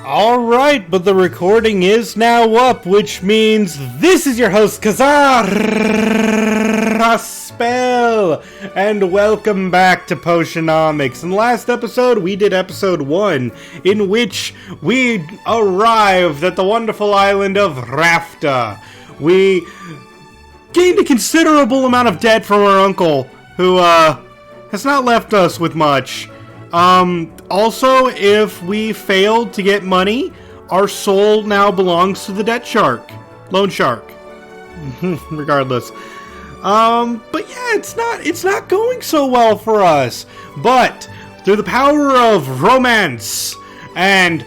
Alright, but the recording is now up, which means this is your host, Kazar Spell, and welcome back to Potionomics. In the last episode, we did episode 1, in which we arrived at the wonderful island of Rafta. We gained a considerable amount of debt from our uncle, who, has not left us with much. Also, if we failed to get money, our soul now belongs to the debt shark. Loan shark. Regardless. But yeah, it's not going so well for us. But, through the power of romance, and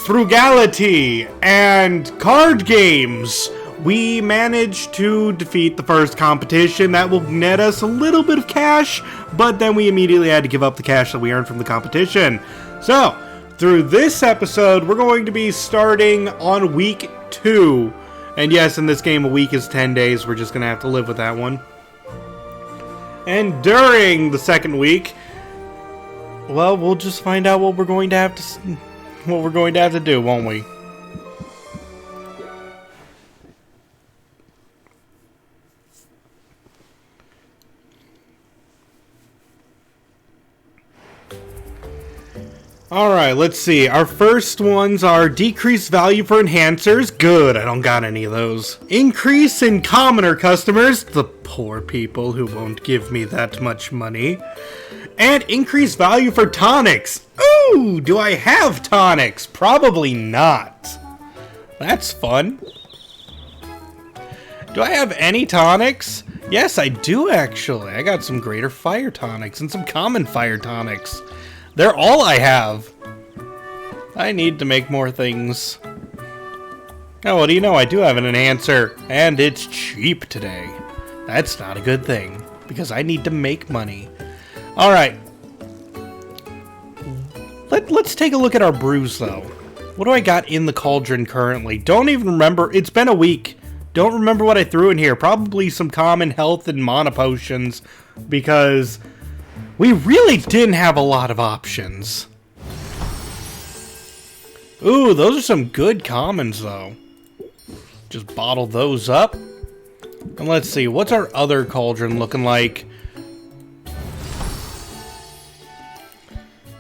frugality, and card games, we managed to defeat the first competition. That will net us a little bit of cash, but then we immediately had to give up the cash that we earned from the competition. So, through this episode, we're going to be starting on week 2. And yes, in this game, a week is 10 days. We're just going to have to live with that one. And during the second week, well, we'll just find out what we're going to have to do, won't we? Alright, let's see. Our first ones are decreased value for enhancers. Good, I don't got any of those. Increase in commoner customers. The poor people who won't give me that much money. And increased value for tonics. Ooh, do I have tonics? Probably not. That's fun. Do I have any tonics? Yes, I do actually. I got some greater fire tonics and some common fire tonics. They're all I have. I need to make more things. Oh, what do you know? I do have an enhancer, and it's cheap today. That's not a good thing, because I need to make money. Alright. Let's take a look at our brews, though. What do I got in the cauldron currently? Don't even remember. It's been a week. Don't remember what I threw in here. Probably some common health and mana potions, because we really didn't have a lot of options. Ooh, those are some good commons, though. Just bottle those up. And let's see, what's our other cauldron looking like?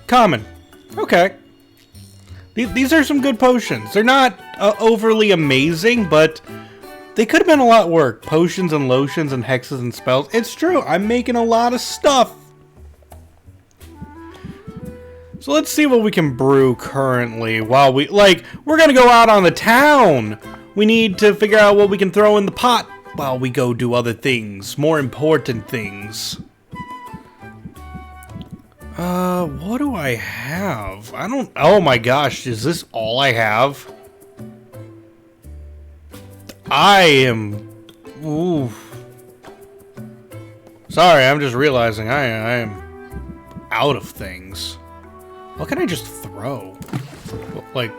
Common. Okay. These are some good potions. They're not overly amazing, but they could have been a lot worse. Potions and lotions and hexes and spells. It's true, I'm making a lot of stuff. So let's see what we can brew currently while we're gonna go out on the town. We need to figure out what we can throw in the pot while we go do other things, more important things. What do I have? Oh my gosh, is this all I have? Ooh. Sorry, I'm just realizing I am out of things. What can I just throw? Like,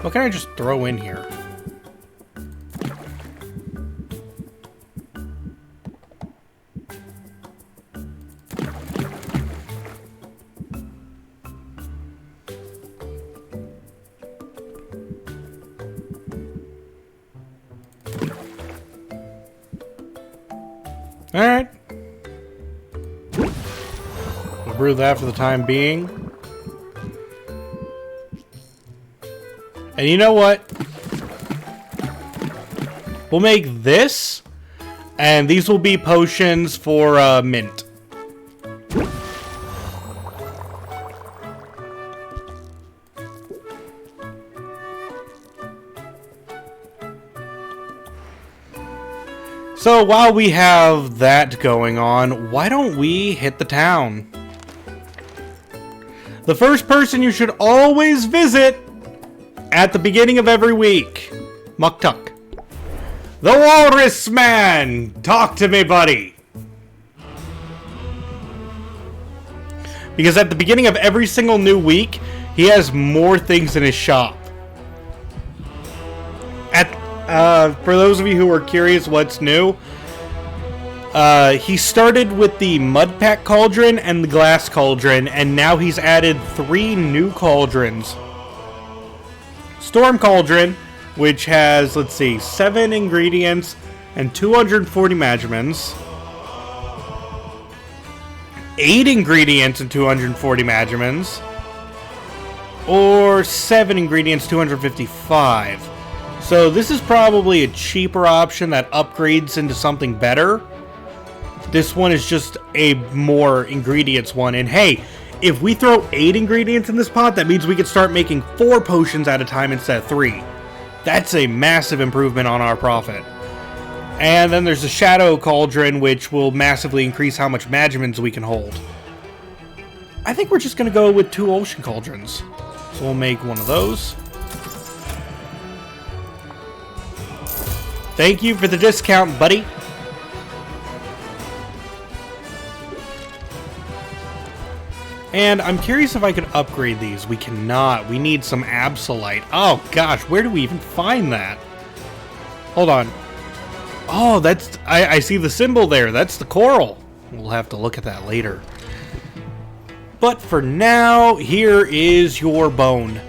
what can I just throw in here? Alright. We'll brew that for the time being. And you know what? We'll make this, and these will be potions for mint. So while we have that going on, why don't we hit the town? The first person you should always visit at the beginning of every week. Muktuk. The Walrus Man! Talk to me, buddy! Because at the beginning of every single new week, he has more things in his shop. For those of you who are curious what's new, he started with the Mud Pack Cauldron and the Glass Cauldron, and now he's added 3 new cauldrons. Storm Cauldron, which has, let's see, 7 ingredients and 240 magimins. 8 ingredients and 240 magimins. Or 7 ingredients, 255. So this is probably a cheaper option that upgrades into something better. This one is just a more ingredients one. And hey, if we throw 8 ingredients in this pot, that means we can start making 4 potions at a time instead of 3. That's a massive improvement on our profit. And then there's the Shadow Cauldron, which will massively increase how much magimins we can hold. I think we're just going to go with 2 Ocean Cauldrons. So we'll make one of those. Thank you for the discount, buddy. And I'm curious if I can upgrade these. We cannot. We need some Absolite. Oh gosh, where do we even find that? Hold on. Oh, that's... I see the symbol there. That's the coral. We'll have to look at that later. But for now, here is your bone.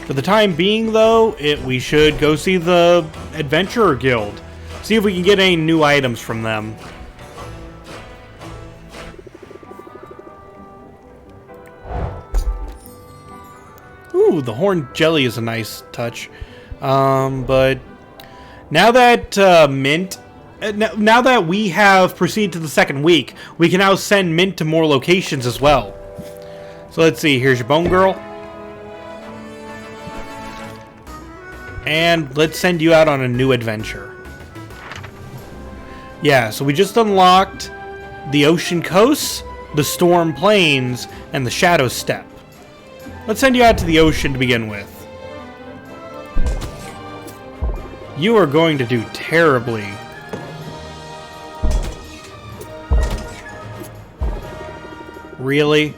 For the time being, though, we should go see the Adventurer Guild. See if we can get any new items from them. Ooh, the horn jelly is a nice touch. But now that now that we have proceeded to the second week, we can now send Mint to more locations as well. So let's see. Here's your bone girl. And let's send you out on a new adventure. Yeah, so we just unlocked the Ocean Coast, the Storm Plains, and the Shadow Steppe. Let's send you out to the ocean to begin with. You are going to do terribly. Really?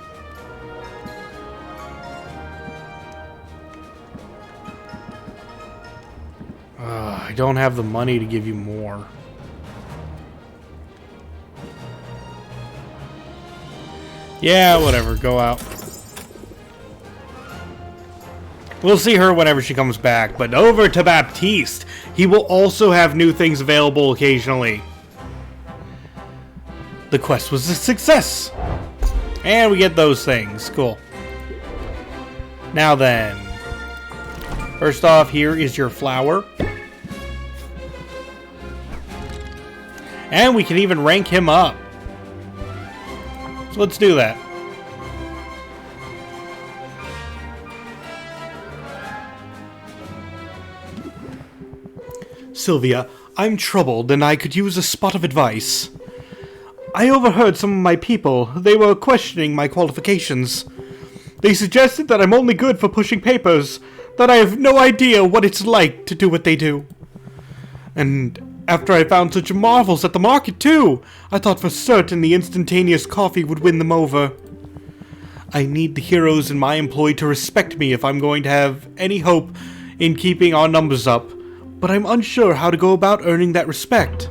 I don't have the money to give you more. Yeah, whatever. Go out. We'll see her whenever she comes back. But over to Baptiste. He will also have new things available occasionally. The quest was a success. And we get those things. Cool. Now then. First off, here is your flower. And we can even rank him up. So let's do that. Sylvia, I'm troubled and I could use a spot of advice. I overheard some of my people. They were questioning my qualifications. They suggested that I'm only good for pushing papers, that I have no idea what it's like to do what they do. And after I found such marvels at the market too, I thought for certain the instantaneous coffee would win them over. I need the heroes in my employ to respect me if I'm going to have any hope in keeping our numbers up, but I'm unsure how to go about earning that respect.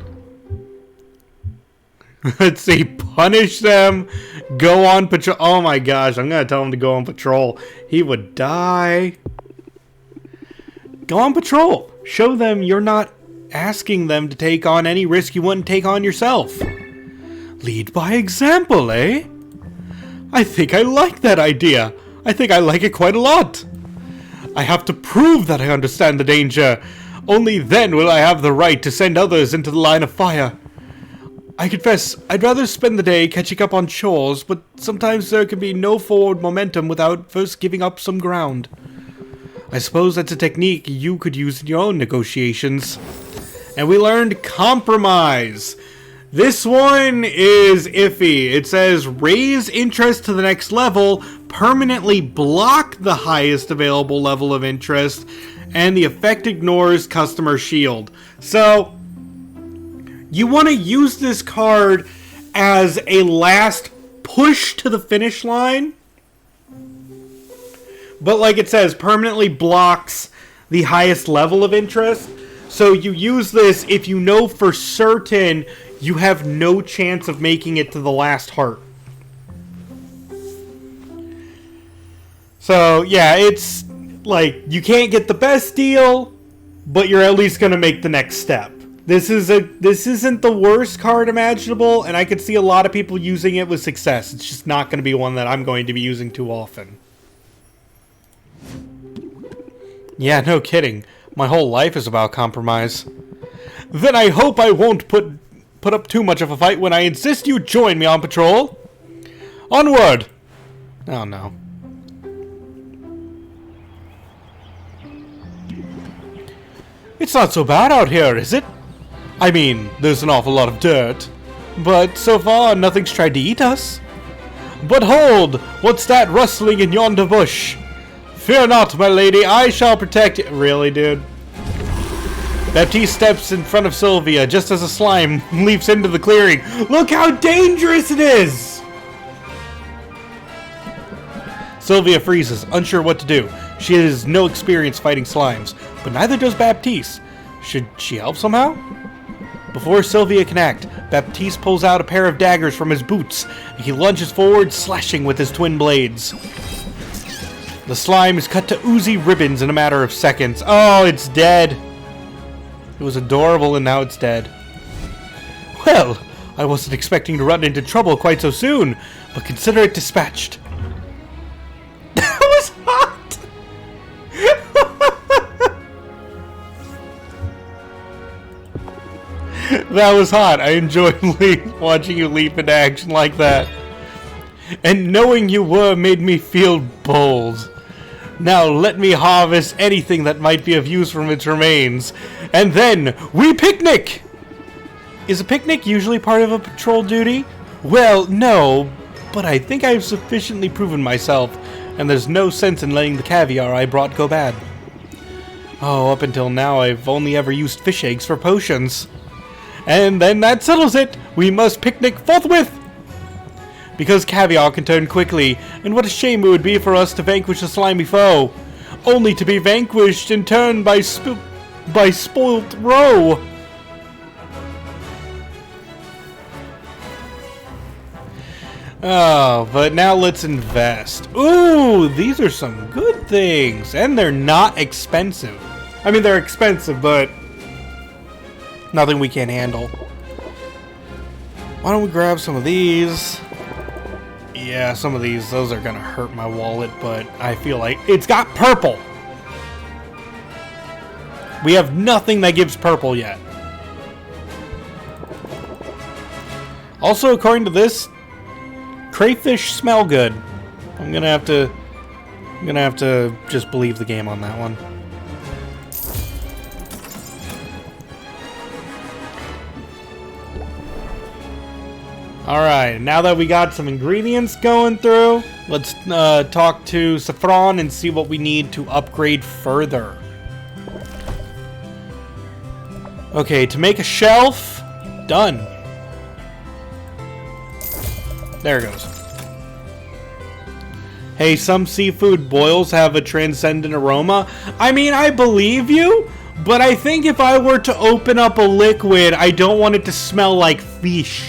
Let's see, punish them, go on patrol. Oh my gosh, I'm gonna tell him to go on patrol. He would die. Go on patrol. Show them you're not asking them to take on any risk you wouldn't take on yourself. Lead by example, eh? I think I like that idea. I think I like it quite a lot. I have to prove that I understand the danger. Only then will I have the right to send others into the line of fire. I confess, I'd rather spend the day catching up on chores, but sometimes there can be no forward momentum without first giving up some ground. I suppose that's a technique you could use in your own negotiations. And we learned compromise. This one is iffy. It says raise interest to the next level, permanently block the highest available level of interest, and the effect ignores customer shield. So you want to use this card as a last push to the finish line, but like it says, permanently blocks the highest level of interest. So you use this if you know for certain you have no chance of making it to the last heart. So, yeah, it's like, you can't get the best deal, but you're at least going to make the next step. This isn't the worst card imaginable, and I could see a lot of people using it with success. It's just not going to be one that I'm going to be using too often. Yeah, no kidding. My whole life is about compromise. Then I hope I won't put up too much of a fight when I insist you join me on patrol. Onward! Oh no. It's not so bad out here, is it? I mean, there's an awful lot of dirt, but so far nothing's tried to eat us. But hold! What's that rustling in yonder bush? Fear not, my lady, I shall protect you. Really, dude? Baptiste steps in front of Sylvia just as a slime leaps into the clearing. Look how dangerous it is! Sylvia freezes, unsure what to do. She has no experience fighting slimes, but neither does Baptiste. Should she help somehow? Before Sylvia can act, Baptiste pulls out a pair of daggers from his boots, and he lunges forward, slashing with his twin blades. The slime is cut to oozy ribbons in a matter of seconds. Oh, it's dead. It was adorable, and now it's dead. Well, I wasn't expecting to run into trouble quite so soon, but consider it dispatched. That was hot! That was hot. I enjoyed watching you leap into action like that. And knowing you were made me feel bold. Now let me harvest anything that might be of use from its remains. And then we picnic! Is a picnic usually part of a patrol duty? Well, no, but I think I've sufficiently proven myself, and there's no sense in letting the caviar I brought go bad. Oh, up until now I've only ever used fish eggs for potions. And then that settles it! We must picnic forthwith! Because caviar can turn quickly, and what a shame it would be for us to vanquish a slimy foe, only to be vanquished in turn by spoilt roe. Oh, but now let's invest. Ooh, these are some good things, and they're not expensive. I mean, they're expensive, but nothing we can't handle. Why don't we grab some of these? Yeah, some of these, those are gonna hurt my wallet, but I feel like it's got purple. We have nothing that gives purple yet. Also, according to this, crayfish smell good. I'm gonna have to just believe the game on that one. Alright, now that we got some ingredients going through, let's talk to Saffron and see what we need to upgrade further. Okay, to make a shelf, done. There it goes. Hey, some seafood boils have a transcendent aroma. I mean, I believe you, but I think if I were to open up a liquid, I don't want it to smell like fish.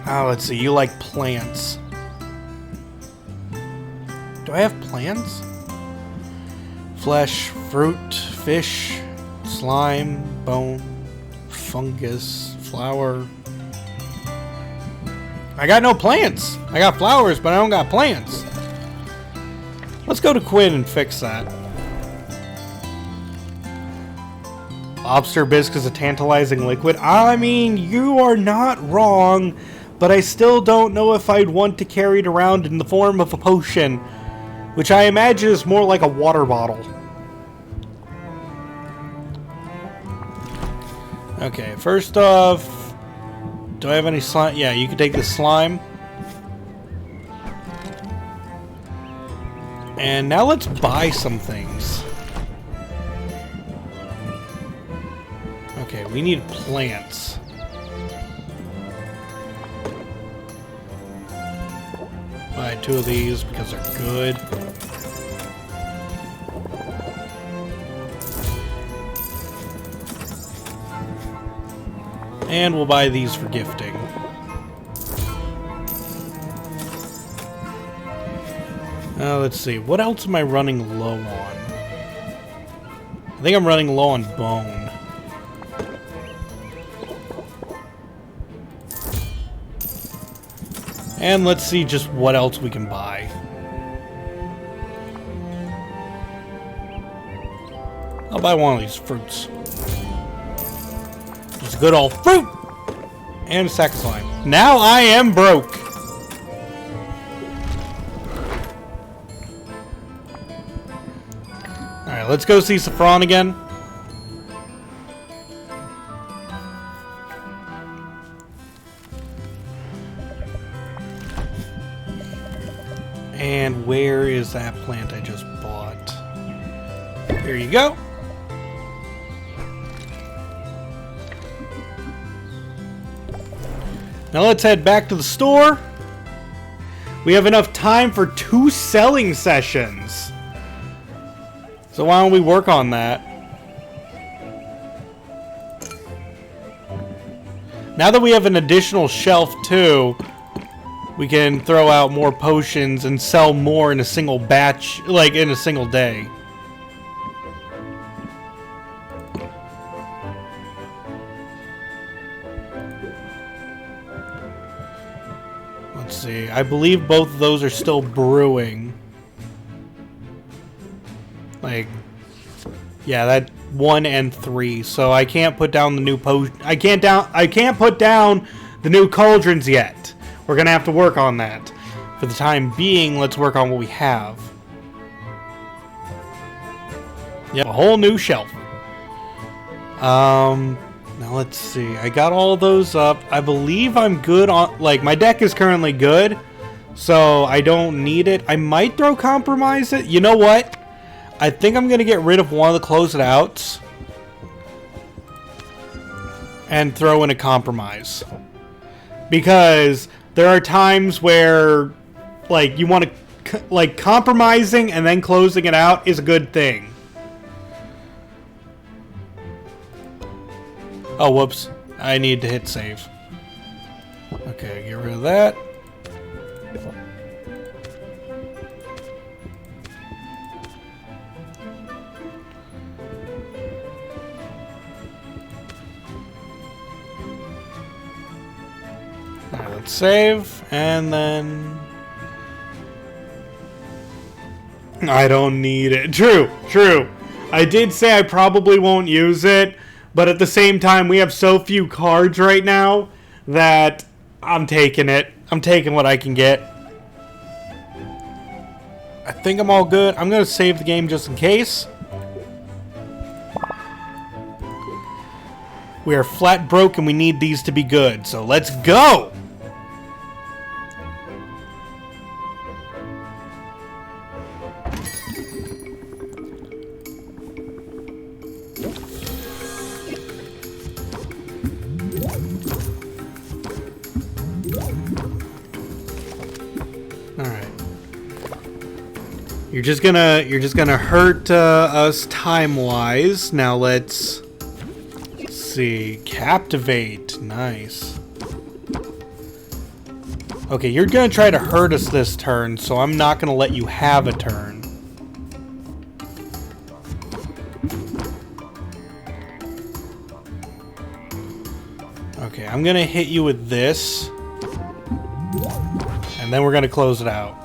Oh, let's see. You like plants. Do I have plants? Flesh, fruit, fish, slime, bone, fungus, flower. I got no plants. I got flowers, but I don't got plants. Let's go to Quinn and fix that. Lobster bisque is a tantalizing liquid. I mean, you are not wrong, but I still don't know if I'd want to carry it around in the form of a potion, which I imagine is more like a water bottle. Okay, first off, do I have any slime? Yeah, you can take the slime. And now let's buy some things. Okay, we need plants. Buy 2 of these because they're good. And we'll buy these for gifting. Let's see. What else am I running low on? I think I'm running low on bone. And let's see just what else we can buy. I'll buy one of these fruits. Just a good old fruit! And a sack of slime. Now I am broke! Alright, let's go see Saffron again. And where is that plant I just bought? Here you go. Now let's head back to the store. We have enough time for 2 selling sessions. So why don't we work on that? Now that we have an additional shelf too, we can throw out more potions and sell more in a single batch, like in a single day. Let's see. I believe both of those are still brewing. Like, yeah, that 1 and 3. So I can't put down the new potion. I can't put down the new cauldrons yet. We're gonna have to work on that. For the time being, let's work on what we have. Yep, a whole new shelf. Now let's see. I got all those up. I believe I'm good on, like, my deck is currently good, so I don't need it. I might throw compromise it. You know what? I think I'm gonna get rid of one of the close it outs and throw in a compromise. Because there are times where, like, you want to, like, compromising and then closing it out is a good thing. Oh, whoops. I need to hit save. Okay, get rid of that. Alright, let's save, and then... I don't need it. True, true. I did say I probably won't use it, but at the same time, we have so few cards right now that I'm taking it. I'm taking what I can get. I think I'm all good. I'm going to save the game just in case. We are flat broke and we need these to be good, so let's go! You're just gonna hurt us time-wise. Now let's see. Captivate. Nice. Okay, you're gonna try to hurt us this turn, so I'm not gonna let you have a turn. Okay, I'm gonna hit you with this, and then we're gonna close it out.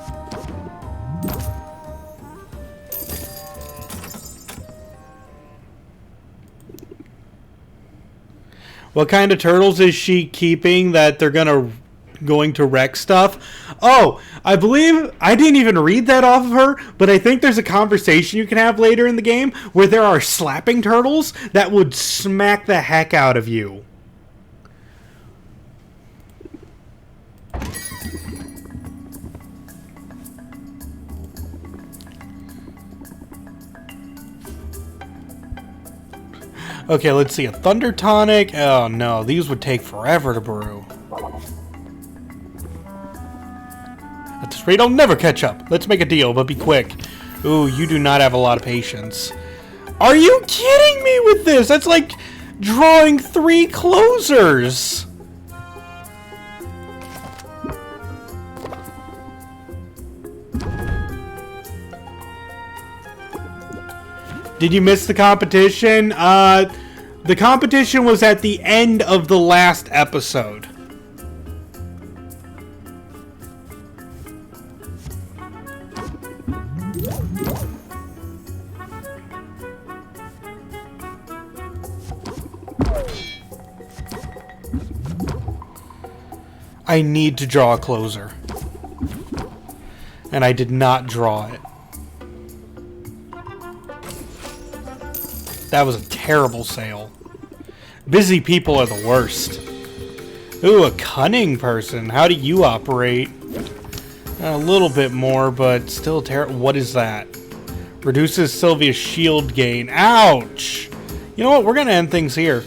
What kind of turtles is she keeping that they're going to wreck stuff? Oh, I believe I didn't even read that off of her, but I think there's a conversation you can have later in the game where there are slapping turtles that would smack the heck out of you. Okay, let's see. A Thunder Tonic. Oh, no. These would take forever to brew. At this rate, I'll never catch up. Let's make a deal, but be quick. Ooh, you do not have a lot of patience. Are you kidding me with this? That's like drawing 3 closers. Did you miss the competition? The competition was at the end of the last episode. I need to draw a closer. And I did not draw it. That was a terrible sale. Busy people are the worst. Ooh, a cunning person. How do you operate? A little bit more, but still terrible. What is that? Reduces Sylvia's shield gain. Ouch! You know what? We're gonna end things here.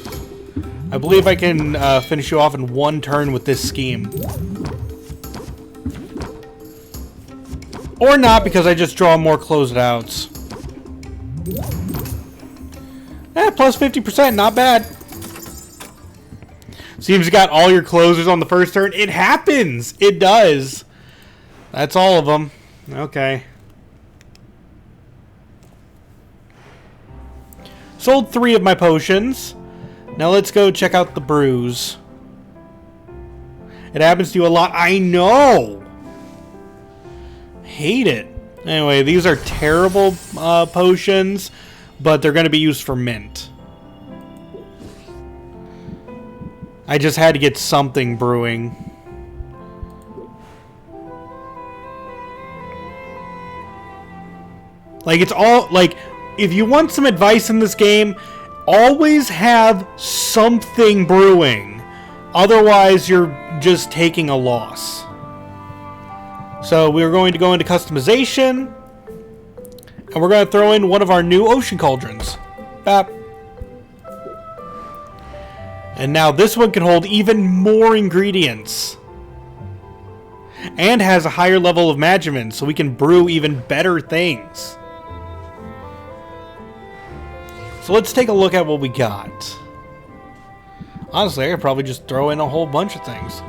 I believe I can finish you off in 1 turn with this scheme. Or not, because I just draw more closed outs. Plus 50%, not bad. Seems you got all your closers on the first turn. It happens! It does. That's all of them. Okay. Sold 3 of my potions. Now let's go check out the brews. It happens to you a lot. I know! Hate it. Anyway, these are terrible potions, but they're going to be used for mint. I just had to get something brewing. Like, it's all, like, if you want some advice in this game, always have something brewing. Otherwise, you're just taking a loss. So, we're going to go into customization. And we're going to throw in one of our new ocean cauldrons. Bap. And now this one can hold even more ingredients. And has a higher level of magiment, so we can brew even better things. So let's take a look at what we got. Honestly, I could probably just throw in a whole bunch of things.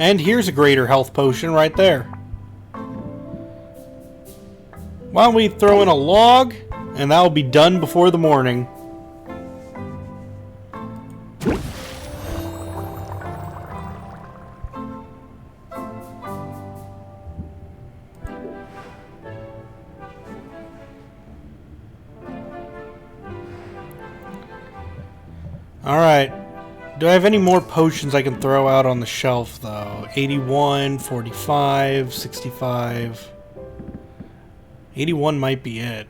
And here's a greater health potion right there. Why don't we throw in a log, and that will be done before the morning. Alright. Do I have any more potions I can throw out on the shelf, though? 81, 45, 65... 81 might be it.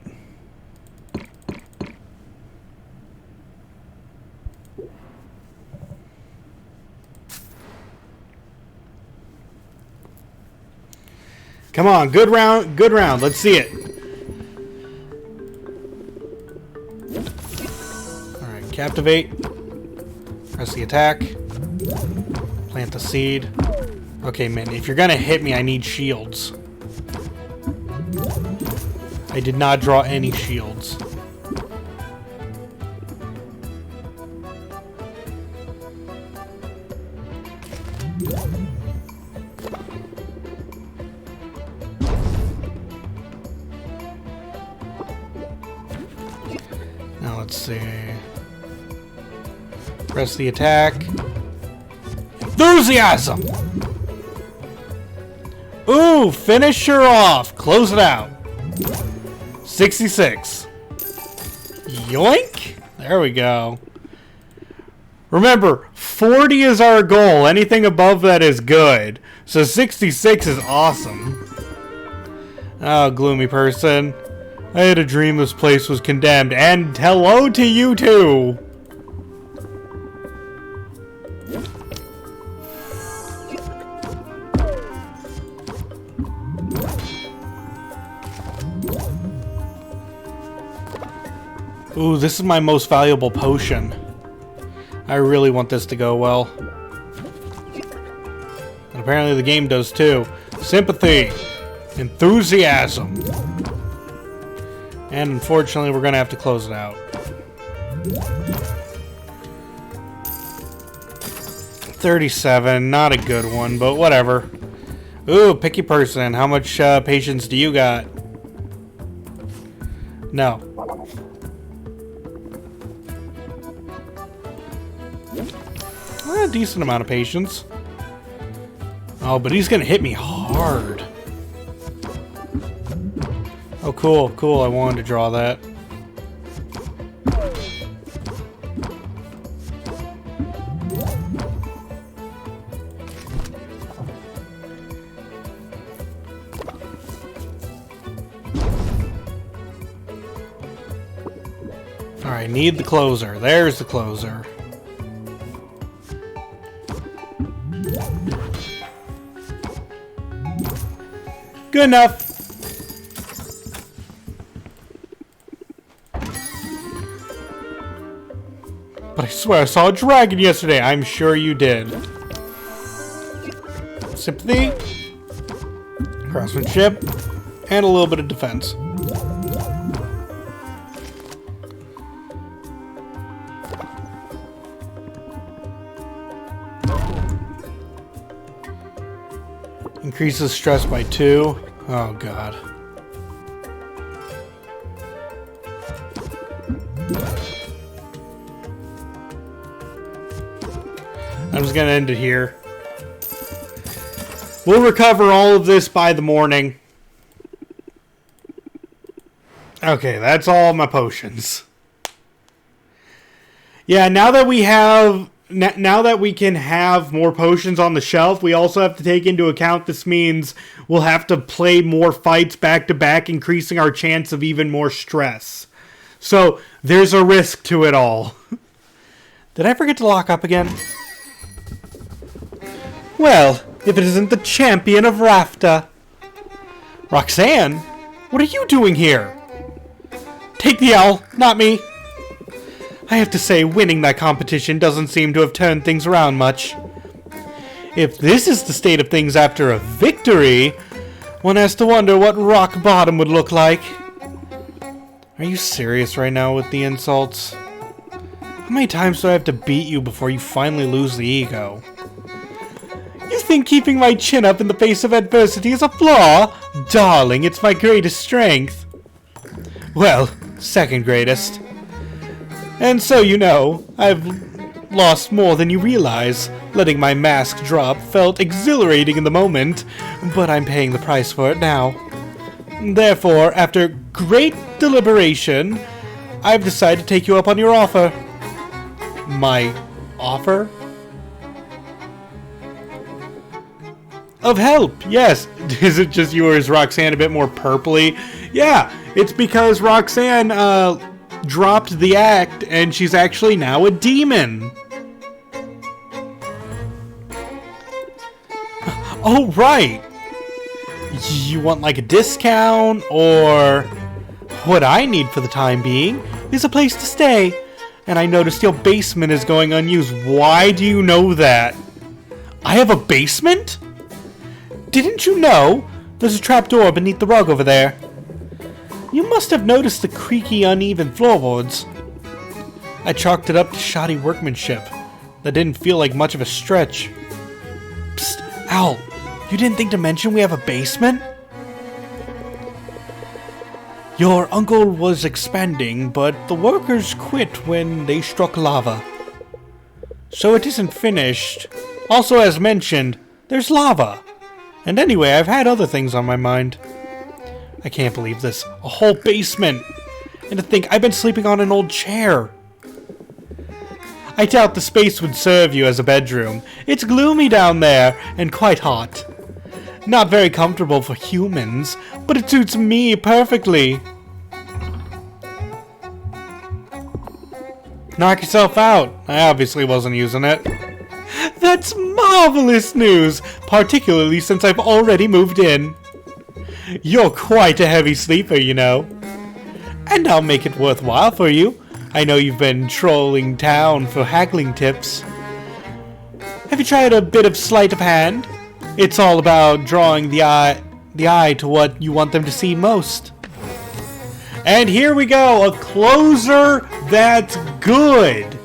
Come on, good round, good round. Let's see it. Alright, captivate. Press the attack. Plant the seed. Okay, man, if you're gonna hit me, I need shields. I did not draw any shields. Now let's see. Press the attack. Enthusiasm! Ooh, finish her off. Close it out. 66. Yoink! There we go. Remember, 40 is our goal. Anything above that is good. So 66 is awesome. Oh, gloomy person. I had a dream this place was condemned. And hello to you too! Ooh, this is my most valuable potion. I really want this to go well. And apparently the game does too. Sympathy. Enthusiasm. And unfortunately, we're going to have to close it out. 37, not a good one, but whatever. Ooh, picky person. How much patience do you got? No. A decent amount of patience. Oh, but he's gonna hit me hard. Oh, cool, cool. I wanted to draw that. Alright, need the closer. There's the closer. Good enough. But I swear I saw a dragon yesterday. I'm sure you did. Sympathy. Craftsmanship. And a little bit of defense. Increases stress by 2. Oh, God. I'm just gonna end it here. We'll recover all of this by the morning. Okay, that's all my potions. Yeah, now that we have... Now that we can have more potions on the shelf, we also have to take into account this means we'll have to play more fights back to back, increasing our chance of even more stress. So, there's a risk to it all. Did I forget to lock up again? Well, if it isn't the champion of Rafta. Roxanne? What are you doing here? Take the L, not me. I have to say, winning that competition doesn't seem to have turned things around much. If this is the state of things after a victory, one has to wonder what rock bottom would look like. Are you serious right now with the insults? How many times do I have to beat you before you finally lose the ego? You think keeping my chin up in the face of adversity is a flaw? Darling, it's my greatest strength. Well, second greatest. And so, you know, I've lost more than you realize. Letting my mask drop felt exhilarating in the moment, but I'm paying the price for it now. Therefore, after great deliberation, I've decided to take you up on your offer. My offer? Of help, yes. Is it just yours, Roxanne, a bit more purpley? Yeah, it's because Roxanne, dropped the act, and she's actually now a demon. Oh, right. You want like a discount, or what I need for the time being is a place to stay. And I noticed your basement is going unused. Why do you know that? I have a basement? Didn't you know? There's a trapdoor beneath the rug over there. You must have noticed the creaky, uneven floorboards. I chalked it up to shoddy workmanship. That didn't feel like much of a stretch. Psst, Al, you didn't think to mention we have a basement? Your uncle was expanding, but the workers quit when they struck lava. So it isn't finished. Also, as mentioned, there's lava. And anyway, I've had other things on my mind. I can't believe this. A whole basement. And to think I've been sleeping on an old chair. I doubt the space would serve you as a bedroom. It's gloomy down there and quite hot. Not very comfortable for humans, but it suits me perfectly. Knock yourself out. I obviously wasn't using it. That's marvelous news, particularly since I've already moved in. You're quite a heavy sleeper, you know. And I'll make it worthwhile for you. I know you've been trolling town for haggling tips. Have you tried a bit of sleight of hand? It's all about drawing the eye to what you want them to see most. And here we go, a closer that's good.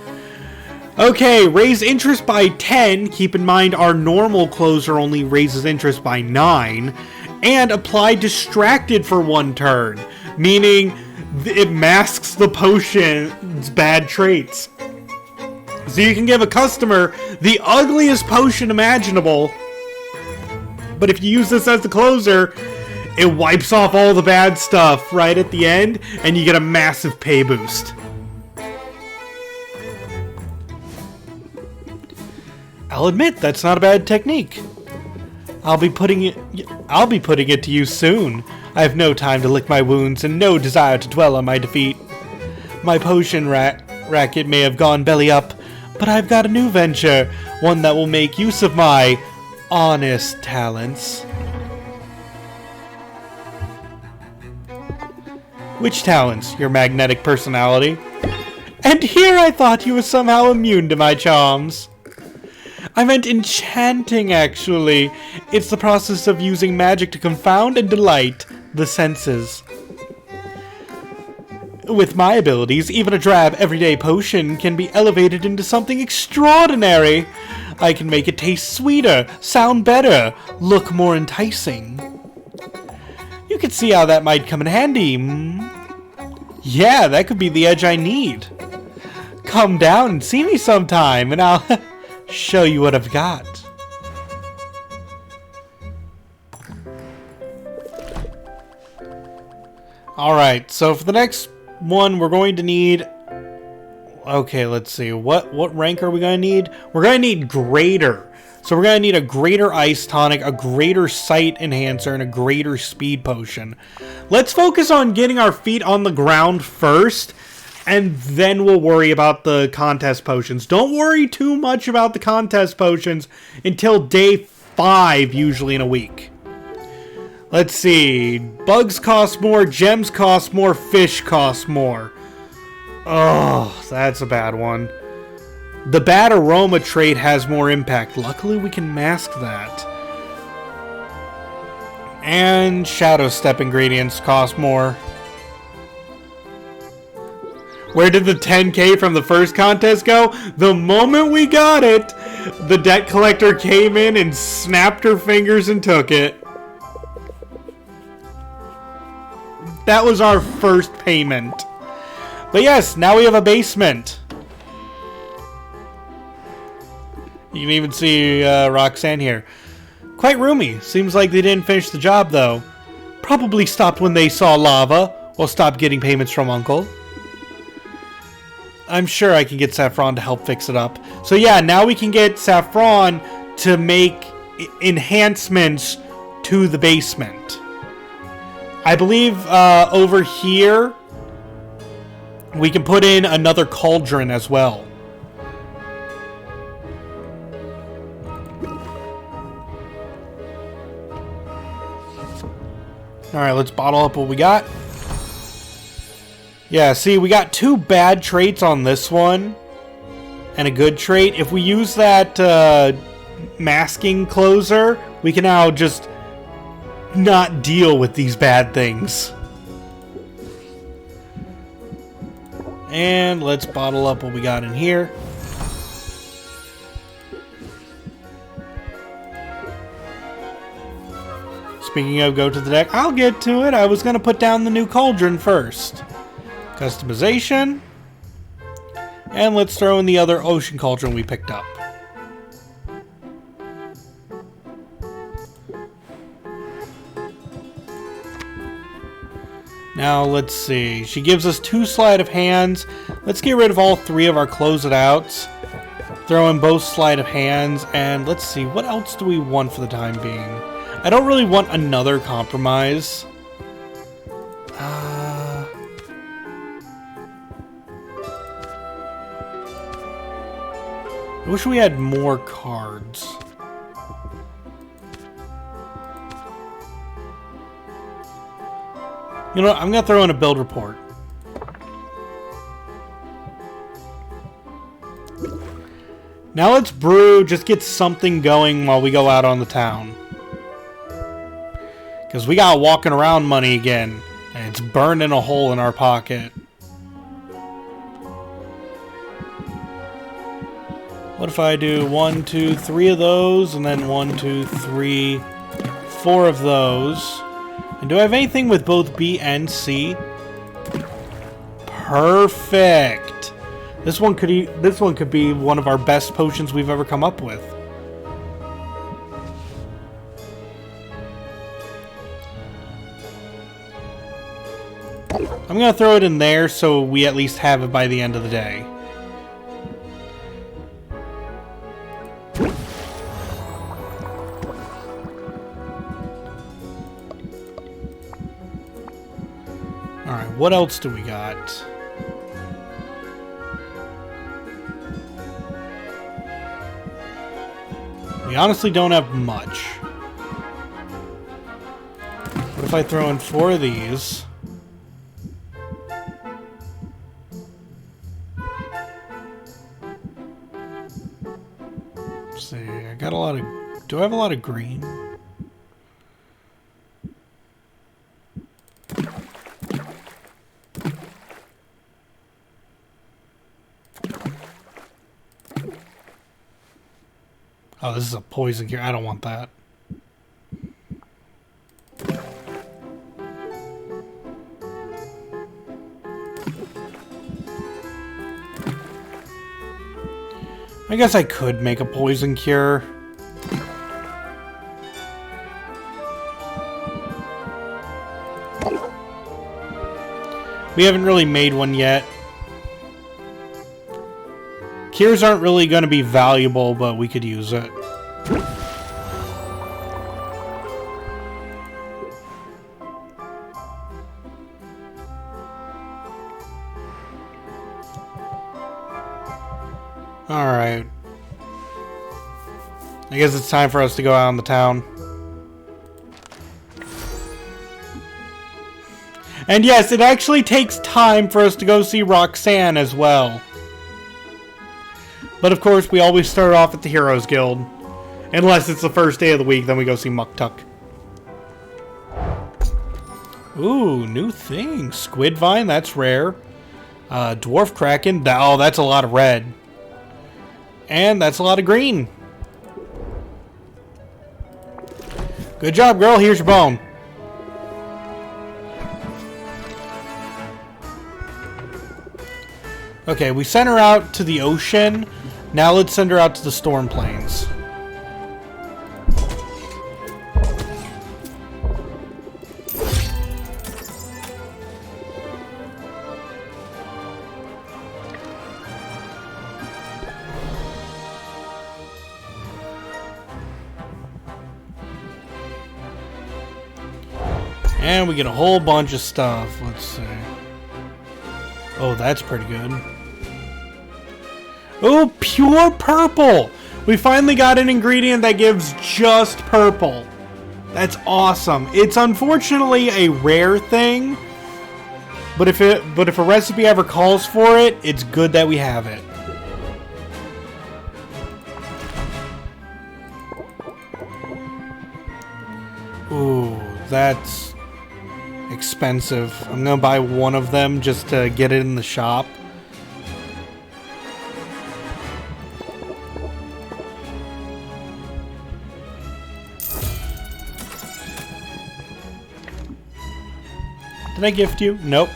Okay, raise interest by 10. Keep in mind our normal closer only raises interest by 9. And apply distracted for 1 turn, meaning it masks the potion's bad traits. So you can give a customer the ugliest potion imaginable, but if you use this as the closer, it wipes off all the bad stuff right at the end, and you get a massive pay boost. I'll admit, that's not a bad technique. I'll be putting it to use soon. I have no time to lick my wounds and no desire to dwell on my defeat. My potion racket may have gone belly up, but I've got a new venture, one that will make use of my honest talents. Which talents? Your magnetic personality? And here I thought you were somehow immune to my charms. I meant enchanting, actually. It's the process of using magic to confound and delight the senses. With my abilities, even a drab everyday potion can be elevated into something extraordinary. I can make it taste sweeter, sound better, look more enticing. You can see how that might come in handy. Yeah, that could be the edge I need. Come down and see me sometime, and I'll show you what I've got. Alright, so for the next one, we're going to need... Okay, let's see. What rank are we going to need? We're going to need Greater. So we're going to need a Greater Ice Tonic, a Greater Sight Enhancer, and a Greater Speed Potion. Let's focus on getting our feet on the ground first, and then we'll worry about the contest potions. Don't worry too much about the contest potions until day 5, usually in a week. Let's see. Bugs cost more, gems cost more, fish cost more. Oh, that's a bad one. The bad aroma trait has more impact. Luckily, we can mask that. And shadow step ingredients cost more. Where did the 10k from the first contest go? The moment we got it, the debt collector came in and snapped her fingers and took it. That was our first payment. But yes, now we have a basement. You can even see Roxanne here. Quite roomy. Seems like they didn't finish the job, though. Probably stopped when they saw lava, or stopped getting payments from Uncle. I'm sure I can get Saffron to help fix it up. So yeah, now we can get Saffron to make enhancements to the basement. I believe over here, we can put in another cauldron as well. Alright, let's bottle up what we got. Yeah, see, we got 2 bad traits on this one, and a good trait. If we use that masking closer, we can now just not deal with these bad things. And let's bottle up what we got in here. Speaking of go to the deck, I'll get to it. I was going to put down the new cauldron first. Customization. And let's throw in the other ocean cauldron we picked up. Now, let's see. She gives us 2 sleight of hands. Let's get rid of all 3 of our close it outs. Throw in both sleight of hands. And let's see. What else do we want for the time being? I don't really want another compromise. I wish we had more cards. You know what? I'm going to throw in a build report. Now let's brew, just get something going while we go out on the town. Because we got walking around money again. And it's burning a hole in our pocket. What if I do 1, 2, 3 of those, and then 1, 2, 3, 4 of those? And do I have anything with both B and C? Perfect. This one could be one of our best potions we've ever come up with. I'm gonna throw it in there so we at least have it by the end of the day. Alright, what else do we got? We honestly don't have much. What if I throw in 4 of these? Let's see, I got a lot of... Do I have a lot of green? Oh, this is a poison cure. I don't want that. I guess I could make a poison cure. We haven't really made one yet. Cures aren't really going to be valuable, but we could use it. Alright. I guess it's time for us to go out in the town. And yes, it actually takes time for us to go see Roxanne as well. But of course, we always start off at the Heroes Guild. Unless it's the first day of the week, then we go see Muktuk. Ooh, new thing. Squid Vine, that's rare. Dwarf Kraken, oh, that's a lot of red. And that's a lot of green. Good job, girl. Here's your bone. Okay, we sent her out to the ocean. Now let's send her out to the storm plains. And we get a whole bunch of stuff. Let's see. Oh, that's pretty good. Oh, pure purple! We finally got an ingredient that gives just purple. That's awesome. It's unfortunately a rare thing, but if a recipe ever calls for it, it's good that we have it. Ooh, that's expensive. I'm gonna buy one of them just to get it in the shop. Did I gift you? Nope.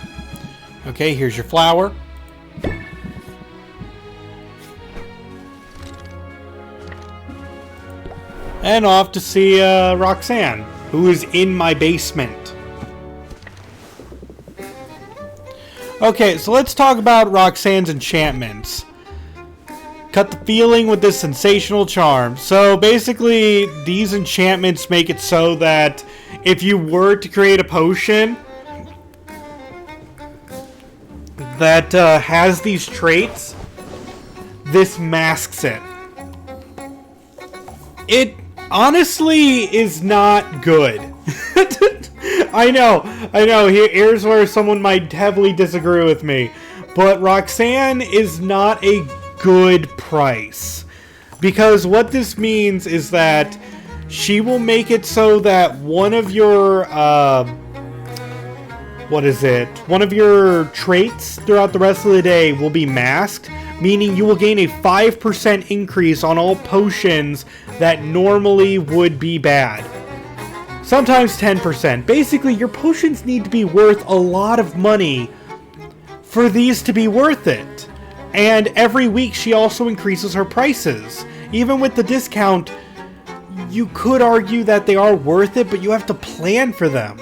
Okay, here's your flower. And off to see Roxanne, who is in my basement. Okay, so let's talk about Roxanne's enchantments. Cut the feeling with this sensational charm. So basically, these enchantments make it so that if you were to create a potion that has these traits, this masks it. It honestly is not good. I know. Here's where someone might heavily disagree with me. But Roxanne is not a good price. Because what this means is that she will make it so that one of your, one of your traits throughout the rest of the day will be masked, meaning you will gain a 5% increase on all potions that normally would be bad. Sometimes 10%. Basically, your potions need to be worth a lot of money for these to be worth it. And every week she also increases her prices. Even with the discount, you could argue that they are worth it, but you have to plan for them.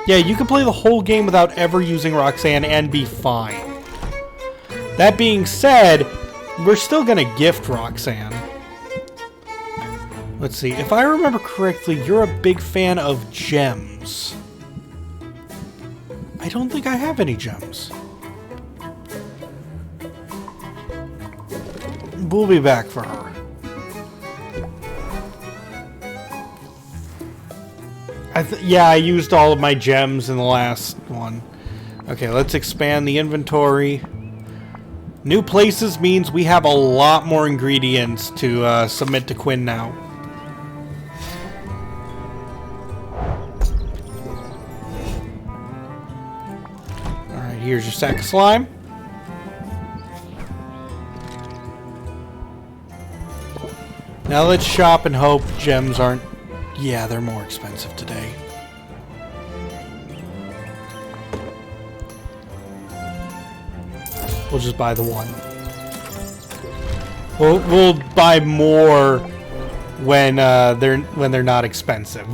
Yeah, you can play the whole game without ever using Roxanne and be fine. That being said, we're still gonna gift Roxanne. Let's see, if I remember correctly, you're a big fan of gems. I don't think I have any gems. We'll be back for her. Yeah, I used all of my gems in the last one. Okay, let's expand the inventory. New places means we have a lot more ingredients to submit to Quinn now. Alright, here's your sack of slime. Now let's shop and hope gems aren't... Yeah, they're more expensive today. We'll just buy the one. We'll buy more when they're not expensive.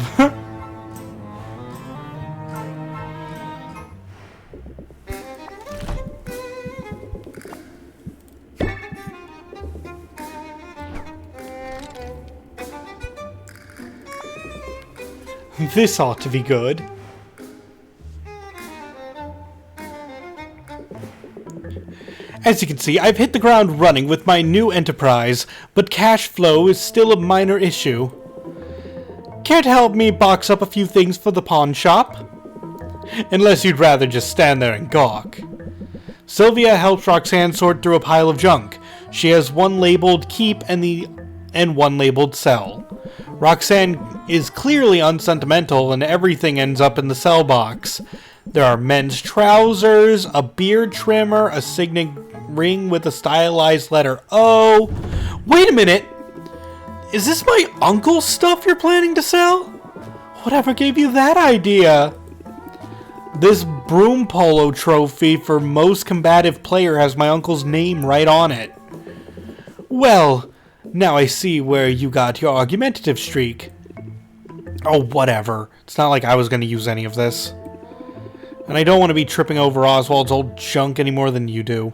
This ought to be good. As you can see, I've hit the ground running with my new enterprise, but cash flow is still a minor issue. Care to help me box up a few things for the pawn shop? Unless you'd rather just stand there and gawk. Sylvia helps Roxanne sort through a pile of junk. She has one labeled keep and one labeled sell. Roxanne is clearly unsentimental and everything ends up in the sell box. There are men's trousers, a beard trimmer, a signet ring with a stylized letter O. Wait a minute! Is this my uncle's stuff you're planning to sell? Whatever gave you that idea? This broom polo trophy for most combative player has my uncle's name right on it. Well, now I see where you got your argumentative streak. Oh, whatever. It's not like I was going to use any of this. And I don't want to be tripping over Oswald's old junk any more than you do.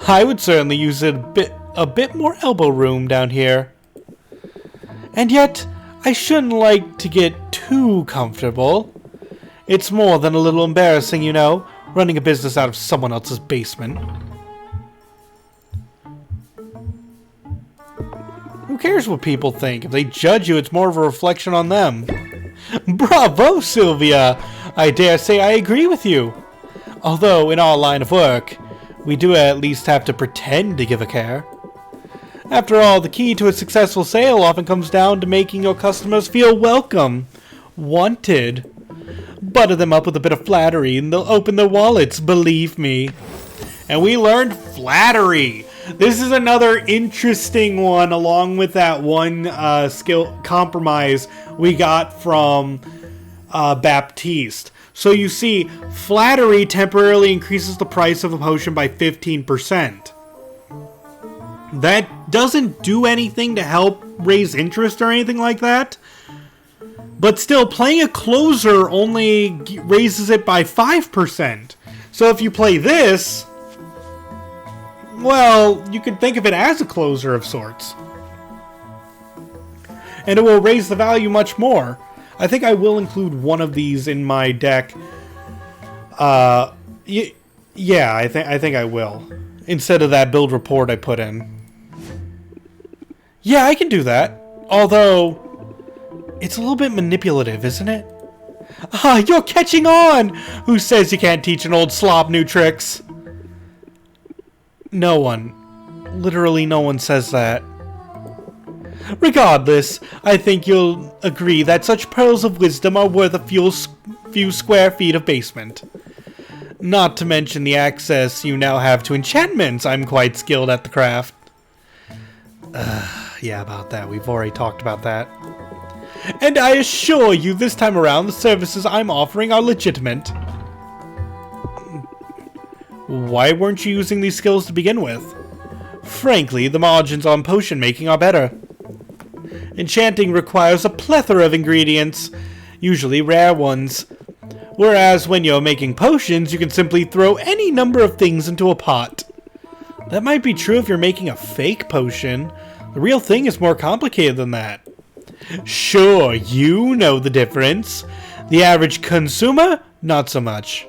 I would certainly use a bit more elbow room down here. And yet, I shouldn't like to get too comfortable. It's more than a little embarrassing, you know, running a business out of someone else's basement. Who cares what people think? If they judge you, it's more of a reflection on them. Bravo, Sylvia! I dare say I agree with you. Although, in our line of work, we do at least have to pretend to give a care. After all, the key to a successful sale often comes down to making your customers feel welcome, wanted. Butter them up with a bit of flattery and they'll open their wallets, believe me. And we learned flattery. This is another interesting one, along with that one skill compromise we got from Baptiste. So you see, flattery temporarily increases the price of a potion by 15%. That doesn't do anything to help raise interest or anything like that. But still, playing a closer only raises it by 5%. So if you play this, well, you could think of it as a closer of sorts. And it will raise the value much more. I think I will include one of these in my deck. Yeah, I think I will. Instead of that build report I put in. Yeah, I can do that. Although, it's a little bit manipulative, isn't it? Ah, you're catching on! Who says you can't teach an old slob new tricks? No one. Literally no one says that. Regardless, I think you'll agree that such pearls of wisdom are worth a few square feet of basement. Not to mention the access you now have to enchantments. I'm quite skilled at the craft. Yeah, about that. We've already talked about that. And I assure you, this time around, the services I'm offering are legitimate. Why weren't you using these skills to begin with? Frankly, the margins on potion making are better. Enchanting requires a plethora of ingredients, usually rare ones. Whereas when you're making potions, you can simply throw any number of things into a pot. That might be true if you're making a fake potion. The real thing is more complicated than that. Sure, you know the difference. The average consumer, not so much.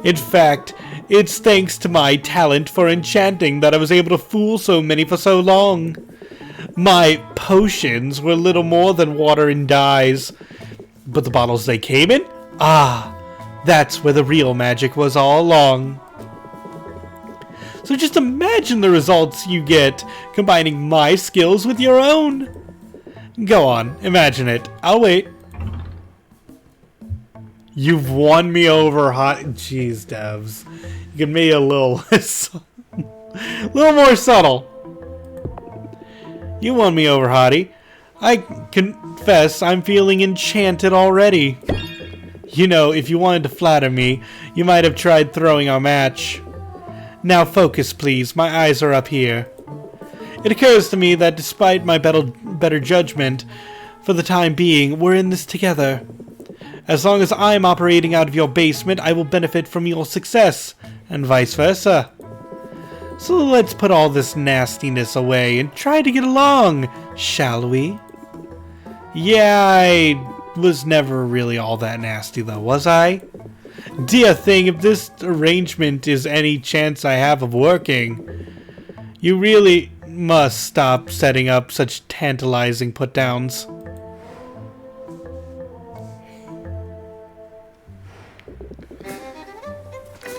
In fact, it's thanks to my talent for enchanting that I was able to fool so many for so long. My potions were little more than water and dyes. But the bottles they came in? Ah, that's where the real magic was all along. So just imagine the results you get combining my skills with your own. Go on, imagine it. I'll wait. You've won me over, hot. Jeez, devs. You can make it a little more subtle. You won me over, hottie. I confess I'm feeling enchanted already. You know, if you wanted to flatter me, you might have tried throwing our match. Now focus, please. My eyes are up here. It occurs to me that despite my better judgment, for the time being, we're in this together. As long as I'm operating out of your basement, I will benefit from your success, and vice versa. So let's put all this nastiness away and try to get along, shall we? Yeah, I was never really all that nasty though, was I? Dear thing, if this arrangement is any chance I have of working, you really must stop setting up such tantalizing put-downs.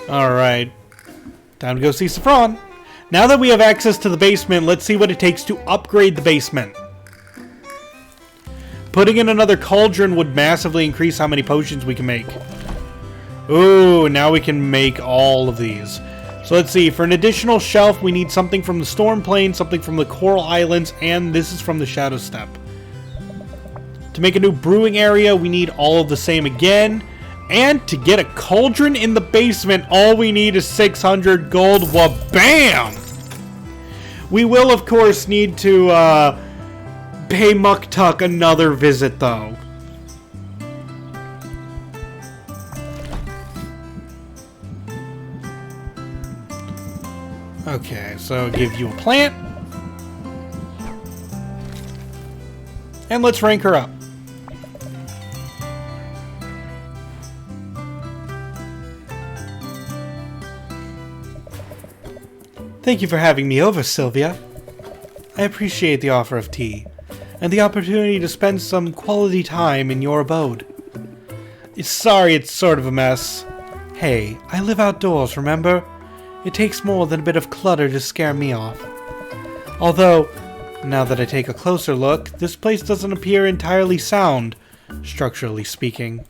Alright, time to go see Saffron. Now that we have access to the basement, let's see what it takes to upgrade the basement. Putting in another cauldron would massively increase how many potions we can make. Ooh, now we can make all of these. So let's see, for an additional shelf, we need something from the Storm Plain, something from the Coral Islands, and this is from the Shadow Step. To make a new brewing area, we need all of the same again. And to get a cauldron in the basement, all we need is 600 gold. Wha-bam! We will, of course, need to pay Muktuk another visit, though. Okay, so give you a plant. And let's rank her up. Thank you for having me over, Sylvia. I appreciate the offer of tea, and the opportunity to spend some quality time in your abode. Sorry it's sort of a mess. Hey, I live outdoors, remember? It takes more than a bit of clutter to scare me off. Although, now that I take a closer look, this place doesn't appear entirely sound, structurally speaking.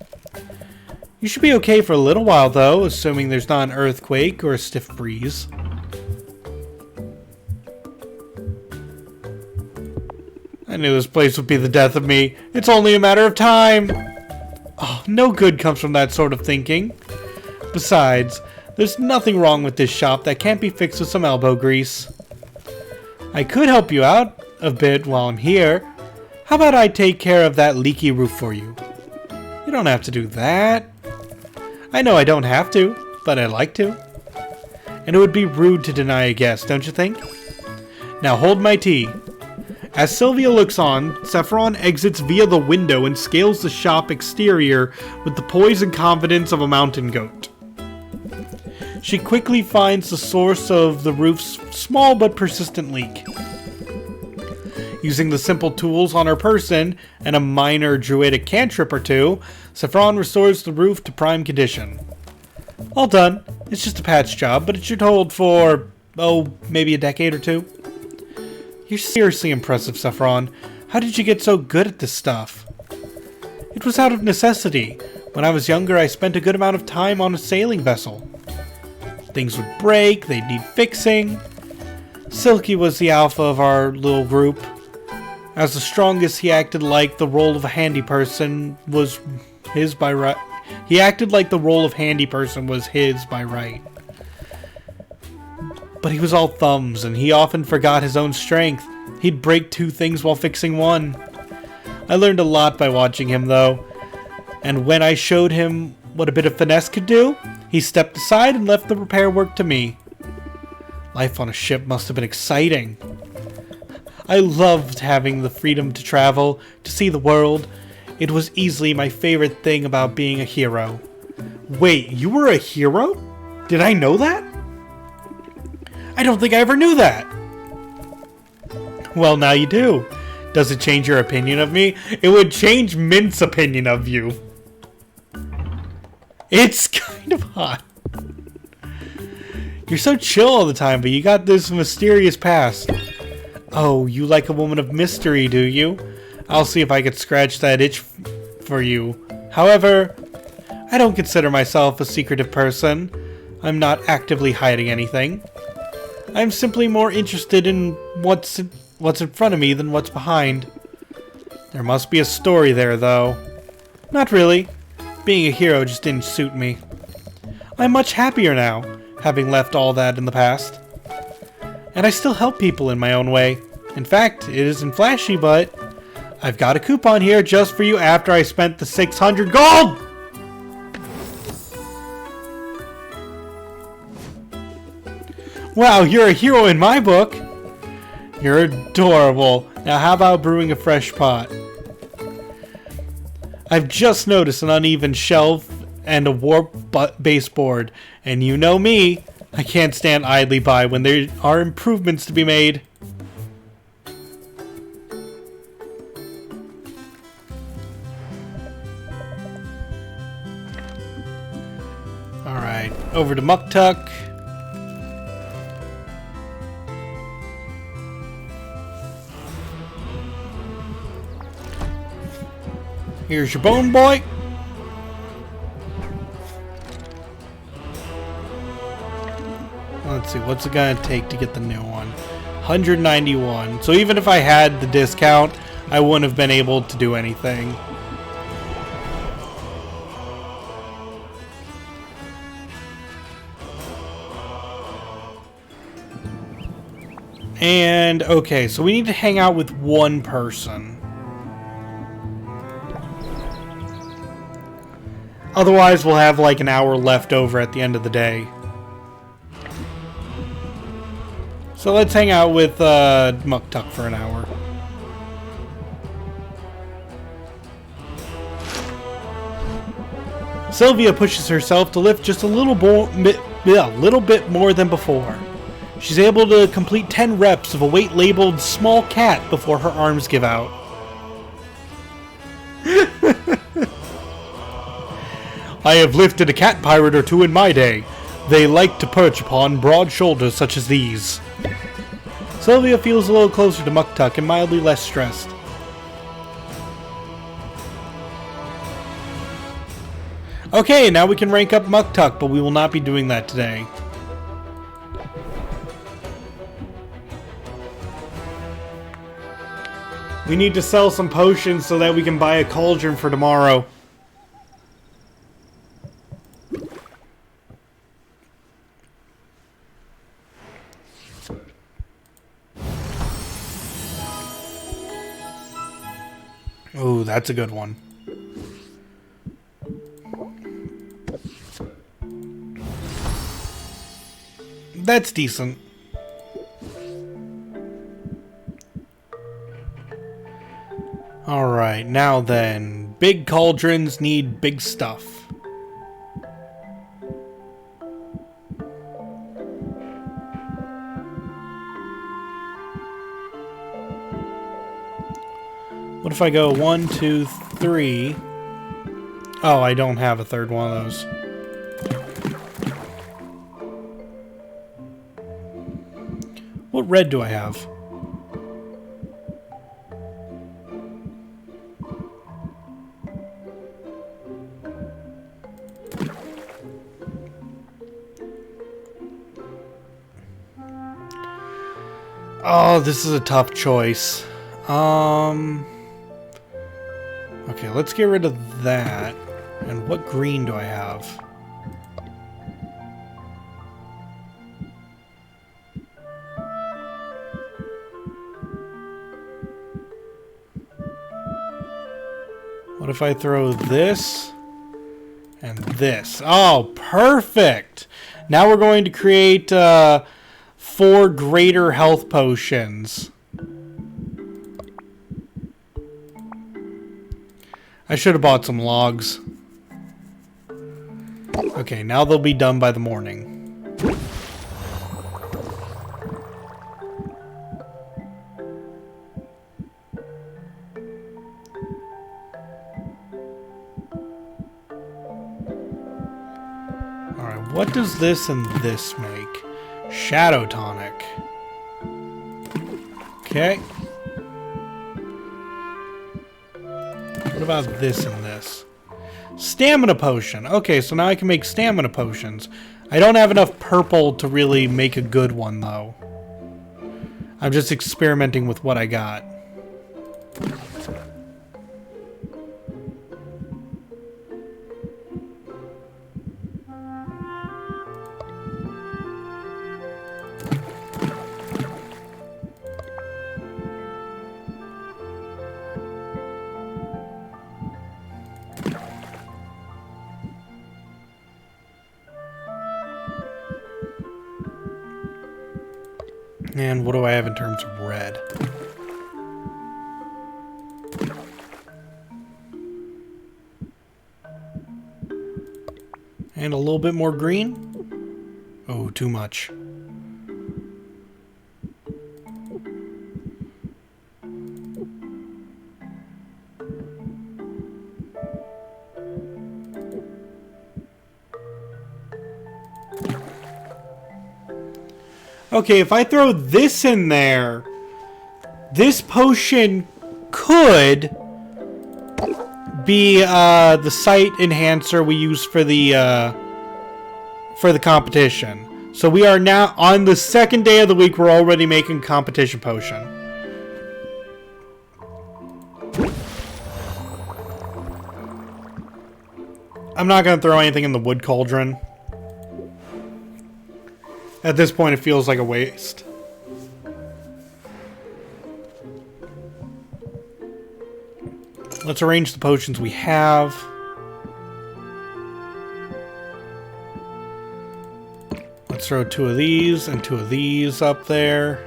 You should be okay for a little while, though, assuming there's not an earthquake or a stiff breeze. I knew this place would be the death of me. It's only a matter of time. Oh, no good comes from that sort of thinking. Besides, there's nothing wrong with this shop that can't be fixed with some elbow grease. I could help you out a bit while I'm here. How about I take care of that leaky roof for you? You don't have to do that. I know I don't have to, but I'd like to. And it would be rude to deny a guest, don't you think? Now hold my tea. As Sylvia looks on, Saffron exits via the window and scales the shop exterior with the poise and confidence of a mountain goat. She quickly finds the source of the roof's small but persistent leak. Using the simple tools on her person and a minor druidic cantrip or two, Saffron restores the roof to prime condition. All done. It's just a patch job, but it should hold for maybe a decade or two. You're seriously impressive, Saffron. How did you get so good at this stuff? It was out of necessity. When I was younger, I spent a good amount of time on a sailing vessel. Things would break, they'd need fixing. Silky was the alpha of our little group. As the strongest, he acted like the role of a handy person was his by right. He acted like the role of handy person was his by right. But he was all thumbs, and he often forgot his own strength. He'd break two things while fixing one. I learned a lot by watching him, though. And when I showed him what a bit of finesse could do, he stepped aside and left the repair work to me. Life on a ship must have been exciting. I loved having the freedom to travel, to see the world. It was easily my favorite thing about being a hero. Wait, you were a hero? Did I know that? I don't think I ever knew that. Well, now you do. Does it change your opinion of me? It would change Mint's opinion of you. It's kind of hot. You're so chill all the time, but you got this mysterious past. Oh, you like a woman of mystery, do you? I'll see if I can scratch that itch for you. However, I don't consider myself a secretive person. I'm not actively hiding anything. I'm simply more interested in what's in front of me than what's behind. There must be a story there, though. Not really. Being a hero just didn't suit me. I'm much happier now, having left all that in the past. And I still help people in my own way. In fact, it isn't flashy, but I've got a coupon here just for you after I spent the 600 gold! Wow, you're a hero in my book! You're adorable. Now how about brewing a fresh pot? I've just noticed an uneven shelf and a warped baseboard, and you know me, I can't stand idly by when there are improvements to be made. Alright, over to Muktuk. Here's your bone boy. Let's see, what's it gonna take to get the new one? 191. So even if I had the discount, I wouldn't have been able to do anything. And, okay, so we need to hang out with one person. Otherwise, we'll have like an hour left over at the end of the day. So let's hang out with Muktuk for an hour. Sylvia pushes herself to lift just a little bit more than before. She's able to complete 10 reps of a weight labeled small cat before her arms give out. I have lifted a cat pirate or two in my day. They like to perch upon broad shoulders such as these. Sylvia feels a little closer to Muktuk and mildly less stressed. Okay, now we can rank up Muktuk, but we will not be doing that today. We need to sell some potions so that we can buy a cauldron for tomorrow. Ooh, that's a good one. That's decent. Alright, now then. Big cauldrons need big stuff. What if I go 1, 2, 3? Oh, I don't have a third one of those. What red do I have? Oh, this is a tough choice. Okay, let's get rid of that. And what green do I have? What if I throw this and this? Oh, perfect! Now we're going to create 4 greater health potions. I should have bought some logs. Okay, now they'll be done by the morning. Alright, what does this and this make? Shadow tonic. Okay. What about this and this? Stamina potion. Okay, so now I can make stamina potions. I don't have enough purple to really make a good one, though. I'm just experimenting with what I got. And what do I have in terms of red? And a little bit more green? Oh, too much. Okay, if I throw this in there, this potion could be the sight enhancer we use for the competition. So we are now on the second day of the week. We're already making competition potion. I'm not going to throw anything in the wood cauldron. At this point, it feels like a waste. Let's arrange the potions we have. Let's throw 2 of these and 2 of these up there.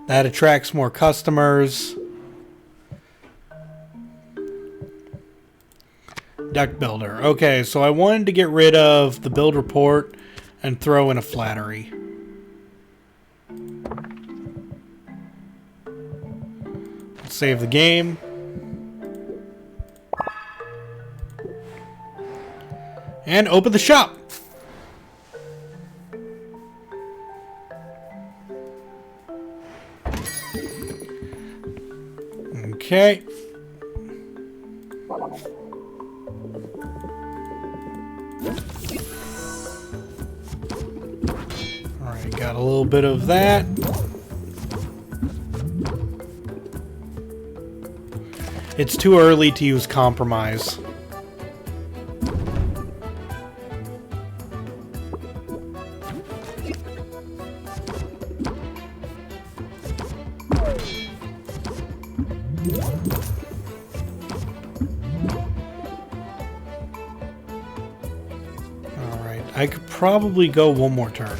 That attracts more customers. Deck builder. Okay, so I wanted to get rid of the build report and throw in a flattery. Let's save the game. And open the shop. Okay. Alright, got a little bit of that. It's too early to use compromise. I could probably go one more turn.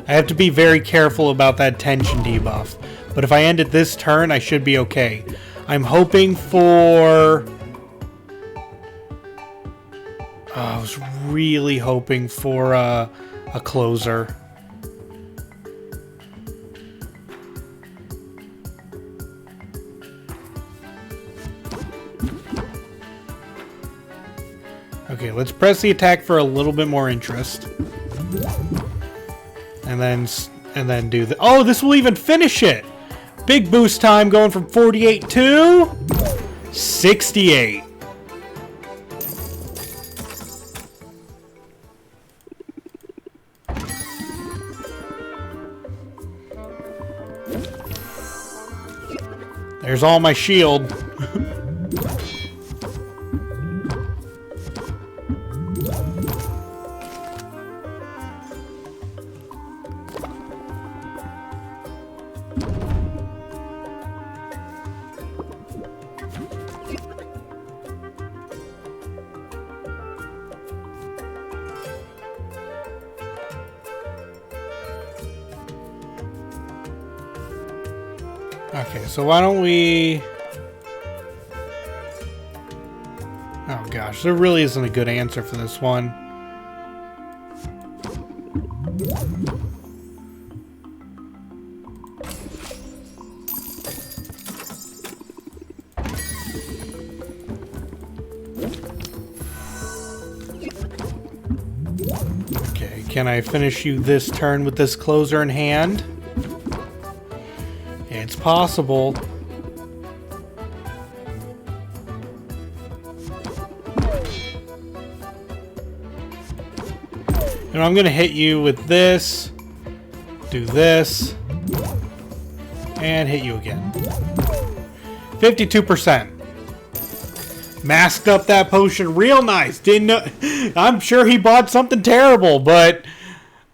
I have to be very careful about that tension debuff. But if I end it this turn, I should be okay. I'm hoping for... I was really hoping for a closer. Okay, let's press the attack for a little bit more interest. And then do the... Oh, this will even finish it! Big boost time going from 48 to... 68. There's all my shield. Okay, so why don't we... Oh gosh, there really isn't a good answer for this one. Okay, can I finish you this turn with this closer in hand? It's possible. And I'm gonna hit you with this, do this, and hit you again. 52%. Masked up that potion real nice. Didn't know. I'm sure he bought something terrible, but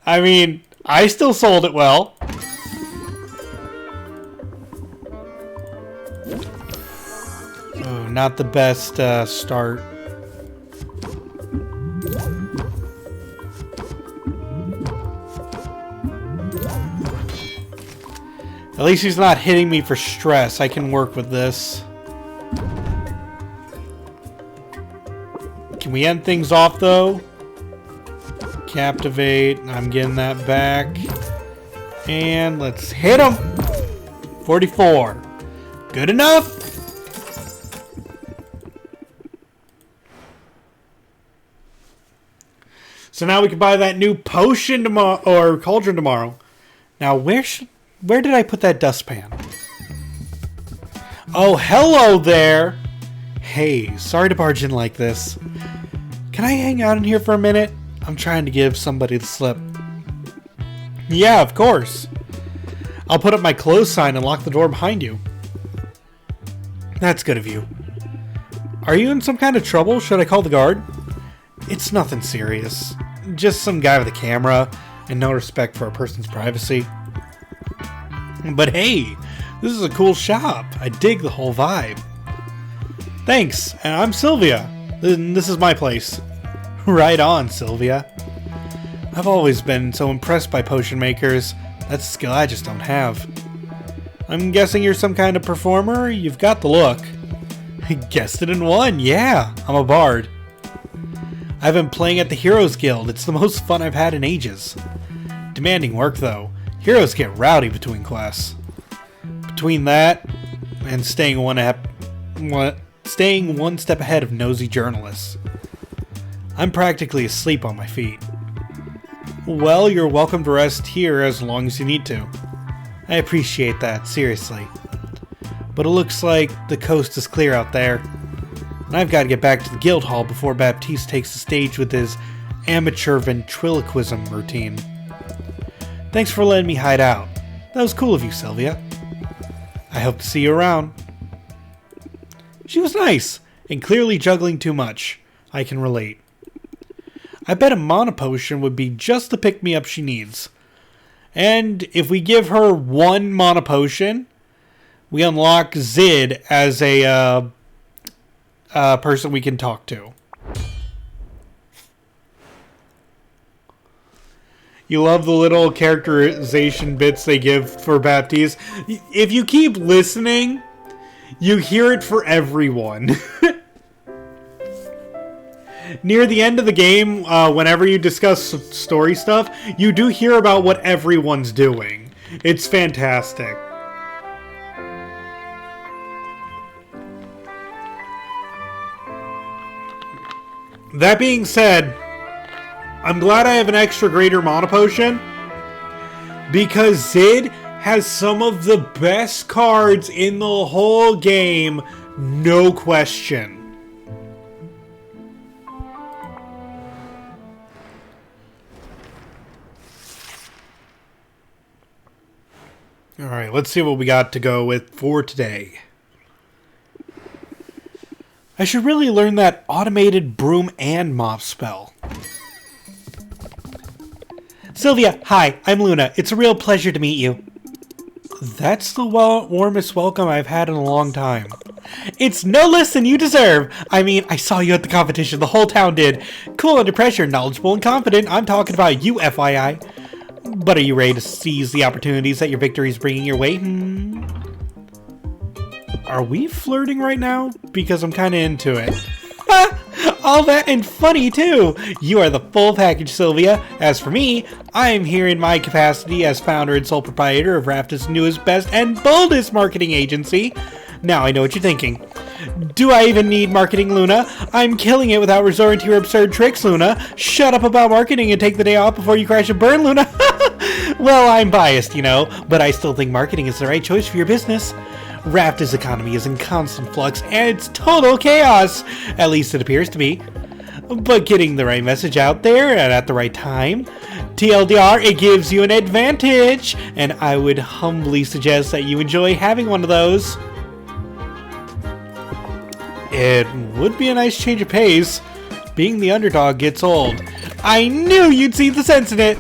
I mean, I still sold it well. Oh, not the best start. At least he's not hitting me for stress. I can work with this. Can we end things off, though? Captivate. I'm getting that back. And let's hit him. 44. Good enough. So now we can buy that new potion tomorrow, or cauldron tomorrow. Now, where did I put that dustpan? Oh, hello there. Hey, sorry to barge in like this. Can I hang out in here for a minute? I'm trying to give somebody the slip. Yeah, of course. I'll put up my close sign and lock the door behind you. That's good of you. Are you in some kind of trouble? Should I call the guard? It's nothing serious. Just some guy with a camera and no respect for a person's privacy. But hey, this is a cool shop. I dig the whole vibe. Thanks, and I'm Sylvia. This is my place. Right on, Sylvia. I've always been so impressed by potion makers. That's a skill I just don't have. I'm guessing you're some kind of performer? You've got the look. I guessed it in one, yeah. I'm a bard. I've been playing at the Heroes Guild. It's the most fun I've had in ages. Demanding work, though. Heroes get rowdy between class. Between that and staying one step ahead of nosy journalists. I'm practically asleep on my feet. Well, you're welcome to rest here as long as you need to. I appreciate that, seriously. But it looks like the coast is clear out there. And I've got to get back to the guild hall before Baptiste takes the stage with his amateur ventriloquism routine. Thanks for letting me hide out. That was cool of you, Sylvia. I hope to see you around. She was nice, and clearly juggling too much. I can relate. I bet a mana potion would be just the pick-me-up she needs. And if we give her one mana potion, we unlock Zid as a person we can talk to. You love the little characterization bits they give for Baptiste. If you keep listening, you hear it for everyone. Near the end of the game, whenever you discuss story stuff, you do hear about what everyone's doing. It's fantastic. That being said, I'm glad I have an extra greater mana potion, because Zid has some of the best cards in the whole game, no question. Alright, let's see what we got to go with for today. I should really learn that automated broom and mop spell. Sylvia, hi, I'm Luna. It's a real pleasure to meet you. That's the warmest welcome I've had in a long time. It's no less than you deserve. I mean, I saw you at the competition. The whole town did. Cool under pressure, knowledgeable and confident. I'm talking about you, FYI. But are you ready to seize the opportunities that your victory is bringing your way? Are we flirting right now? Because I'm kind of into it. All that and funny, too. You are the full package, Sylvia. As for me, I am here in my capacity as founder and sole proprietor of Rafta's newest, best, and boldest marketing agency. Now I know what you're thinking. Do I even need marketing, Luna? I'm killing it without resorting to your absurd tricks, Luna. Shut up about marketing and take the day off before you crash and burn, Luna. Well, I'm biased, you know, but I still think marketing is the right choice for your business. Rafta's economy is in constant flux, and it's total chaos. At least it appears to be. But getting the right message out there and at the right time, TLDR, it gives you an advantage. And I would humbly suggest that you enjoy having one of those. It would be a nice change of pace. Being the underdog gets old. I knew you'd see the sense in it.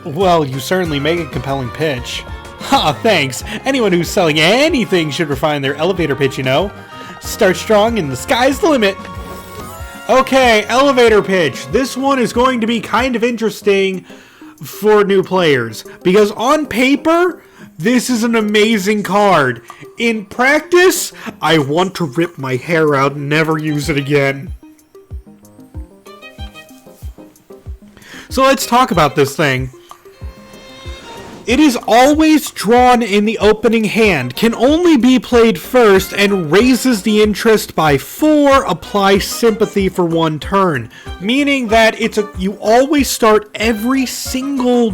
Well, you certainly make a compelling pitch. Ha, thanks. Anyone who's selling anything should refine their elevator pitch, you know. Start strong and the sky's the limit. Okay, elevator pitch. This one is going to be kind of interesting for new players, because on paper, this is an amazing card. In practice, I want to rip my hair out and never use it again. So let's talk about this thing. It is always drawn in the opening hand, can only be played first, and raises the interest by 4, apply sympathy for 1 turn. Meaning that you always start every single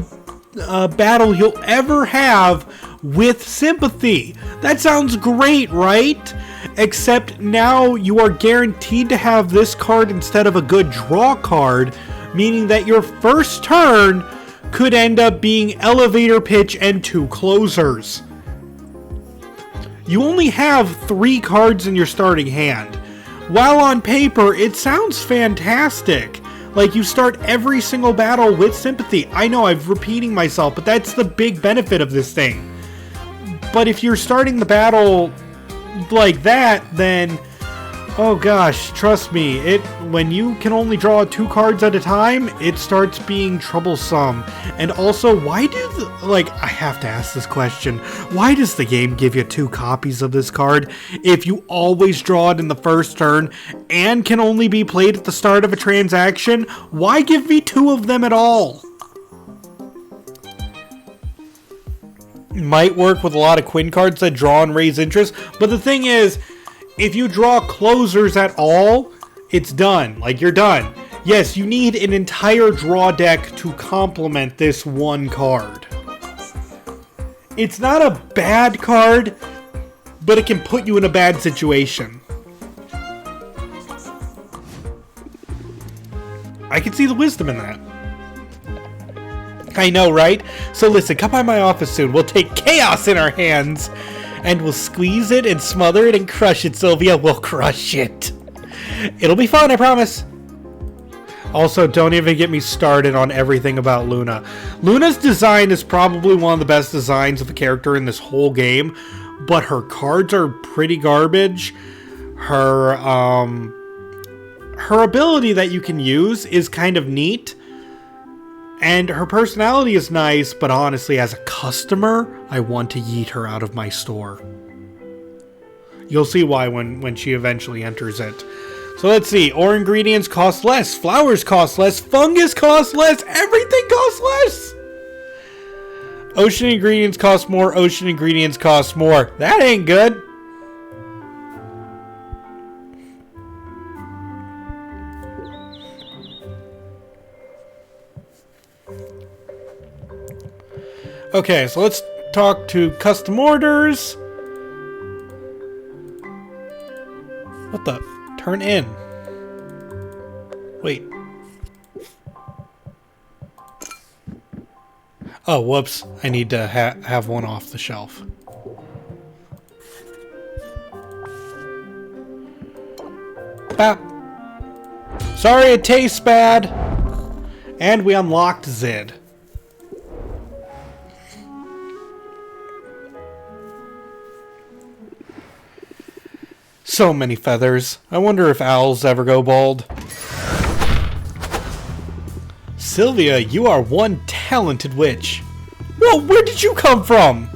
battle you'll ever have with sympathy. That sounds great, right? Except now you are guaranteed to have this card instead of a good draw card, meaning that your first turn could end up being elevator pitch and 2 closers. You only have 3 cards in your starting hand. While on paper, it sounds fantastic. Like, you start every single battle with sympathy. I know I'm repeating myself, but that's the big benefit of this thing. But if you're starting the battle like that, then oh gosh, trust me, when you can only draw 2 cards at a time, it starts being troublesome. And also, why I have to ask this question. Why does the game give you 2 copies of this card if you always draw it in the first turn and can only be played at the start of a transaction? Why give me 2 of them at all? Might work with a lot of Quinn cards that draw and raise interest, but the thing is, if you draw closers at all, it's done. Like, you're done. Yes, you need an entire draw deck to complement this 1 card. It's not a bad card, but it can put you in a bad situation. I can see the wisdom in that. I know, right? So listen, come by my office soon. We'll take chaos in our hands. And we'll squeeze it and smother it and crush it, Sylvia. We'll crush it. It'll be fun, I promise. Also, don't even get me started on everything about Luna. Luna's design is probably one of the best designs of a character in this whole game, but her cards are pretty garbage. Her ability that you can use is kind of neat. And her personality is nice, but honestly, as a customer, I want to yeet her out of my store. You'll see why when she eventually enters it. So let's see. Ore ingredients cost less. Flowers cost less. Fungus costs less. Everything costs less. Ocean ingredients cost more. Ocean ingredients cost more. That ain't good. Okay, so let's talk to custom orders. What the? Turn in. Wait. Oh, whoops. I need to have one off the shelf. Bap. Sorry it tastes bad. And we unlocked Zid. So many feathers. I wonder if owls ever go bald. Sylvia, you are one talented witch. Whoa, where did you come from?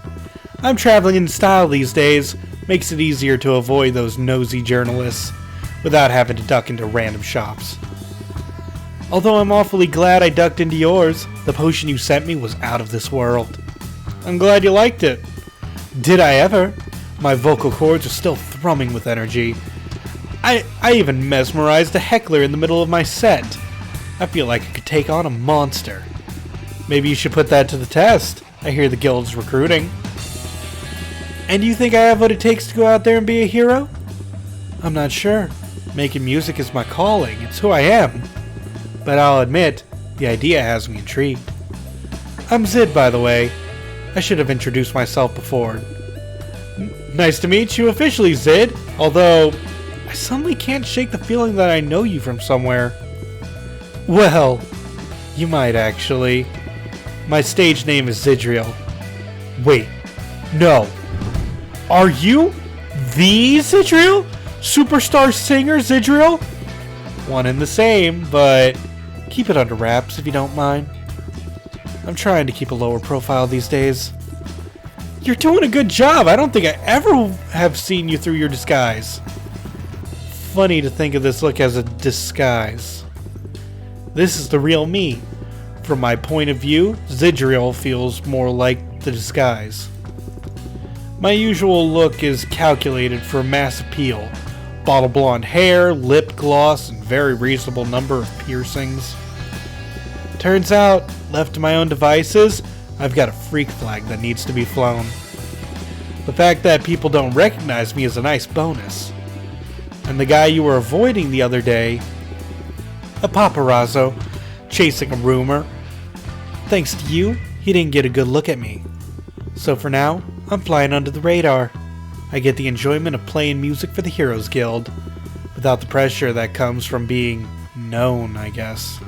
I'm traveling in style these days. Makes it easier to avoid those nosy journalists without having to duck into random shops. Although I'm awfully glad I ducked into yours, the potion you sent me was out of this world. I'm glad you liked it. Did I ever? My vocal cords are still thrumming with energy. I even mesmerized a heckler in the middle of my set. I feel like I could take on a monster. Maybe you should put that to the test. I hear the guild's recruiting. And you think I have what it takes to go out there and be a hero? I'm not sure. Making music is my calling. It's who I am. But I'll admit, the idea has me intrigued. I'm Zid, by the way. I should have introduced myself before. Nice to meet you officially, Zid. Although, I suddenly can't shake the feeling that I know you from somewhere. Well, you might actually. My stage name is Zidriel. Wait, no. Are you the Zidriel? Superstar singer Zidriel? One and the same, but keep it under wraps if you don't mind. I'm trying to keep a lower profile these days. You're doing a good job. I don't think I ever have seen you through your disguise. Funny to think of this look as a disguise. This is the real me. From my point of view, Zidriel feels more like the disguise. My usual look is calculated for mass appeal. Bottle blonde hair, lip gloss, and very reasonable number of piercings. Turns out, left to my own devices, I've got a freak flag that needs to be flown. The fact that people don't recognize me is a nice bonus. And the guy you were avoiding the other day, a paparazzo, chasing a rumor. Thanks to you, he didn't get a good look at me. So for now, I'm flying under the radar. I get the enjoyment of playing music for the Heroes Guild, without the pressure that comes from being known, I guess.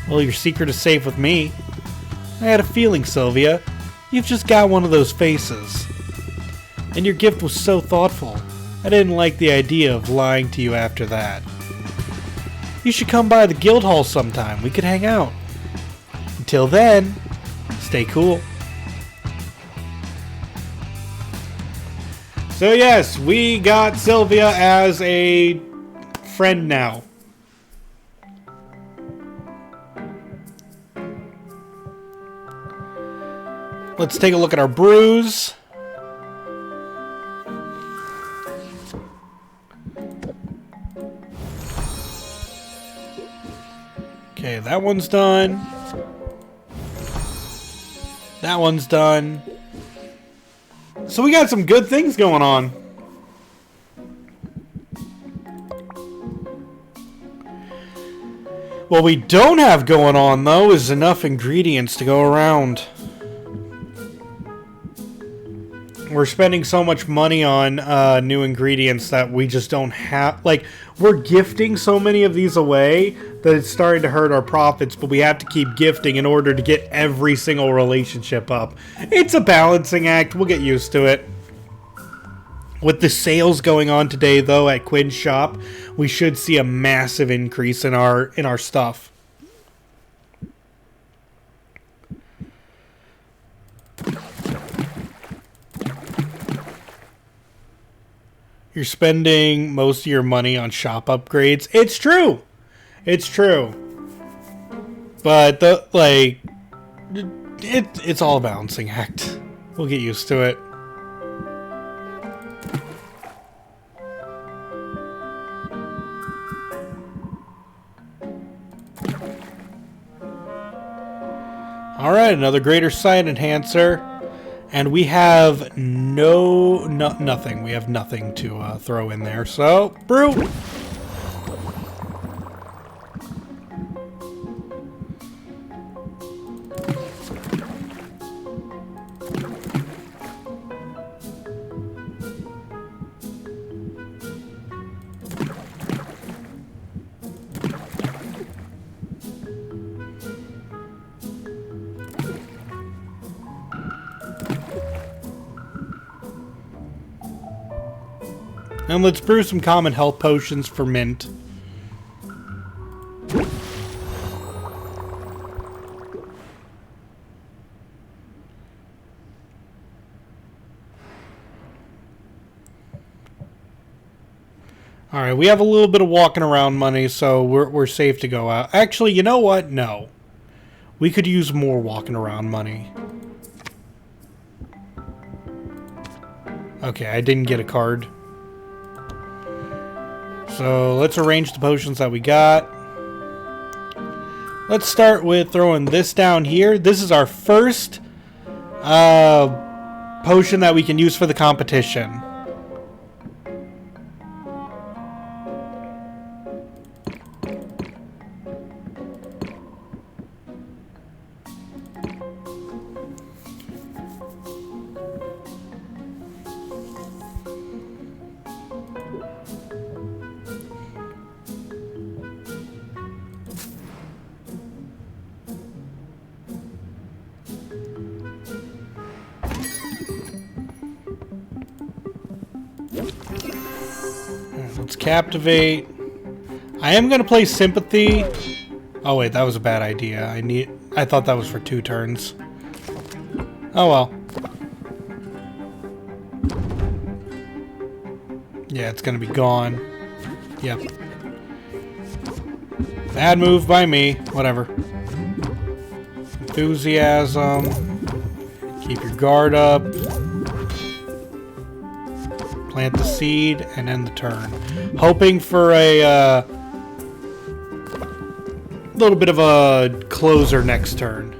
Well, your secret is safe with me. I had a feeling, Sylvia. You've just got one of those faces. And your gift was so thoughtful. I didn't like the idea of lying to you after that. You should come by the guild hall sometime. We could hang out. Until then, stay cool. So yes, we got Sylvia as a friend now. Let's take a look at our brews. Okay, that one's done. That one's done. So we got some good things going on. What we don't have going on, though, is enough ingredients to go around. We're spending so much money on new ingredients that we just don't have. Like, we're gifting so many of these away that it's starting to hurt our profits, but we have to keep gifting in order to get every single relationship up. It's a balancing act. We'll get used to it. With the sales going on today, though, at Quinn's shop, we should see a massive increase in our stuff. You're spending most of your money on shop upgrades. It's true. It's true. But it's all a balancing act. We'll get used to it. Alright, another greater sight enhancer. And we have nothing. We have nothing to throw in there. So, brew! And let's brew some common health potions for mint. Alright, we have a little bit of walking around money, so we're safe to go out. Actually, you know what? No. We could use more walking around money. Okay, I didn't get a card. So let's arrange the potions that we got. Let's start with throwing this down here. This is our first potion that we can use for the competition. Let's captivate. I am gonna play sympathy. Oh wait, that was a bad idea. I thought that was for 2 turns. Oh well. Yeah, it's gonna be gone. Yep. Bad move by me. Whatever. Enthusiasm. Keep your guard up. Plant the seed and end the turn. Hoping for a little bit of a closer next turn.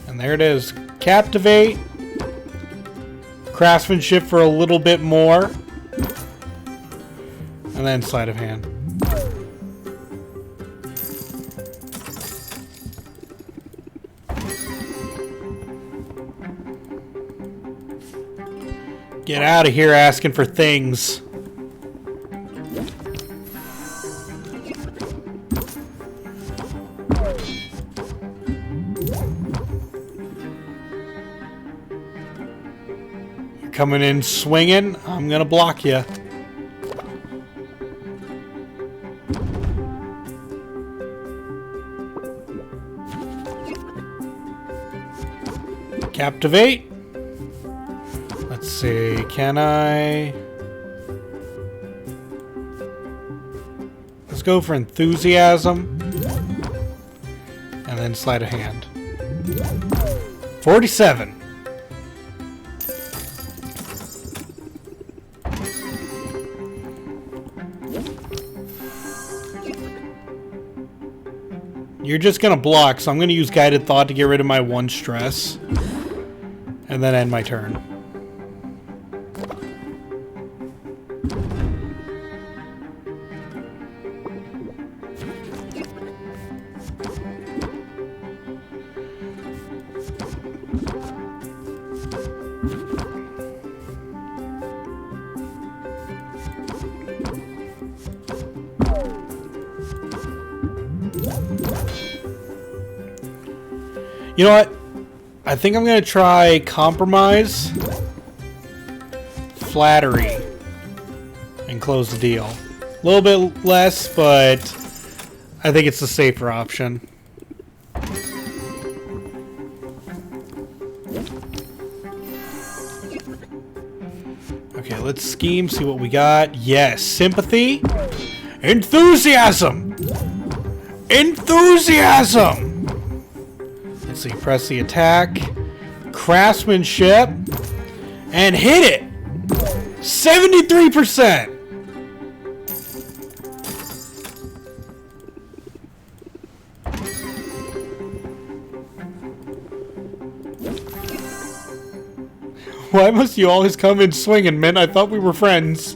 And there it is. Captivate. Craftsmanship for a little bit more. And then sleight of hand. Get out of here asking for things. You're coming in swinging. I'm gonna block you. Captivate. Let's see, can I... Let's go for enthusiasm. And then sleight of hand. 47. You're just gonna block, so I'm gonna use Guided Thought to get rid of my 1 stress. And then end my turn. You know what? I think I'm going to try Compromise, Flattery, and close the deal. A little bit less, but I think it's the safer option. Okay, let's scheme, see what we got. Yes, Sympathy. Enthusiasm! Enthusiasm! Let's see, press the attack. Craftsmanship. And hit it! 73%! Why must you always come in swinging, Mint? I thought we were friends.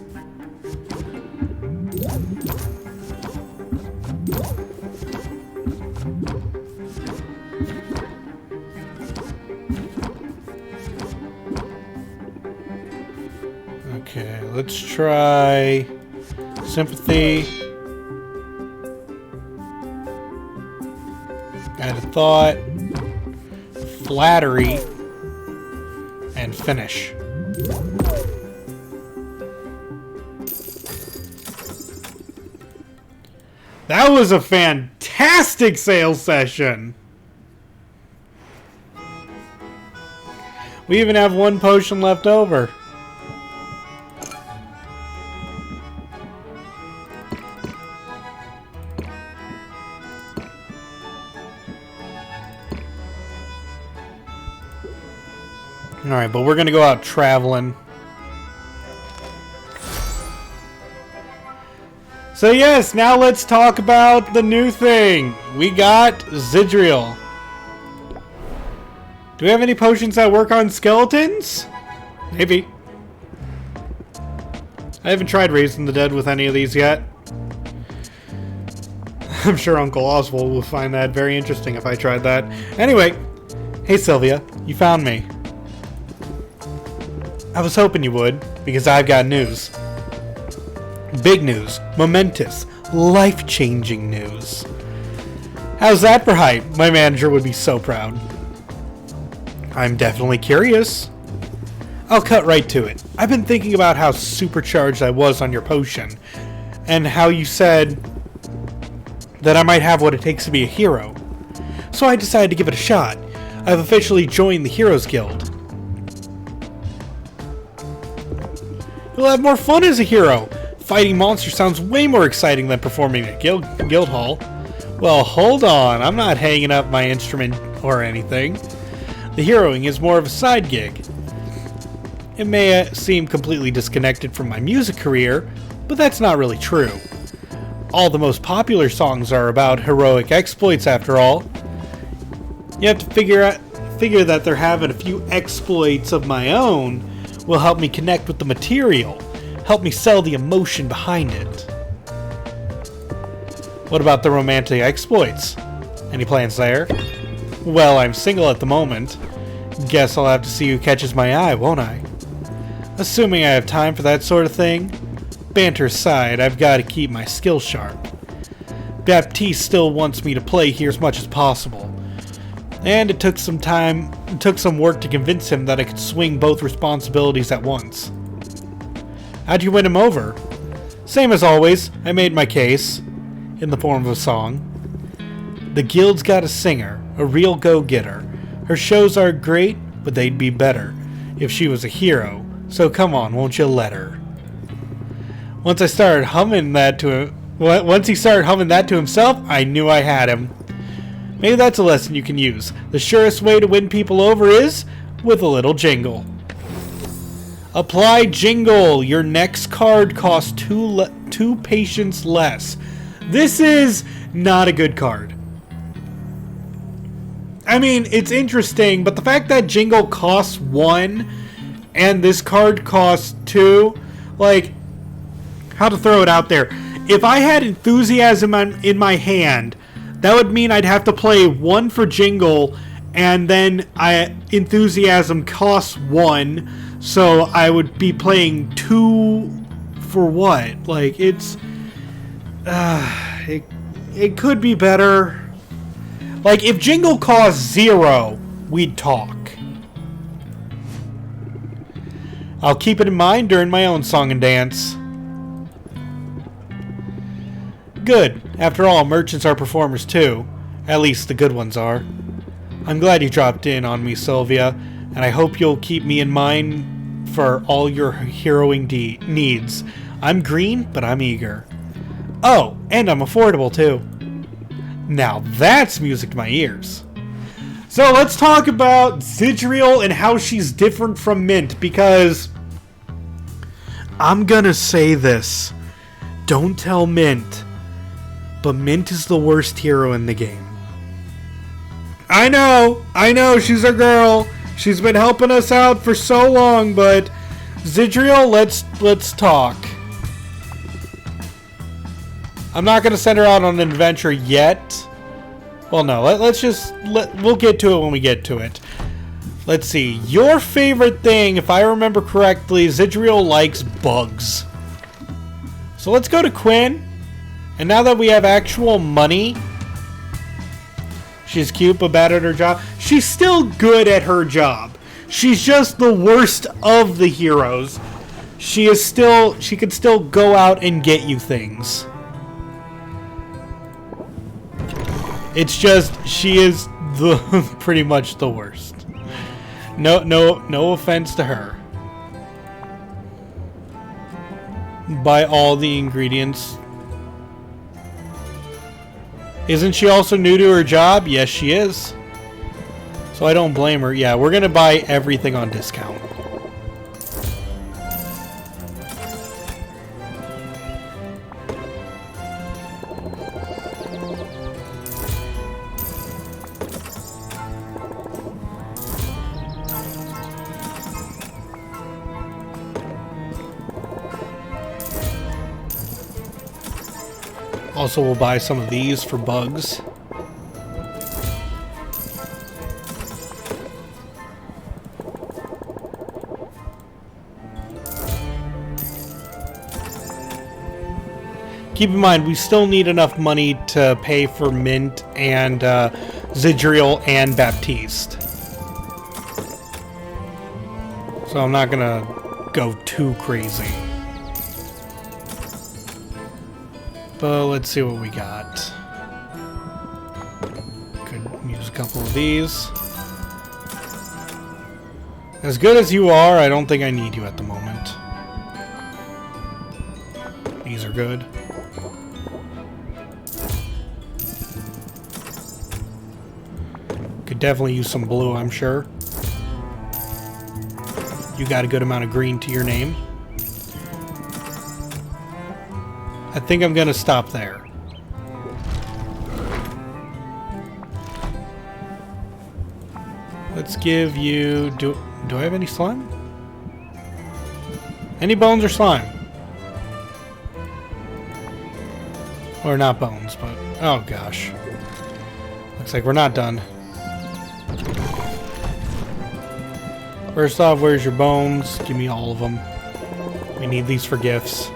Okay, let's try sympathy. Add a thought. Flattery. And finish. That was a fantastic sales session. We even have one potion left over. Alright, but we're going to go out traveling. So yes, now let's talk about the new thing. We got Zidriel. Do we have any potions that work on skeletons? Maybe. I haven't tried raising the dead with any of these yet. I'm sure Uncle Oswald will find that very interesting if I tried that. Anyway, hey Sylvia, you found me. I was hoping you would, because I've got news. Big news. Momentous. Life-changing news. How's that for hype? My manager would be so proud. I'm definitely curious. I'll cut right to it. I've been thinking about how supercharged I was on your potion, and how you said that I might have what it takes to be a hero. So I decided to give it a shot. I've officially joined the Heroes Guild. You'll have more fun as a hero. Fighting monsters sounds way more exciting than performing at Guild Hall. Well, hold on. I'm not hanging up my instrument or anything. The heroing is more of a side gig. It may seem completely disconnected from my music career, but that's not really true. All the most popular songs are about heroic exploits after all. You have to figure that they're having a few exploits of my own will help me connect with the material, help me sell the emotion behind it. What about the romantic exploits? Any plans there? Well, I'm single at the moment. Guess I'll have to see who catches my eye, won't I? Assuming I have time for that sort of thing. Banter aside, I've got to keep my skills sharp. Baptiste still wants me to play here as much as possible. And it took some work to convince him that I could swing both responsibilities at once. How'd you win him over? Same as always, I made my case, in the form of a song. The guild's got a singer, a real go-getter. Her shows are great, but they'd be better if she was a hero, so come on, won't you let her? Once he started humming that to himself, I knew I had him. Maybe that's a lesson you can use. The surest way to win people over is with a little jingle. Apply jingle. Your next card costs two patience less. This is not a good card. I mean, it's interesting, but the fact that jingle costs 1 and this card costs 2, like, how to throw it out there. If I had enthusiasm in my hand, that would mean I'd have to play 1 for jingle, and then enthusiasm costs 1, so I would be playing 2 for what? Like, it's it could be better. Like, if jingle costs 0, we'd talk. I'll keep it in mind during my own song and dance. Good. After all, merchants are performers too. At least the good ones are. I'm glad you dropped in on me, Sylvia, and I hope you'll keep me in mind for all your heroing needs. I'm green, but I'm eager. Oh, and I'm affordable too. Now that's music to my ears. So let's talk about Zidriel and how she's different from Mint, because I'm gonna say this. Don't tell Mint, but Mint is the worst hero in the game. I know, she's a girl, She's been helping us out for so long, but Zidriel, let's talk. I'm not gonna send her out on an adventure yet. Well, no, we'll get to it when we get to it. Let's see. Your favorite thing, if I remember correctly, Zidriel likes bugs. So let's go to Quinn. And now that we have actual money, she's cute but bad at her job. She's still good at her job. She's just the worst of the heroes. She could still go out and get you things. It's just she is pretty much the worst. No offense to her. Buy all the ingredients. Isn't she also new to her job? Yes, she is. So I don't blame her. Yeah, we're gonna buy everything on discount. Also, we'll buy some of these for bugs. Keep in mind, we still need enough money to pay for Mint and Zidriel and Baptiste. So I'm not gonna go too crazy. But let's see what we got. Could use a couple of these. As good as you are, I don't think I need you at the moment. These are good. Could definitely use some blue, I'm sure. You got a good amount of green to your name. I think I'm gonna stop there. Let's give you... Do I have any slime? Any bones or slime? Or not bones, but... Oh gosh. Looks like we're not done. First off, where's your bones? Give me all of them. We need these for gifts.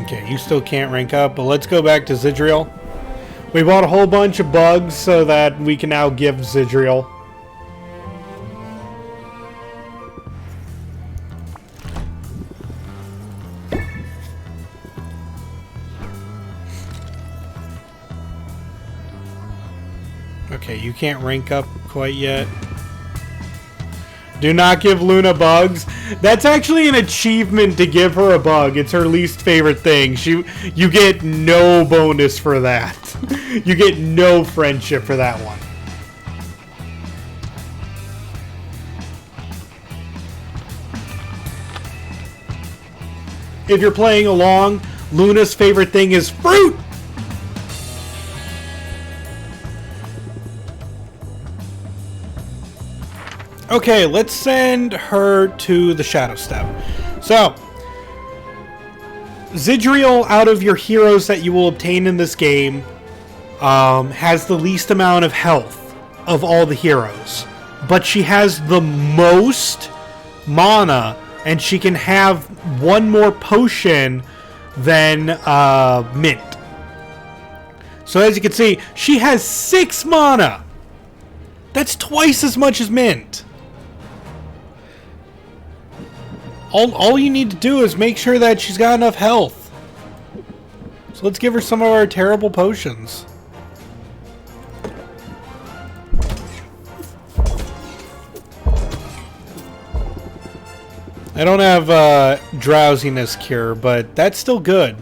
Okay, you still can't rank up, but let's go back to Zidriel. We bought a whole bunch of bugs so that we can now give Zidriel. Okay, you can't rank up quite yet. Do not give Luna bugs. That's actually an achievement to give her a bug. It's her least favorite thing. You get no bonus for that. You get no friendship for that one. If you're playing along, Luna's favorite thing is fruit. Okay, let's send her to the Shadow Step. So, Zidriel, out of your heroes that you will obtain in this game, has the least amount of health of all the heroes. But she has the most mana, and she can have one more potion than Mint. So as you can see, she has 6 mana. That's twice as much as Mint. All you need to do is make sure that she's got enough health. So let's give her some of our terrible potions. I don't have drowsiness cure, but that's still good.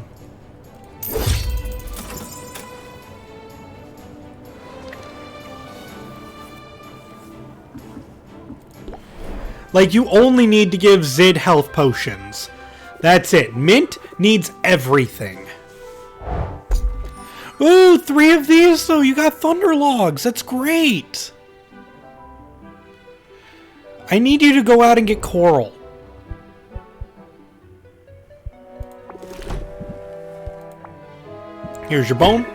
Like, you only need to give Zid health potions. That's it. Mint needs everything. Ooh, 3 of these, though. You got Thunder Logs. That's great. I need you to go out and get Coral. Here's your bone.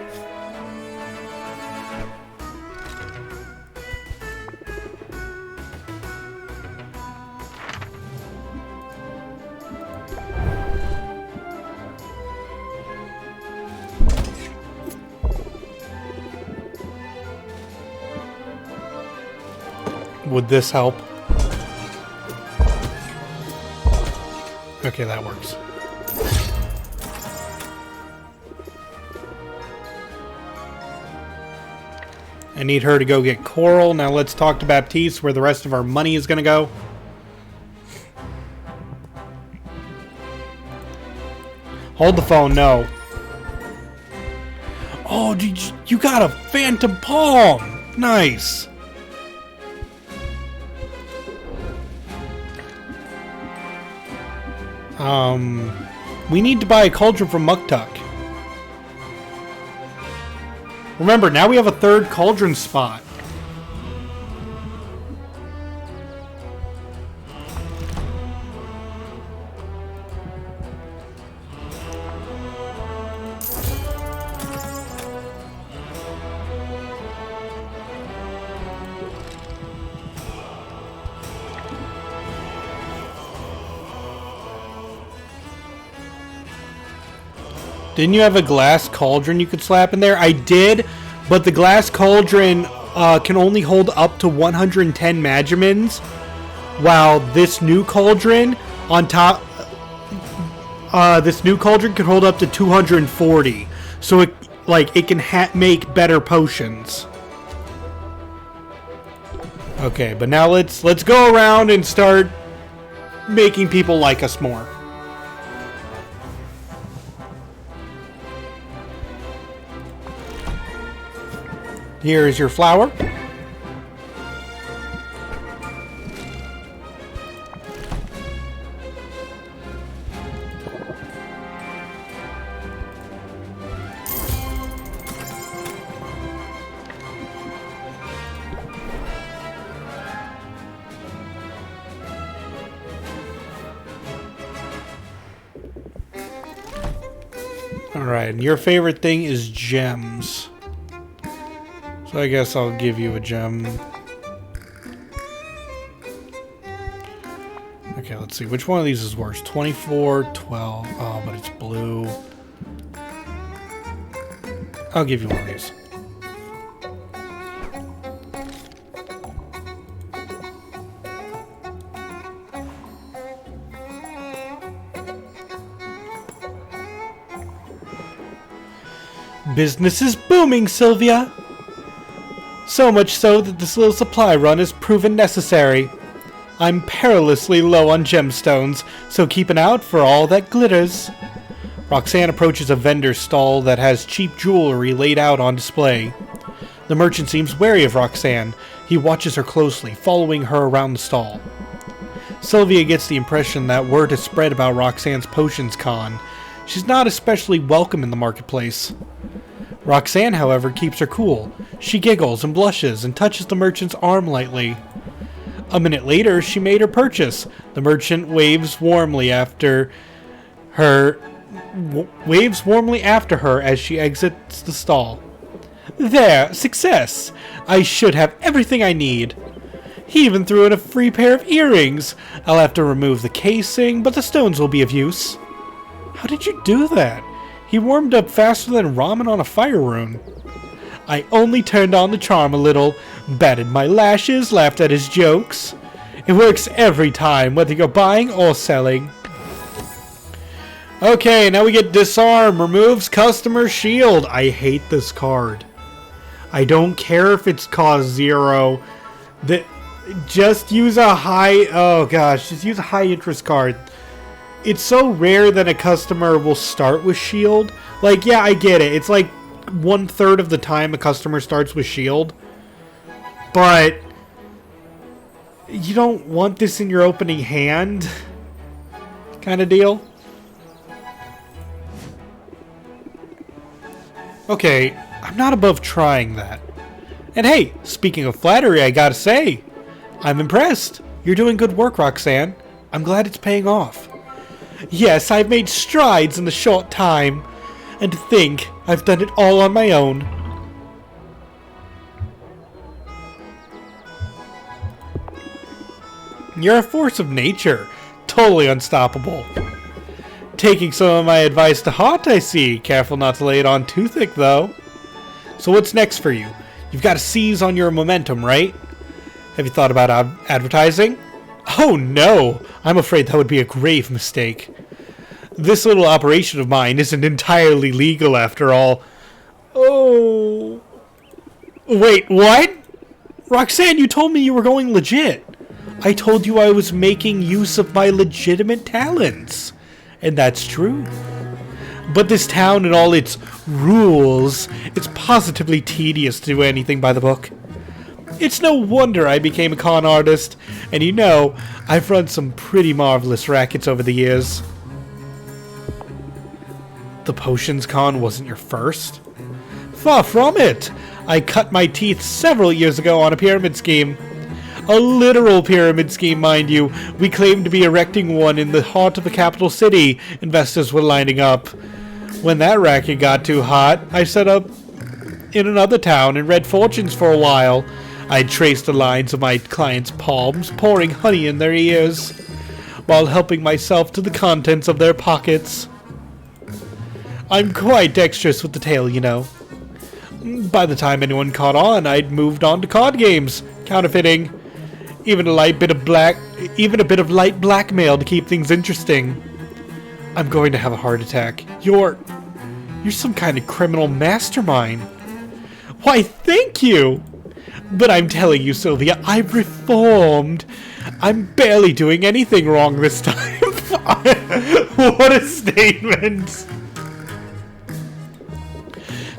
Would this help? Okay, that works. I need her to go get Coral. Now let's talk to Baptiste where the rest of our money is going to go. Hold the phone, no. Oh, you got a Phantom Palm. Nice. We need to buy a cauldron from Muktuk. Remember, now we have a 3rd cauldron spot. Didn't you have a glass cauldron you could slap in there? I did, but the glass cauldron can only hold up to 110 Magimins, while this new cauldron on top, this new cauldron can hold up to 240. So it can make better potions. Okay, but now let's go around and start making people like us more. Here is your flower. Alright, and your favorite thing is gems. So I guess I'll give you a gem. Okay, let's see. Which one of these is worse? 24, 12. Oh, but it's blue. I'll give you one of these. Business is booming, Sylvia! So much so that this little supply run has proven necessary. I'm perilously low on gemstones, so keep an eye out for all that glitters. Roxanne approaches a vendor's stall that has cheap jewelry laid out on display. The merchant seems wary of Roxanne. He watches her closely, following her around the stall. Sylvia gets the impression that word has spread about Roxanne's potions con. She's not especially welcome in the marketplace. Roxanne, however, keeps her cool. She giggles and blushes and touches the merchant's arm lightly. A minute later, she made her purchase. The merchant waves warmly after her as she exits the stall. There, success! I should have everything I need. He even threw in a free pair of earrings. I'll have to remove the casing, but the stones will be of use. How did you do that? He warmed up faster than ramen on a fire rune. I only turned on the charm a little, batted my lashes, laughed at his jokes. It works every time, whether you're buying or selling. Okay, now we get Disarm. Removes customer shield. I hate this card. I don't care if it's cost 0. Just use a high... Oh, gosh. Just use a high-interest card. It's so rare that a customer will start with shield. Like, yeah, I get it. It's like 1/3 of the time a customer starts with shield. But you don't want this in your opening hand kind of deal. Okay, I'm not above trying that. And hey, speaking of flattery, I gotta say, I'm impressed. You're doing good work, Roxanne. I'm glad it's paying off. Yes, I've made strides in a short time. And to think, I've done it all on my own. You're a force of nature. Totally unstoppable. Taking some of my advice to heart, I see. Careful not to lay it on too thick, though. So what's next for you? You've got to seize on your momentum, right? Have you thought about advertising? Oh no! I'm afraid that would be a grave mistake. This little operation of mine isn't entirely legal after all. Oh... Wait, what? Roxanne, you told me you were going legit. I told you I was making use of my legitimate talents. And that's true. But this town and all its rules, it's positively tedious to do anything by the book. It's no wonder I became a con artist, and you know, I've run some pretty marvelous rackets over the years. The potions con wasn't your first? Far from it! I cut my teeth several years ago on a pyramid scheme. A literal pyramid scheme, mind you. We claimed to be erecting one in the heart of the capital city. Investors were lining up. When that racket got too hot, I set up in another town and read fortunes for a while. I traced the lines of my clients' palms, pouring honey in their ears, while helping myself to the contents of their pockets. I'm quite dexterous with the tale, you know. By the time anyone caught on, I'd moved on to card games, counterfeiting, even a bit of light blackmail to keep things interesting. I'm going to have a heart attack. You're some kind of criminal mastermind. Why, thank you! But I'm telling you, Sylvia, I've reformed. I'm barely doing anything wrong this time. What a statement!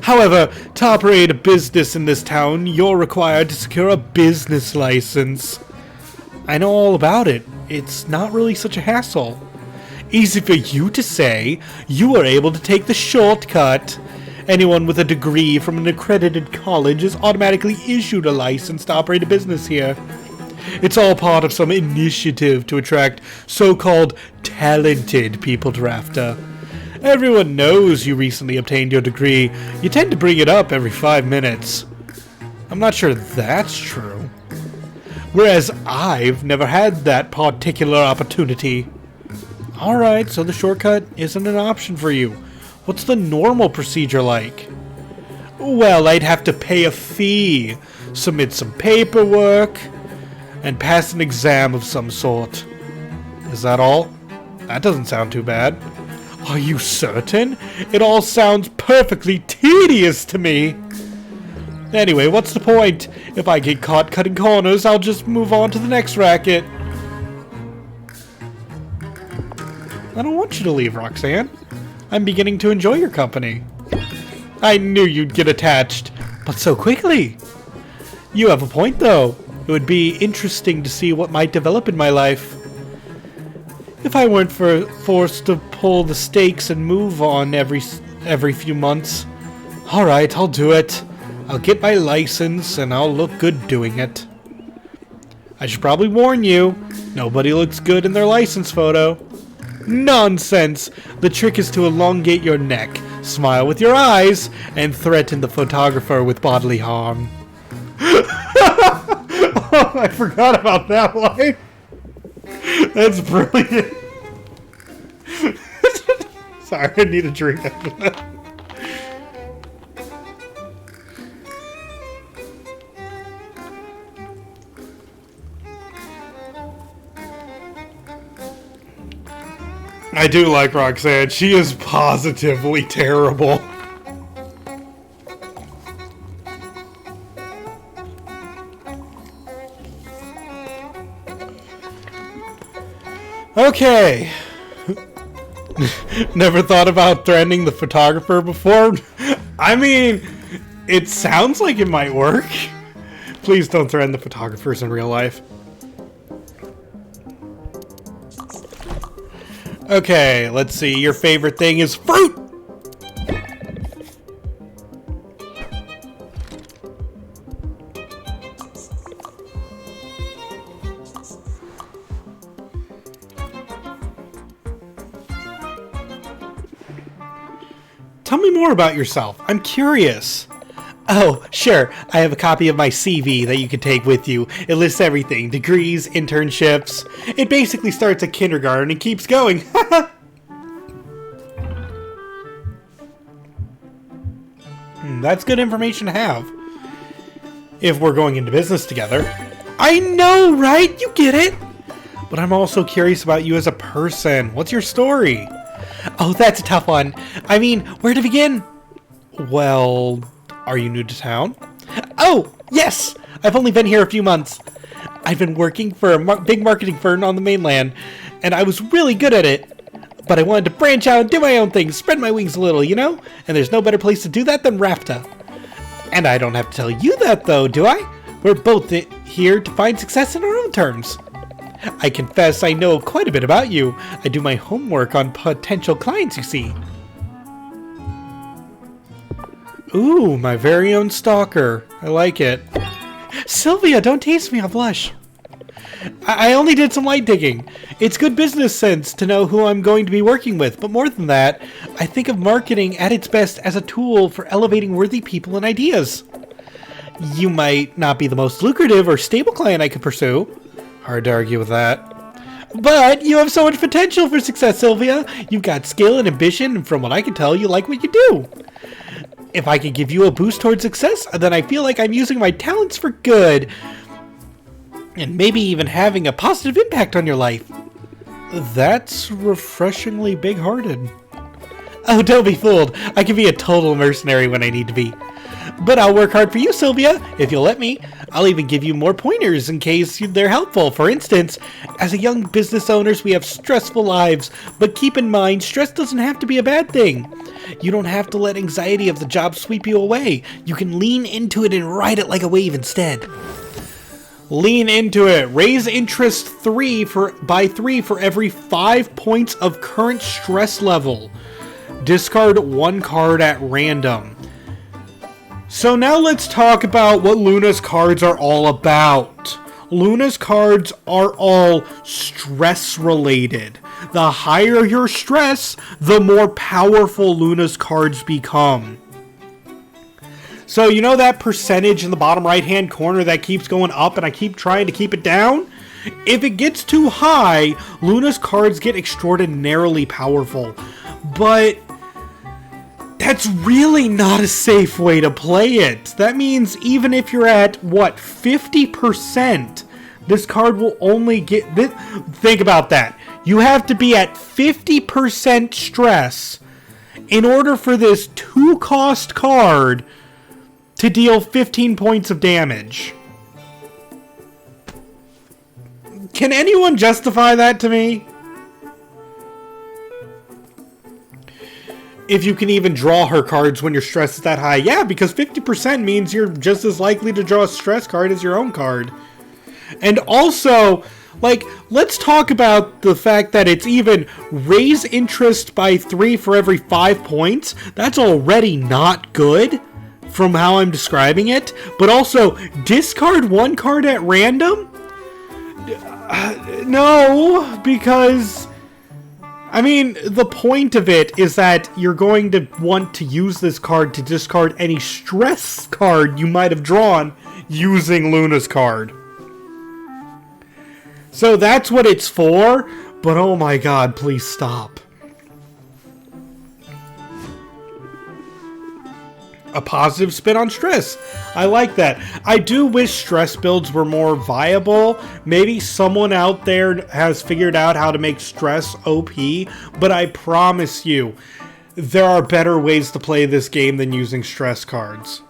However, to operate a business in this town, you're required to secure a business license. I know all about it. It's not really such a hassle. Easy for you to say. You are able to take the shortcut. Anyone with a degree from an accredited college is automatically issued a license to operate a business here. It's all part of some initiative to attract so-called talented people to Rafta. Everyone knows you recently obtained your degree. You tend to bring it up every 5 minutes. I'm not sure that's true. Whereas I've never had that particular opportunity. Alright, so the shortcut isn't an option for you. What's the normal procedure like? Well, I'd have to pay a fee, submit some paperwork, and pass an exam of some sort. Is that all? That doesn't sound too bad. Are you certain? It all sounds perfectly tedious to me. Anyway, what's the point? If I get caught cutting corners, I'll just move on to the next racket. I don't want you to leave, Roxanne. I'm beginning to enjoy your company. I knew you'd get attached, but so quickly. You have a point, though. It would be interesting to see what might develop in my life. If I weren't forced to pull the stakes and move on every few months. Alright, I'll do it. I'll get my license, and I'll look good doing it. I should probably warn you, nobody looks good in their license photo. Nonsense! The trick is to elongate your neck, smile with your eyes, and threaten the photographer with bodily harm. Oh, I forgot about that line. That's brilliant. Sorry, I need a drink after that. I do like Roxanne. She is positively terrible. Okay. Never thought about threatening the photographer before? I mean, it sounds like it might work. Please don't threaten the photographers in real life. Okay, let's see. Your favorite thing is fruit! Tell me more about yourself. I'm curious. Oh, sure. I have a copy of my CV that you can take with you. It lists everything. Degrees, internships. It basically starts at kindergarten and keeps going. That's good information to have. If we're going into business together. I know, right? You get it. But I'm also curious about you as a person. What's your story? Oh, that's a tough one. I mean, where to begin? Well, are you new to town? Oh, yes! I've only been here a few months. I've been working for a big marketing firm on the mainland, and I was really good at it. But I wanted to branch out and do my own thing, spread my wings a little, you know? And there's no better place to do that than Rafta. And I don't have to tell you that, though, do I? We're both here to find success in our own terms. I confess I know quite a bit about you. I do my homework on potential clients, you see. Ooh, my very own stalker. I like it. Sylvia, don't tease me, I'll blush. I only did some light digging. It's good business sense to know who I'm going to be working with, but more than that, I think of marketing at its best as a tool for elevating worthy people and ideas. You might not be the most lucrative or stable client I could pursue. Hard to argue with that. But you have so much potential for success, Sylvia. You've got skill and ambition, and from what I can tell, you like what you do. If I could give you a boost towards success, then I feel like I'm using my talents for good. And maybe even having a positive impact on your life. That's refreshingly big-hearted. Oh, don't be fooled. I can be a total mercenary when I need to be. But I'll work hard for you, Sylvia, if you'll let me. I'll even give you more pointers in case they're helpful. For instance, as a young business owners, we have stressful lives. But keep in mind, stress doesn't have to be a bad thing. You don't have to let anxiety of the job sweep you away. You can lean into it and ride it like a wave instead. Lean into it. Raise interest by 3 for every 5 points of current stress level. Discard 1 card at random. So now let's talk about what Luna's cards are all about. Luna's cards are all stress related. The higher your stress, the more powerful Luna's cards become. So you know that percentage in the bottom right hand corner that keeps going up and I keep trying to keep it down? If it gets too high, Luna's cards get extraordinarily powerful. But that's really not a safe way to play it. That means even if you're at, 50%, this card will only get... Think about that. You have to be at 50% stress in order for this 2-cost card to deal 15 points of damage. Can anyone justify that to me? If you can even draw her cards when your stress is that high. Yeah, because 50% means you're just as likely to draw a stress card as your own card. And also, let's talk about the fact that it's even raise interest by 3 for every 5 points. That's already not good from how I'm describing it. But also, discard 1 card at random? No, because... I mean, the point of it is that you're going to want to use this card to discard any stress card you might have drawn using Luna's card. So that's what it's for, but oh my god, please stop. A positive spin on stress. I like that. I do wish stress builds were more viable. Maybe someone out there has figured out how to make stress OP, but I promise you, there are better ways to play this game than using stress cards.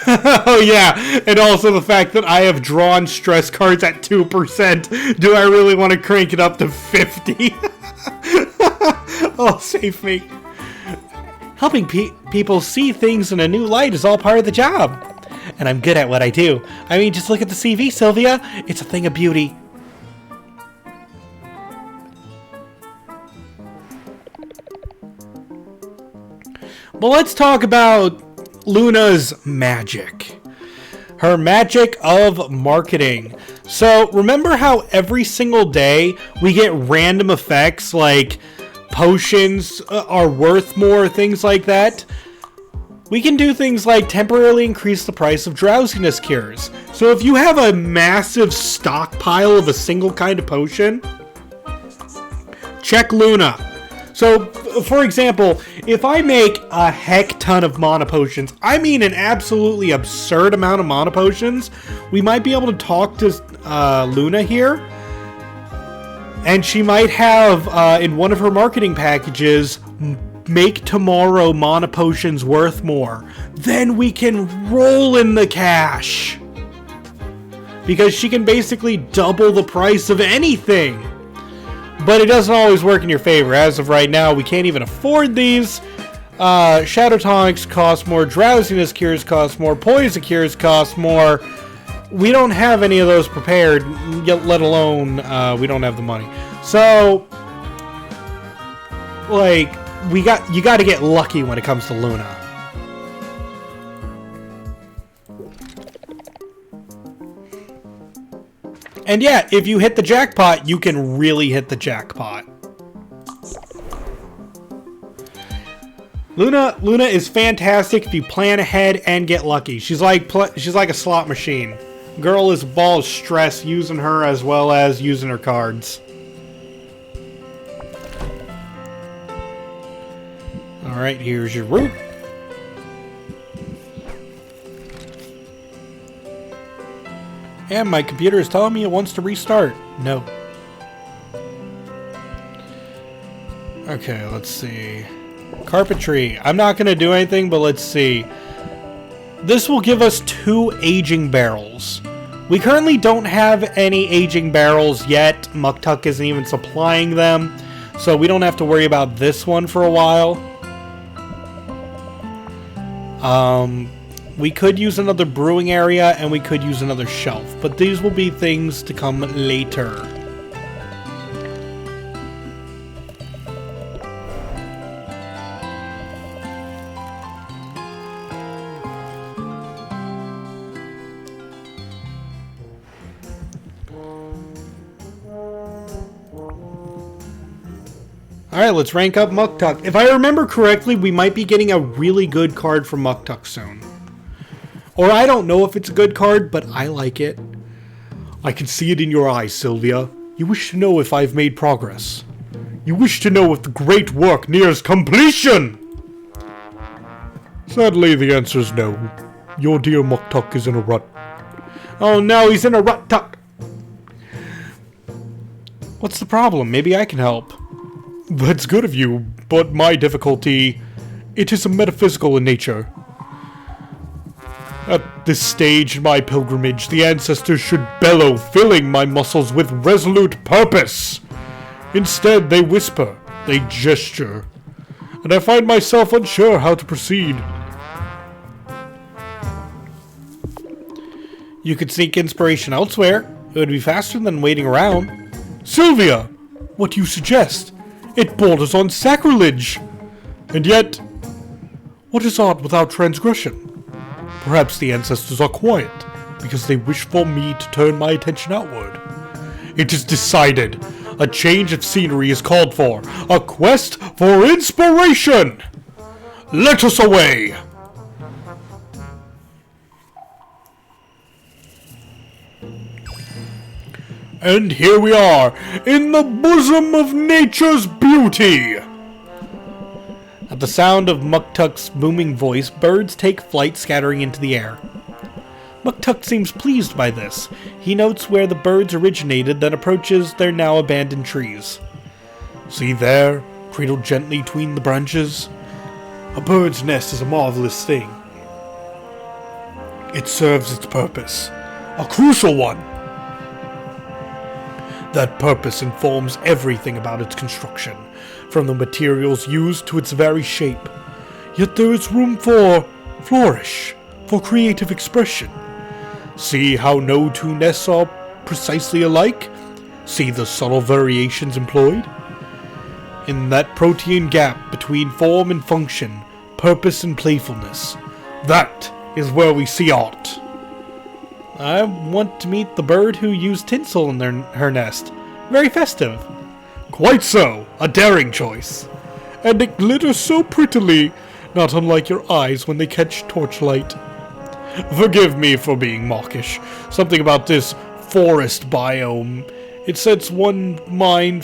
Oh yeah, and also the fact that I have drawn stress cards at 2%. Do I really want to crank it up to 50? Oh, save me. Helping people see things in a new light is all part of the job. And I'm good at what I do. I mean, just look at the CV, Sylvia. It's a thing of beauty. But let's talk about Luna's magic. Her magic of marketing. So, remember how every single day we get random effects like potions are worth more, things like that? We can do things like temporarily increase the price of drowsiness cures. So if you have a massive stockpile of a single kind of potion, check Luna. So, for example, if I make a heck ton of mana potions, I mean an absolutely absurd amount of mana potions, we might be able to talk to Luna here. And she might have, in one of her marketing packages, make tomorrow mana potions worth more. Then we can roll in the cash. Because she can basically double the price of anything. But it doesn't always work in your favor. As of right now, we can't even afford these. Shadow Tonics cost more. Drowsiness Cures cost more. Poison Cures cost more. We don't have any of those prepared, let alone we don't have the money. So, like, you got to get lucky when it comes to Luna. And yeah, if you hit the jackpot, you can really hit the jackpot. Luna is fantastic if you plan ahead and get lucky. She's like a slot machine. Girl is a ball of stress using her as well as using her cards. Alright, here's your route. And my computer is telling me it wants to restart. No. Okay, let's see. Carpentry. I'm not going to do anything, but let's see. This will give us 2 aging barrels. We currently don't have any aging barrels yet. Muktuk isn't even supplying them. So we don't have to worry about this one for a while. We could use another brewing area, and we could use another shelf, but these will be things to come later. Alright, let's rank up Muktuk. If I remember correctly, we might be getting a really good card from Muktuk soon. Or I don't know if it's a good card, but I like it. I can see it in your eyes, Sylvia. You wish to know if I've made progress. You wish to know if the great work nears completion! Sadly, the answer is no. Your dear Muktuk is in a rut. Oh no, he's in a rut-tuk! What's the problem? Maybe I can help. That's good of you, but my difficulty... it is metaphysical in nature. At this stage in my pilgrimage, the ancestors should bellow, filling my muscles with resolute purpose. Instead, they whisper, they gesture, and I find myself unsure how to proceed. You could seek inspiration elsewhere. It would be faster than waiting around. Sylvia! What do you suggest? It borders on sacrilege! And yet, what is art without transgression? Perhaps the ancestors are quiet, because they wish for me to turn my attention outward. It is decided. A change of scenery is called for. A quest for inspiration! Let us away! And here we are, in the bosom of nature's beauty! At the sound of Muktuk's booming voice, birds take flight, scattering into the air. Muktuk seems pleased by this. He notes where the birds originated, then approaches their now abandoned trees. See there, cradled gently between the branches? A bird's nest is a marvelous thing. It serves its purpose, a crucial one. That purpose informs everything about its construction, from the materials used to its very shape. Yet there is room for flourish, for creative expression. See how no two nests are precisely alike? See the subtle variations employed? In that protean gap between form and function, purpose and playfulness, that is where we see art. I want to meet the bird who used tinsel in her nest. Very festive. Quite so, a daring choice. And it glitters so prettily, not unlike your eyes when they catch torchlight. Forgive me for being mawkish. Something about this forest biome. It sets one's mind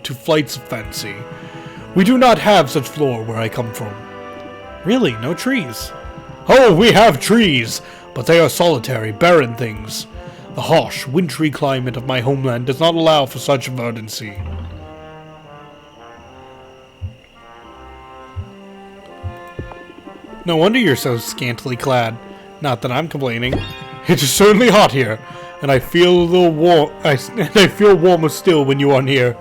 to flights of fancy. We do not have such flora where I come from. Really, no trees? Oh, we have trees, but they are solitary, barren things. The harsh, wintry climate of my homeland does not allow for such verdancy. No wonder you're so scantily clad. Not that I'm complaining. It is certainly hot here, and I feel a little warm. I feel warmer still when you are near.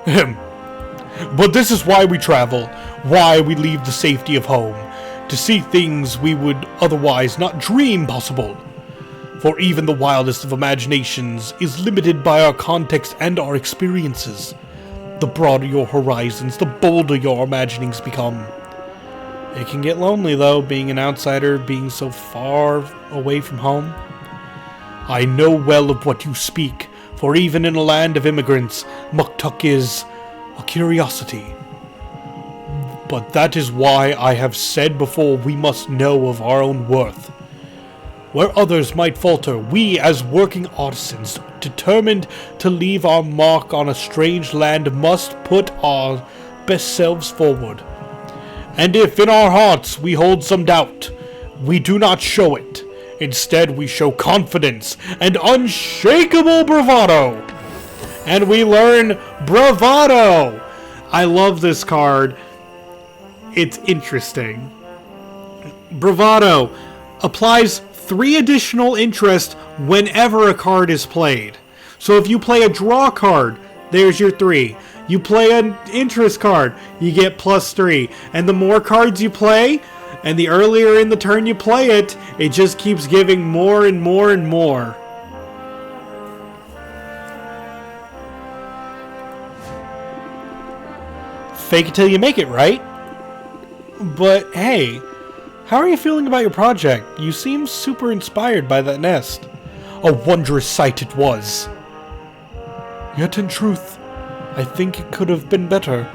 But this is why we travel, why we leave the safety of home, to see things we would otherwise not dream possible. For even the wildest of imaginations is limited by our context and our experiences. The broader your horizons, the bolder your imaginings become. It can get lonely, though, being an outsider, being so far away from home. I know well of what you speak, for even in a land of immigrants, Muktuk is a curiosity. But that is why I have said before we must know of our own worth. Where others might falter, we as working artisans, determined to leave our mark on a strange land, must put our best selves forward. And if in our hearts we hold some doubt, we do not show it. Instead, we show confidence and unshakable bravado. And we learn bravado! I love this card. It's interesting. Bravado applies 3 additional interest whenever a card is played. So if you play a draw card, there's your 3. You play an interest card, you get +3. And the more cards you play, and the earlier in the turn you play it, it just keeps giving more and more and more. Fake it till you make it, right? But hey, how are you feeling about your project? You seem super inspired by that nest. A wondrous sight it was. Yet in truth, I think it could have been better.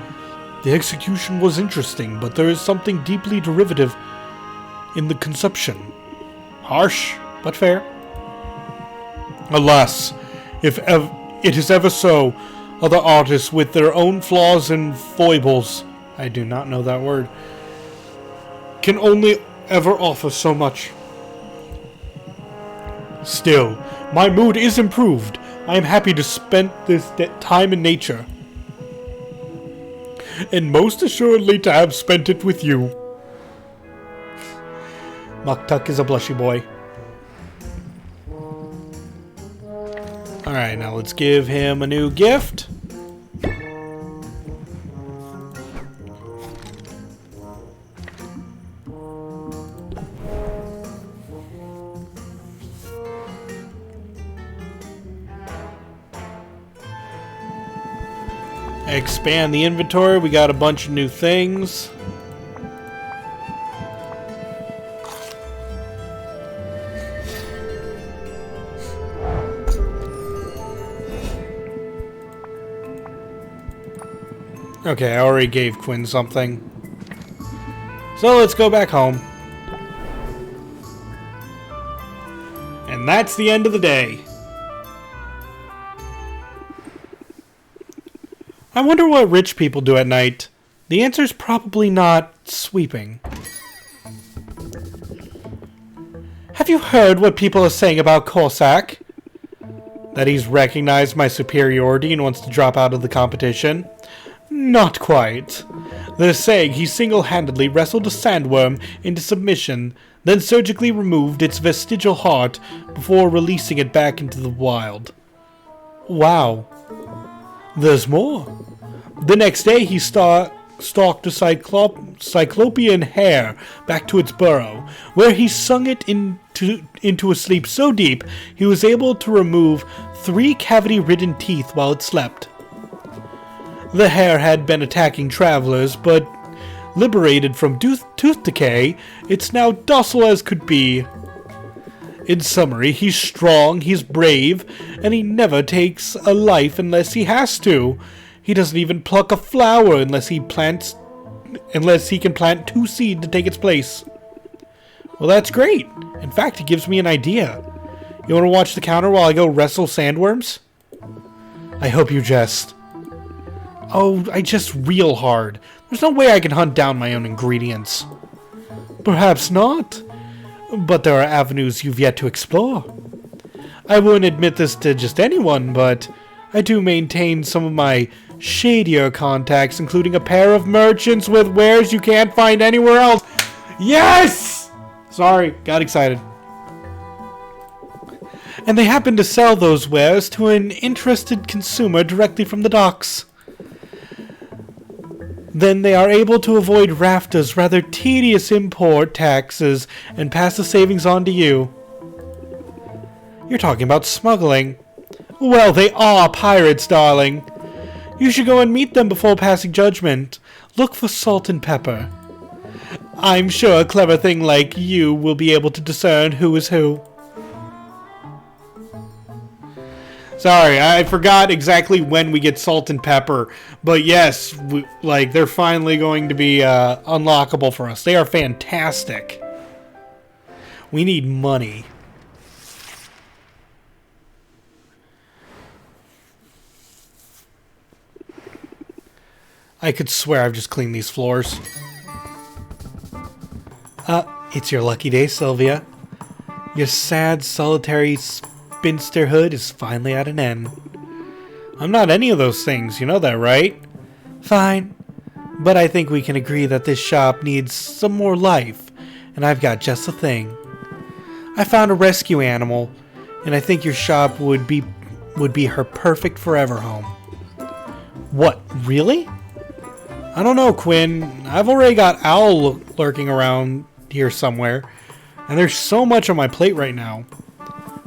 The execution was interesting, but there is something deeply derivative in the conception. Harsh, but fair. Alas, if it is ever so, other artists with their own flaws and foibles, I do not know that word, can only ever offer so much. Still, my mood is improved. I am happy to spend this time in nature. And most assuredly to have spent it with you. Muktuk is a blushy boy. Alright, now let's give him a new gift. Expand the inventory. We got a bunch of new things. Okay, I already gave Quinn something. So let's go back home. And that's the end of the day. I wonder what rich people do at night. The answer's probably not sweeping. Have you heard what people are saying about Corsac? That he's recognized my superiority and wants to drop out of the competition? Not quite. They're saying he single-handedly wrestled a sandworm into submission, then surgically removed its vestigial heart before releasing it back into the wild. Wow. There's more. The next day he stalked a cyclopean hare back to its burrow, where he sung it into a sleep so deep he was able to remove 3 cavity-ridden teeth while it slept. The hare had been attacking travelers, but liberated from tooth decay, it's now docile as could be. In summary, he's strong, he's brave, and he never takes a life unless he has to. He doesn't even pluck a flower unless he can plant 2 seed to take its place. Well, that's great. In fact, it gives me an idea. You want to watch the counter while I go wrestle sandworms? I hope you jest. Oh, I just real hard. There's no way I can hunt down my own ingredients. Perhaps not. But there are avenues you've yet to explore. I wouldn't admit this to just anyone, but I do maintain some of my shadier contacts, including a pair of merchants with wares you can't find anywhere else. Yes! Sorry, got excited. And they happen to sell those wares to an interested consumer directly from the docks. Then they are able to avoid Rafta's rather tedious import taxes and pass the savings on to you. You're talking about smuggling. Well, they are pirates, darling. You should go and meet them before passing judgment. Look for salt and pepper. I'm sure a clever thing like you will be able to discern who is who. Sorry, I forgot exactly when we get salt and pepper, but yes, they're finally going to be unlockable for us. They are fantastic. We need money. I could swear I've just cleaned these floors. It's your lucky day, Sylvia. Your sad, solitary spinsterhood is finally at an end. I'm not any of those things, you know that, right? Fine, but I think we can agree that this shop needs some more life, and I've got just the thing. I found a rescue animal, and I think your shop would be her perfect forever home. What, really? I don't know, Quinn. I've already got Owl lurking around here somewhere, and there's so much on my plate right now.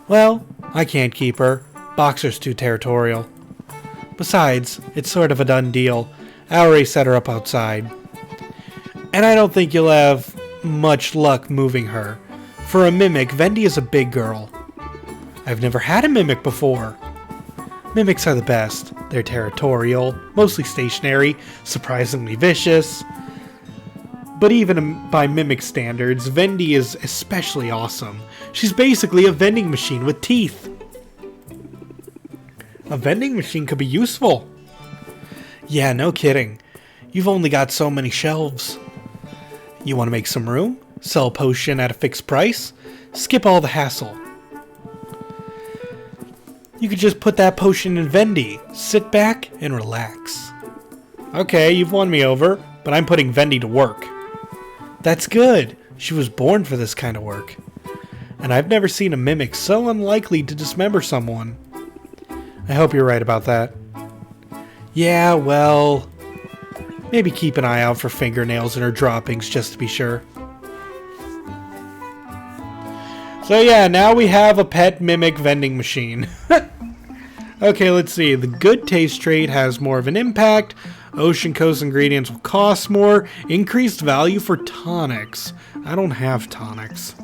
Well, I can't keep her. Boxer's too territorial. Besides, it's sort of a done deal. I already set her up outside. And I don't think you'll have much luck moving her. For a mimic, Vendi is a big girl. I've never had a mimic before. Mimics are the best. They're territorial, mostly stationary, surprisingly vicious. But even by mimic standards, Vendi is especially awesome. She's basically a vending machine with teeth. A vending machine could be useful. Yeah, no kidding. You've only got so many shelves. You want to make some room? Sell a potion at a fixed price? Skip all the hassle. You could just put that potion in Vendi. Sit back and relax. Okay, you've won me over, but I'm putting Vendi to work. That's good. She was born for this kind of work. And I've never seen a mimic so unlikely to dismember someone. I hope you're right about that. Yeah, well, maybe keep an eye out for fingernails in her droppings just to be sure. So yeah, now we have a pet mimic vending machine. Okay, let's see. The good taste trait has more of an impact. Ocean Coast ingredients will cost more. Increased value for tonics. I don't have tonics.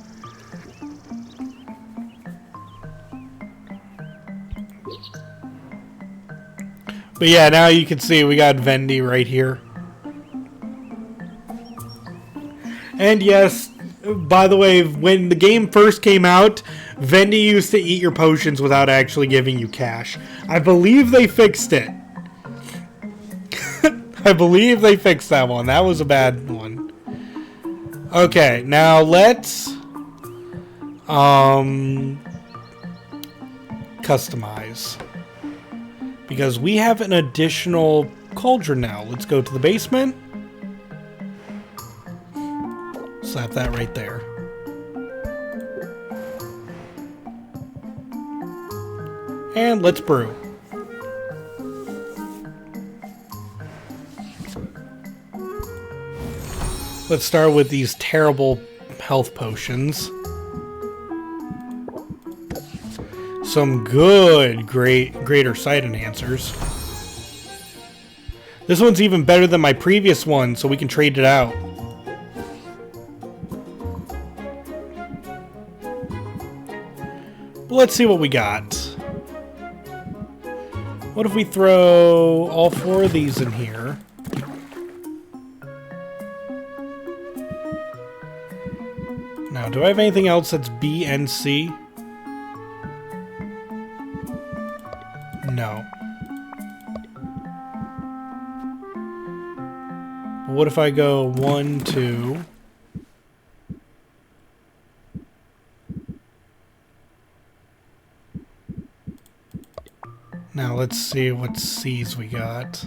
But yeah, now you can see we got Vendi right here. And yes, by the way, when the game first came out, Vendi used to eat your potions without actually giving you cash. I believe they fixed it. I believe they fixed that one. That was a bad one. Okay, now let's customize. Because we have an additional cauldron now. Let's go to the basement. Slap that right there. And let's brew. Let's start with these terrible health potions. Some good greater sight enhancers. This one's even better than my previous one, so we can trade it out. But let's see what we got. What if we throw all 4 of these in here? Now, do I have anything else that's B and C? No. But what if I go 1, 2... Now let's see what C's we got.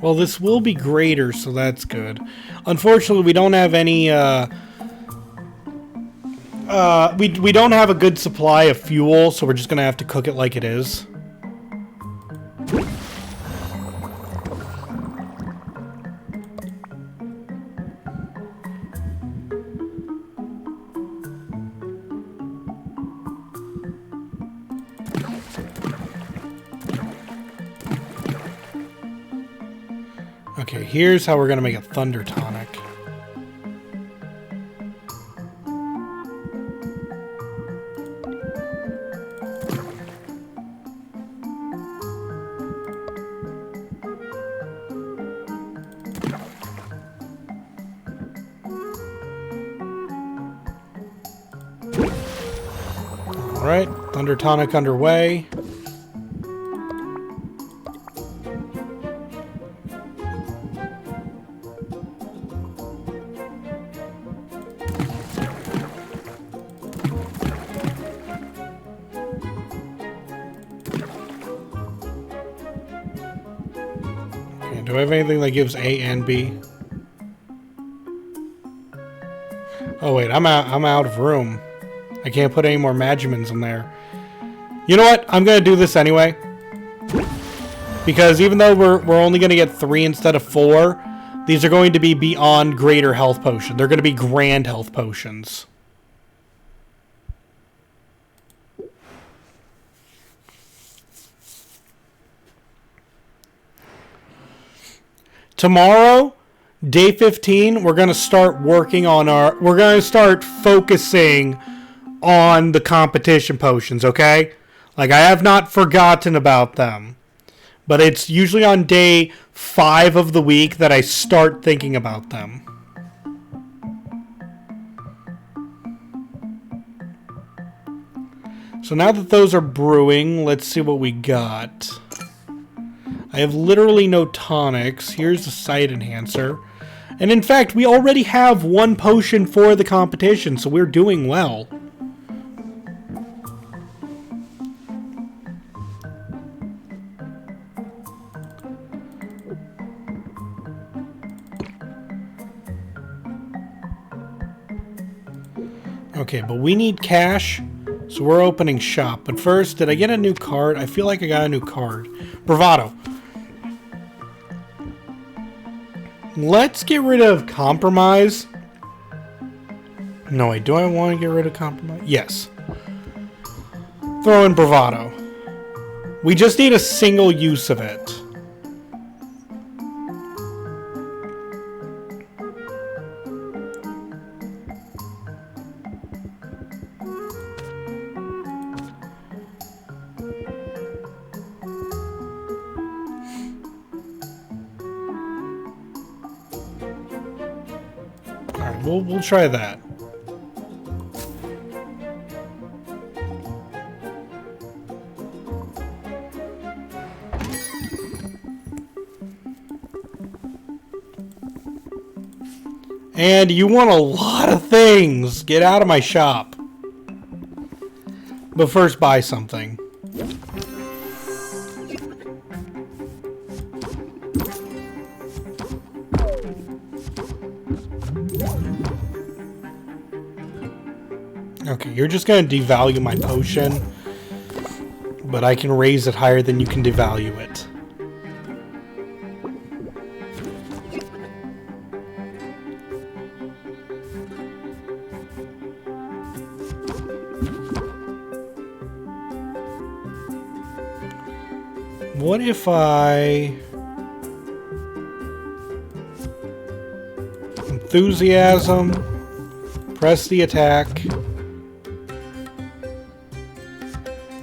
Well, this will be greater, so that's good. Unfortunately, we don't have any, we don't have a good supply of fuel, so we're just gonna have to cook it like it is. Okay, here's how we're gonna make a thunder tonic. Alright, thunder tonic underway. Do I have anything that gives A and B? Oh wait, I'm out of room. I can't put any more Magimans in there. You know what? I'm gonna do this anyway. Because even though we're only gonna get 3 instead of 4, these are going to be beyond greater health potion. They're gonna be grand health potions. Tomorrow, day 15, we're going to start working on we're going to start focusing on the competition potions, okay? Like, I have not forgotten about them. But it's usually on day 5 of the week that I start thinking about them. So now that those are brewing, let's see what we got. I have literally no tonics. Here's the sight enhancer. And in fact, we already have 1 potion for the competition, so we're doing well. Okay, but we need cash, so we're opening shop. But first, did I get a new card? I feel like I got a new card. Bravado. Let's get rid of compromise. No, wait, do I want to get rid of compromise? Yes. Throw in bravado. We just need a single use of it. Alright, we'll try that. And you want a lot of things. Get out of my shop. But first, buy something. Okay, you're just going to devalue my potion. But I can raise it higher than you can devalue it. What if I... Enthusiasm, press the attack,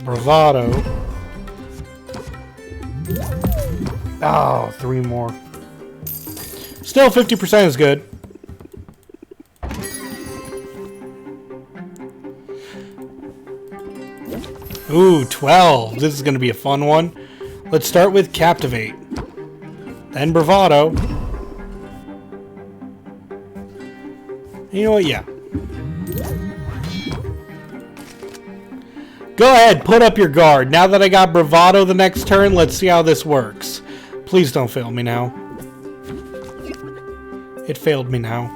bravado. Oh, 3 more. Still 50% is good. Ooh, 12. This is going to be a fun one. Let's start with Captivate. Then Bravado. You know what? Yeah. Go ahead, put up your guard. Now that I got Bravado the next turn, let's see how this works. Please don't fail me now. It failed me now.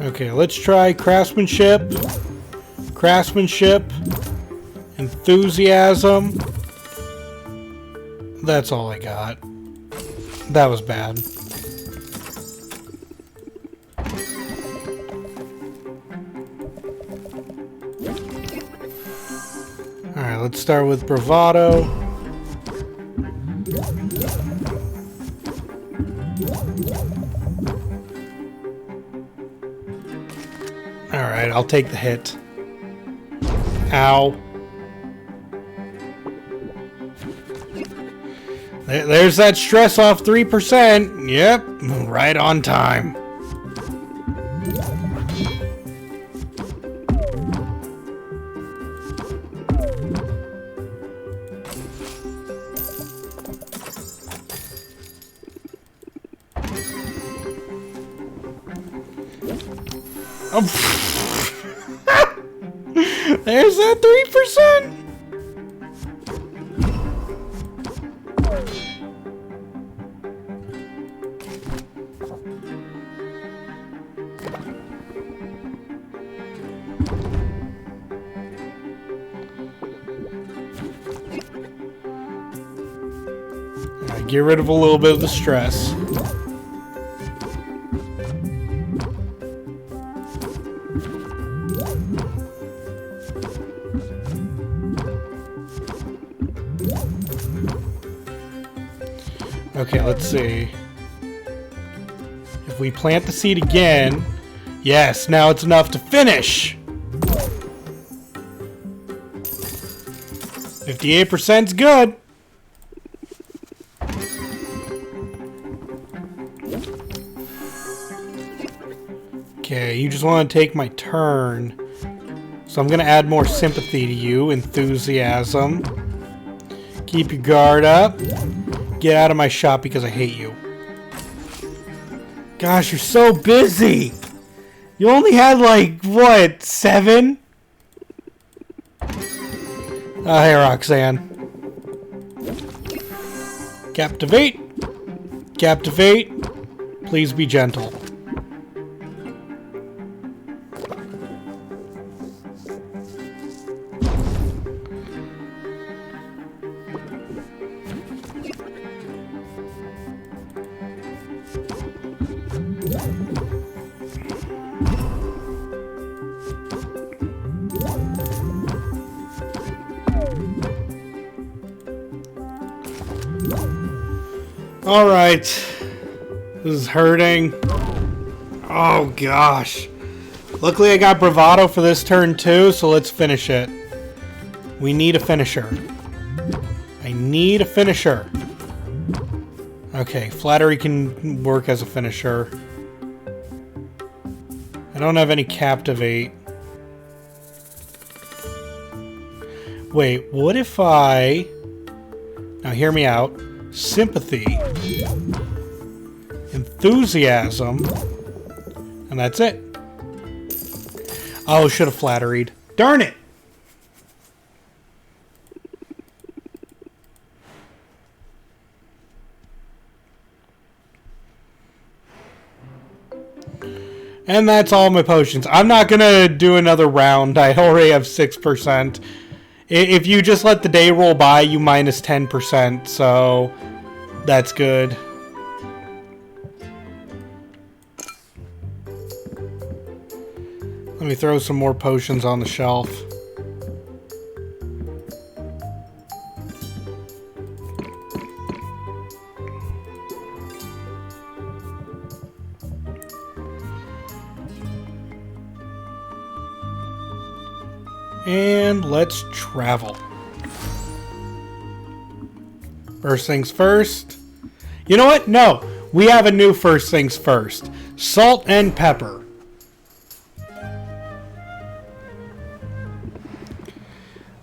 Okay, let's try craftsmanship, enthusiasm. That's all I got. That was bad. Alright, let's start with bravado. Alright, I'll take the hit. Ow. There's that stress off 3%. Yep, right on time. Oh. There's that 3%. Alright, get rid of a little bit of the stress. Okay, let's see. If we plant the seed again, yes, now it's enough to finish. 58%'s good. Okay, you just want to take my turn. So I'm going to add more sympathy to you. Enthusiasm. Keep your guard up. Get out of my shop because I hate you. Gosh, you're so busy. You only had like, what, 7? Hey, Roxanne. Captivate. Captivate. Please be gentle. Alright. This is hurting. Oh gosh. Luckily I got bravado for this turn too, so let's finish it. We need a finisher. I need a finisher. Okay, flattery can work as a finisher. I don't have any captivate. Wait, what if I... Now hear me out. Sympathy. Enthusiasm. And that's it. Oh, should have flatteried. Darn it! And that's all my potions. I'm not gonna do another round. I already have 6%. If you just let the day roll by, you minus 10%, so that's good. Let me throw some more potions on the shelf. And let's travel. First things first. You know what? No. We have a new first things first. Salt and pepper.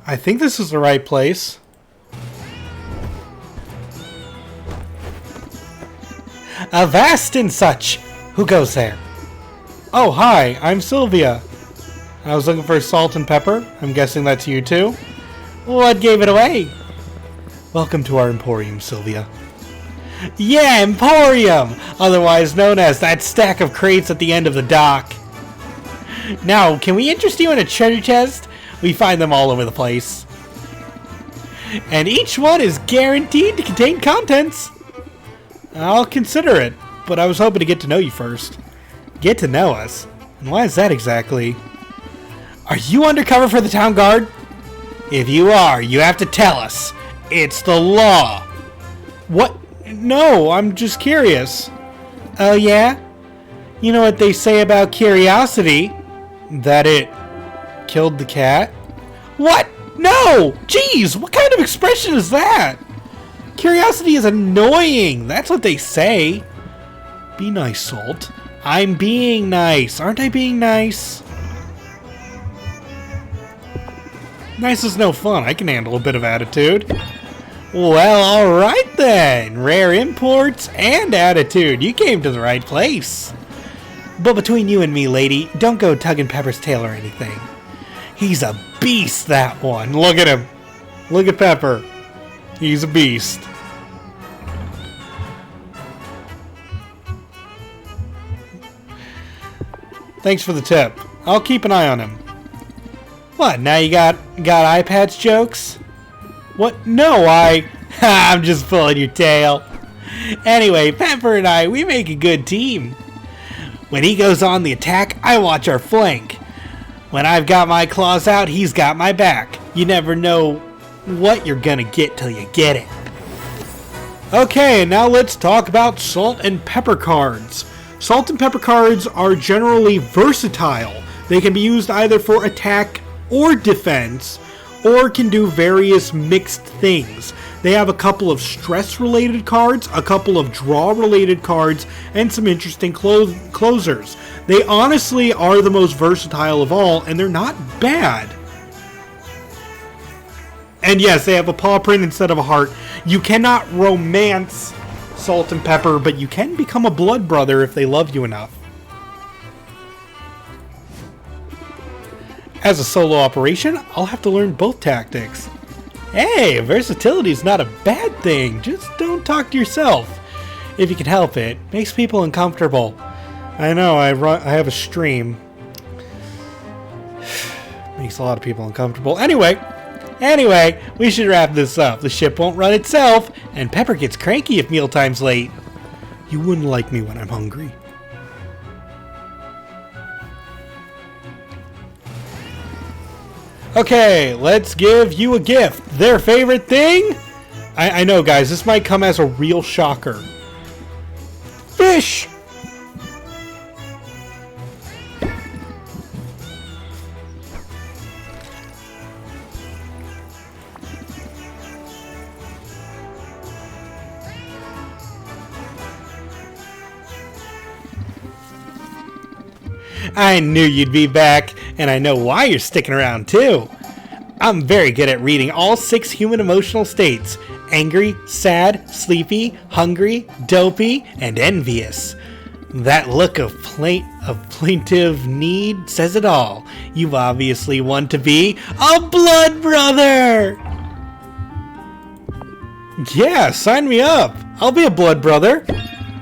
I think this is the right place. Avast and such! Who goes there? Oh, hi. I'm Sylvia. I was looking for salt and pepper. I'm guessing that's you too. What gave it away? Welcome to our Emporium, Sylvia. Yeah, Emporium! Otherwise known as that stack of crates at the end of the dock. Now, can we interest you in a treasure chest? We find them all over the place. And each one is guaranteed to contain contents. I'll consider it, but I was hoping to get to know you first. Get to know us? And why is that exactly? Are you undercover for the town guard? If you are, you have to tell us. It's the law. What? No, I'm just curious. Oh yeah? You know what they say about curiosity? That it killed the cat? What? No! Jeez, what kind of expression is that? Curiosity is annoying. That's what they say. Be nice, Salt. I'm being nice. Aren't I being nice? Nice is no fun. I can handle a bit of attitude. Well, alright then. Rare imports and attitude. You came to the right place. But between you and me, lady, don't go tugging Pepper's tail or anything. He's a beast, that one. Look at him. Look at Pepper. He's a beast. Thanks for the tip. I'll keep an eye on him. What, now you got iPads jokes? What? No, I'm just pulling your tail. Anyway, Pepper and I, we make a good team. When he goes on the attack, I watch our flank. When I've got my claws out, he's got my back. You never know what you're gonna get till you get it. Okay, now let's talk about salt and pepper cards. Salt and pepper cards are generally versatile. They can be used either for attack or defense, or can do various mixed things. They have a couple of stress-related cards, a couple of draw-related cards, and some interesting closers. They honestly are the most versatile of all, and they're not bad. And yes, they have a paw print instead of a heart. You cannot romance Salt and Pepper, but you can become a blood brother if they love you enough. As a solo operation, I'll have to learn both tactics. Hey, versatility is not a bad thing. Just don't talk to yourself. If you can help it. Makes people uncomfortable. I know, I have a stream. Makes a lot of people uncomfortable. Anyway, we should wrap this up. The ship won't run itself, and Pepper gets cranky if mealtime's late. You wouldn't like me when I'm hungry. Okay, let's give you a gift. Their favorite thing? I know, guys, this might come as a real shocker. Fish! I knew you'd be back, and I know why you're sticking around too. I'm very good at reading all 6 human emotional states: angry, sad, sleepy, hungry, dopey, and envious. That look of plaintive need says it all. You obviously want to be a blood brother! Yeah, sign me up. I'll be a blood brother.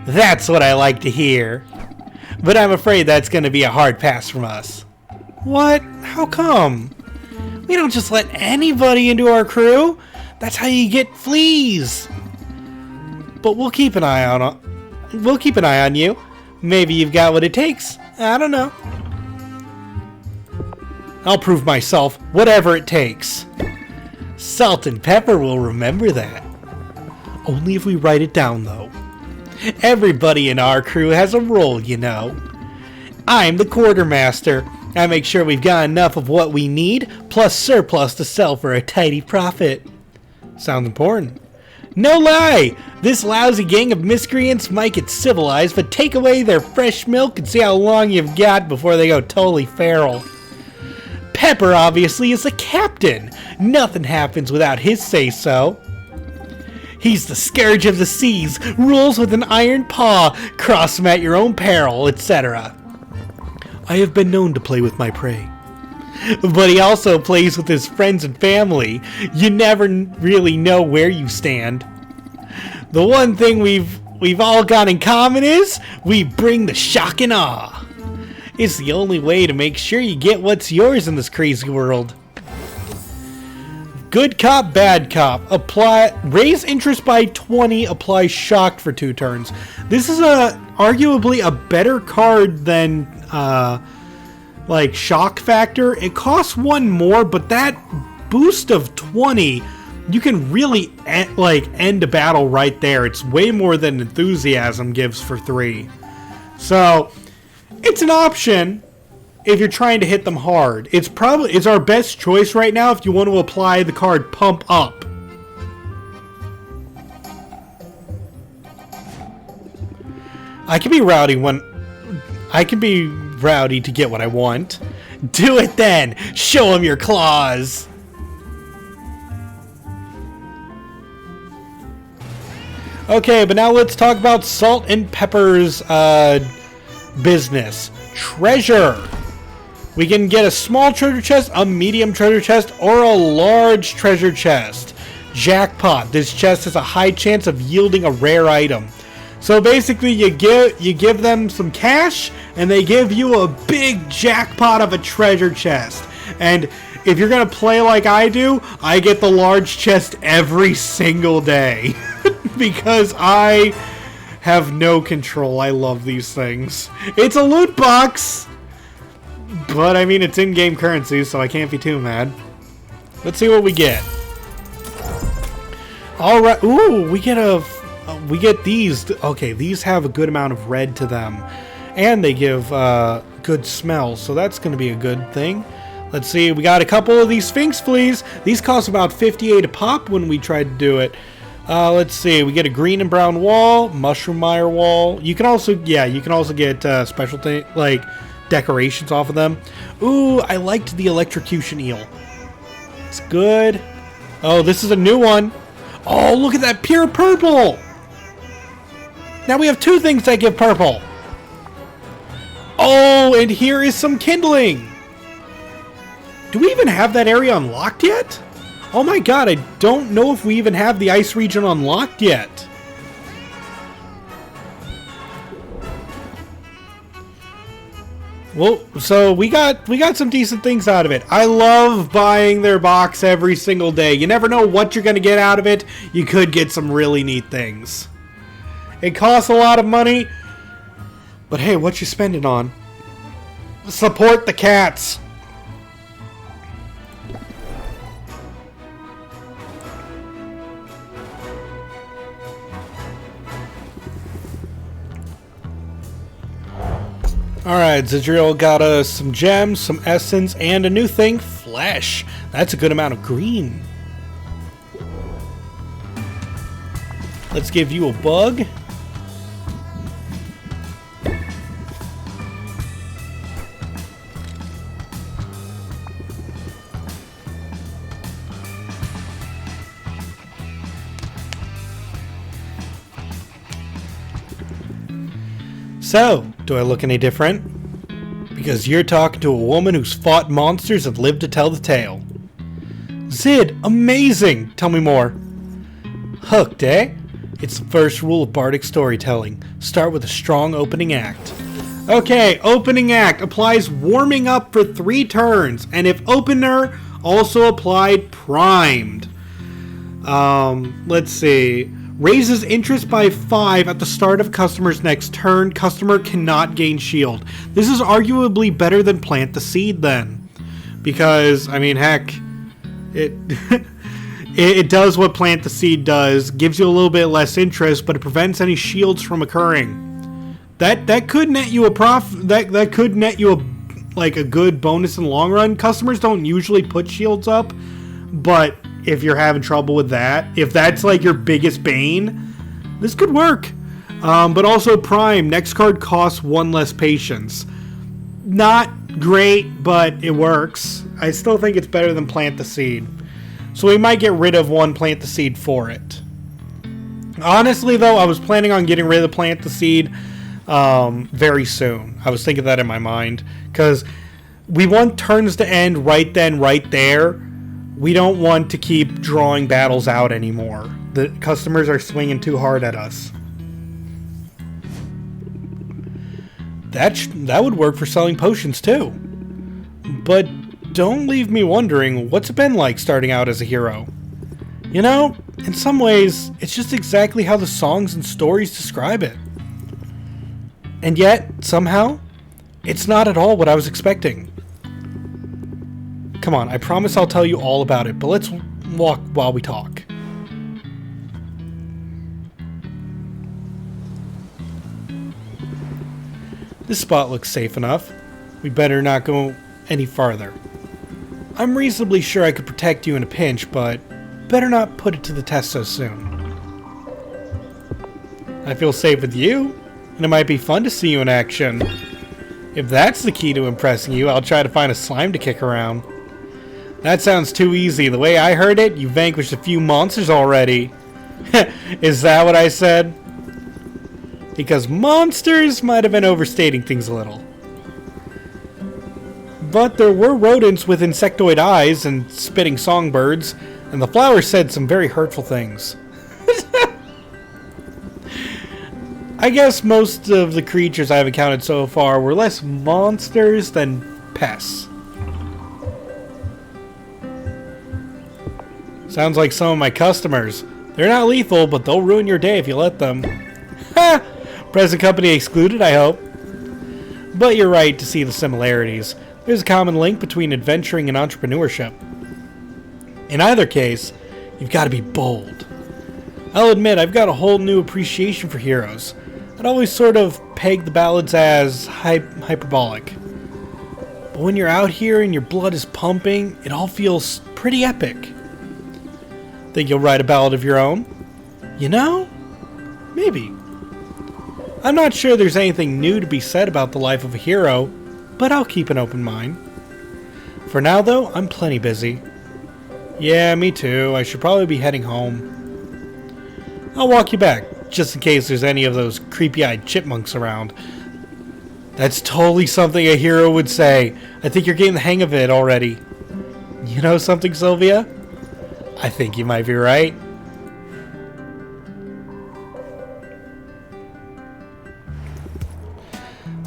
That's what I like to hear. But I'm afraid that's going to be a hard pass from us. What? How come? We don't just let anybody into our crew. That's how you get fleas. But we'll keep an eye on you. Maybe you've got what it takes. I don't know. I'll prove myself, whatever it takes. Salt and Pepper will remember that. Only if we write it down, though. Everybody in our crew has a role, you know. I'm the quartermaster. I make sure we've got enough of what we need, plus surplus to sell for a tidy profit. Sounds important. No lie! This lousy gang of miscreants might get civilized, but take away their fresh milk and see how long you've got before they go totally feral. Pepper, obviously, is the captain. Nothing happens without his say-so. He's the scourge of the seas, rules with an iron paw, cross him at your own peril, etc. I have been known to play with my prey. But he also plays with his friends and family. You never really know where you stand. The one thing we've all got in common is we bring the shock and awe. It's the only way to make sure you get what's yours in this crazy world. Good cop, bad cop. Raise interest by 20, apply shocked for 2 turns. This is arguably a better card than like shock factor. It costs 1 more, but that boost of 20, you can really end a battle right there. It's way more than enthusiasm gives for 3. So it's an option if you're trying to hit them hard. It's our best choice right now if you want to apply the card Pump Up. I can be rowdy to get what I want. Do it then! Show them your claws! Okay, but now let's talk about Salt and Pepper's business. Treasure! We can get a small treasure chest, a medium treasure chest, or a large treasure chest. Jackpot. This chest has a high chance of yielding a rare item. So basically you give them some cash and they give you a big jackpot of a treasure chest. And if you're going to play like I do, I get the large chest every single day. Because I have no control. I love these things. It's a loot box! But, I mean, it's in-game currency, so I can't be too mad. Let's see what we get. Alright, ooh, we get these. Okay, these have a good amount of red to them. And they give good smell, so that's going to be a good thing. Let's see, we got a couple of these Sphinx Fleas. These cost about 58 a pop when we tried to do it. Let's see, we get a green and brown wall, mushroom mire wall. You can also get special like decorations off of them. Ooh, I liked the electrocution eel. It's good. Oh, this is a new one. Oh, look at that pure purple. Now we have 2 things that give purple. Oh, and here is some kindling. Do we even have that area unlocked yet? Oh my god, I don't know if we even have the ice region unlocked yet. Well, so we got some decent things out of it. I love buying their box every single day. You never know what you're going to get out of it. You could get some really neat things. It costs a lot of money, but hey, what you spending on? Support the cats. Alright, Zadriel got us some gems, some essence, and a new thing, flesh. That's a good amount of green. Let's give you a bug. So, do I look any different? Because you're talking to a woman who's fought monsters and lived to tell the tale. Zid, amazing! Tell me more. Hooked, eh? It's the first rule of bardic storytelling. Start with a strong opening act. Okay, opening act applies warming up for 3 turns, and if opener, also applied primed. Let's see. Raises interest by 5 at the start of customer's next turn. Customer cannot gain shield. This is arguably better than plant the seed then. Because, I mean, heck, it it does what plant the seed does. Gives you a little bit less interest, but it prevents any shields from occurring. That could net you a that could net you a good bonus in the long run. Customers don't usually put shields up, but if you're having trouble with that, if that's like your biggest bane, this could work. But also prime, next card costs 1 less patience. Not great, but it works. I still think it's better than plant the seed. So we might get rid of 1 plant the seed for it. Honestly though, I was planning on getting rid of the plant the seed very soon. I was thinking that in my mind, because we want turns to end right then, right there. We don't want to keep drawing battles out anymore. The customers are swinging too hard at us. That would work for selling potions too. But don't leave me wondering, what's it been like starting out as a hero? You know, in some ways, it's just exactly how the songs and stories describe it. And yet, somehow, it's not at all what I was expecting. Come on, I promise I'll tell you all about it, but let's walk while we talk. This spot looks safe enough. We better not go any farther. I'm reasonably sure I could protect you in a pinch, but better not put it to the test so soon. I feel safe with you, and it might be fun to see you in action. If that's the key to impressing you, I'll try to find a slime to kick around. That sounds too easy. The way I heard it, you vanquished a few monsters already. Is that what I said? Because monsters might have been overstating things a little. But there were rodents with insectoid eyes and spitting songbirds, and the flower said some very hurtful things. I guess most of the creatures I've encountered so far were less monsters than pests. Sounds like some of my customers. They're not lethal, but they'll ruin your day if you let them. Ha! Present company excluded, I hope. But you're right to see the similarities. There's a common link between adventuring and entrepreneurship. In either case, you've got to be bold. I'll admit, I've got a whole new appreciation for heroes. I'd always sort of pegged the ballads as hyperbolic. But when you're out here and your blood is pumping, it all feels pretty epic. Think you'll write a ballad of your own? You know? Maybe. I'm not sure there's anything new to be said about the life of a hero, but I'll keep an open mind. For now, though, I'm plenty busy. Yeah, me too. I should probably be heading home. I'll walk you back, just in case there's any of those creepy-eyed chipmunks around. That's totally something a hero would say. I think you're getting the hang of it already. You know something, Sylvia? I think you might be right.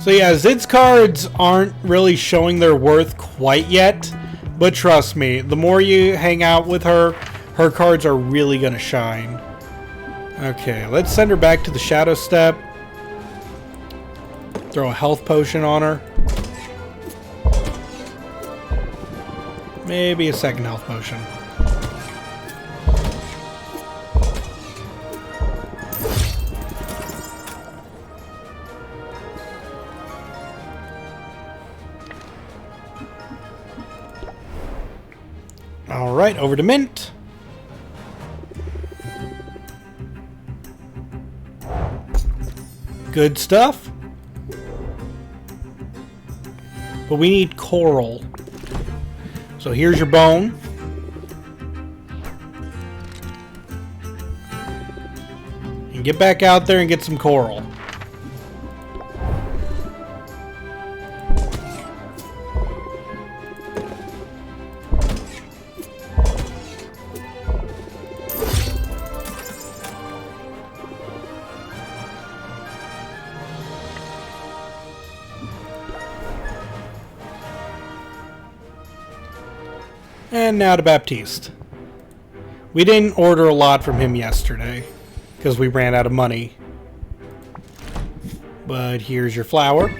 So yeah, Zid's cards aren't really showing their worth quite yet, but trust me, the more you hang out with her, her cards are really gonna shine. Okay, let's send her back to the Shadow Step. Throw a health potion on her. Maybe a second health potion. Alright, over to Mint. Good stuff. But we need coral. So here's your bone. And get back out there and get some coral. And now to Baptiste. We didn't order a lot from him yesterday because we ran out of money. But here's your flour.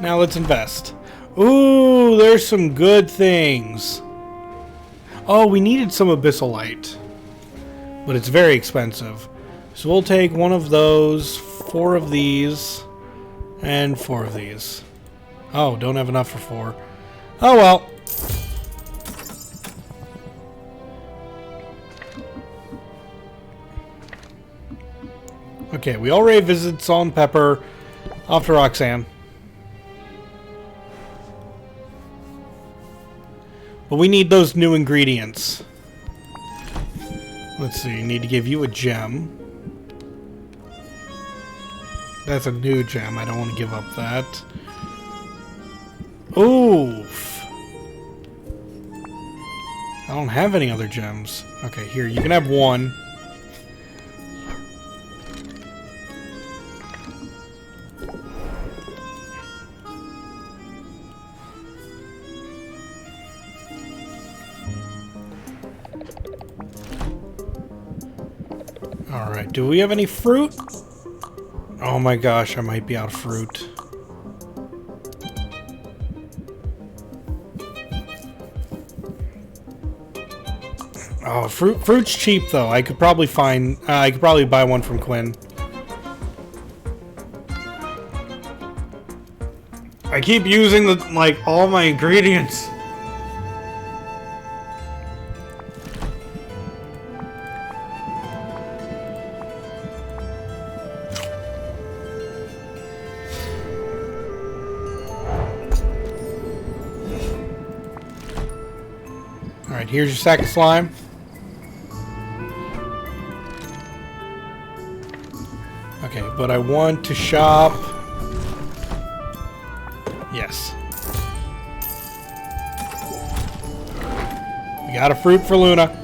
Now let's invest. Ooh, there's some good things. Oh, we needed some abyssalite, but it's very expensive. So we'll take one of those, 4 of these, and 4 of these. Oh, don't have enough for 4. Oh well. Okay, we already visited Salt and Pepper. Off to Roxanne. But we need those new ingredients. Let's see, need to give you a gem. That's a new gem. I don't want to give up that. Oof. I don't have any other gems. Okay, here, you can have 1. Alright, do we have any fruit? Oh my gosh, I might be out of fruit. Oh, fruit's cheap though. I could probably buy one from Quinn. I keep using all my ingredients. Alright, here's your sack of slime. Okay, but I want to shop. Yes. We got a fruit for Luna.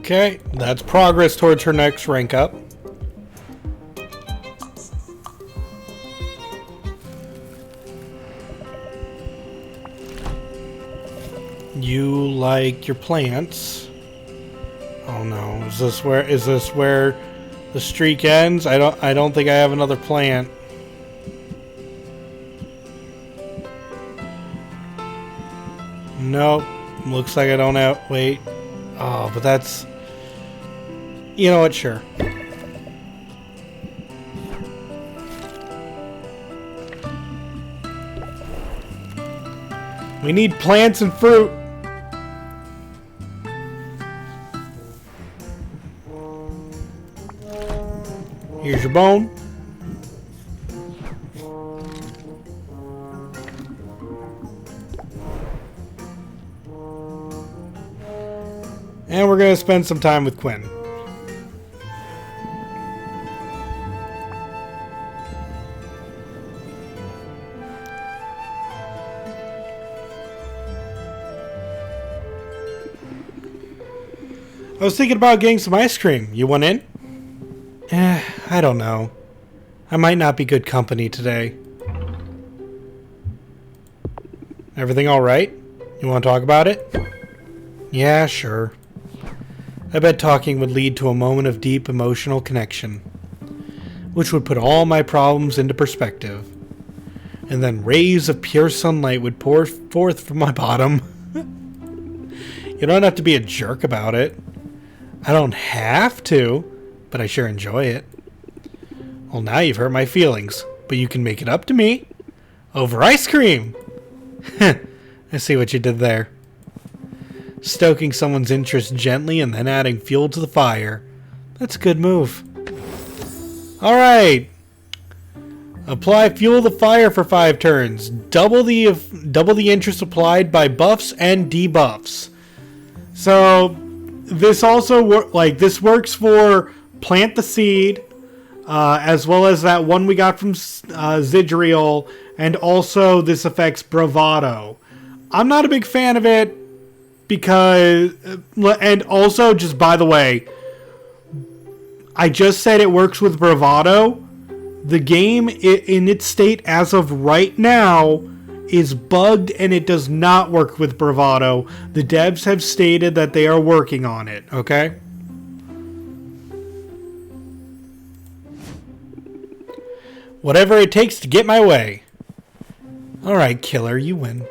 Okay, that's progress towards her next rank up. You like your plants. Oh no, is this where the streak ends? I don't think I have another plant. Nope. Looks like I don't have wait. Oh, but that's, you know what, sure. We need plants and fruit. Here's your bone. And we're going to spend some time with Quinn. I was thinking about getting some ice cream. You want in? I don't know. I might not be good company today. Everything all right? You want to talk about it? Yeah, sure. I bet talking would lead to a moment of deep emotional connection, which would put all my problems into perspective. And then rays of pure sunlight would pour forth from my bottom. You don't have to be a jerk about it. I don't have to, but I sure enjoy it. Well, now you've hurt my feelings, but you can make it up to me. Over ice cream! I see what you did there. Stoking someone's interest gently and then adding fuel to the fire. That's a good move. Alright. Apply fuel to the fire for 5 turns. Double the interest applied by buffs and debuffs. So this also this works for plant the seed, as well as that one we got from Zidriel, and also this affects Bravado. I'm not a big fan of it because, and also, just by the way, I just said it works with Bravado. The game, in its state as of right now, is bugged and it does not work with Bravado. The devs have stated that they are working on it, okay? Whatever it takes to get my way. Alright, killer, you win.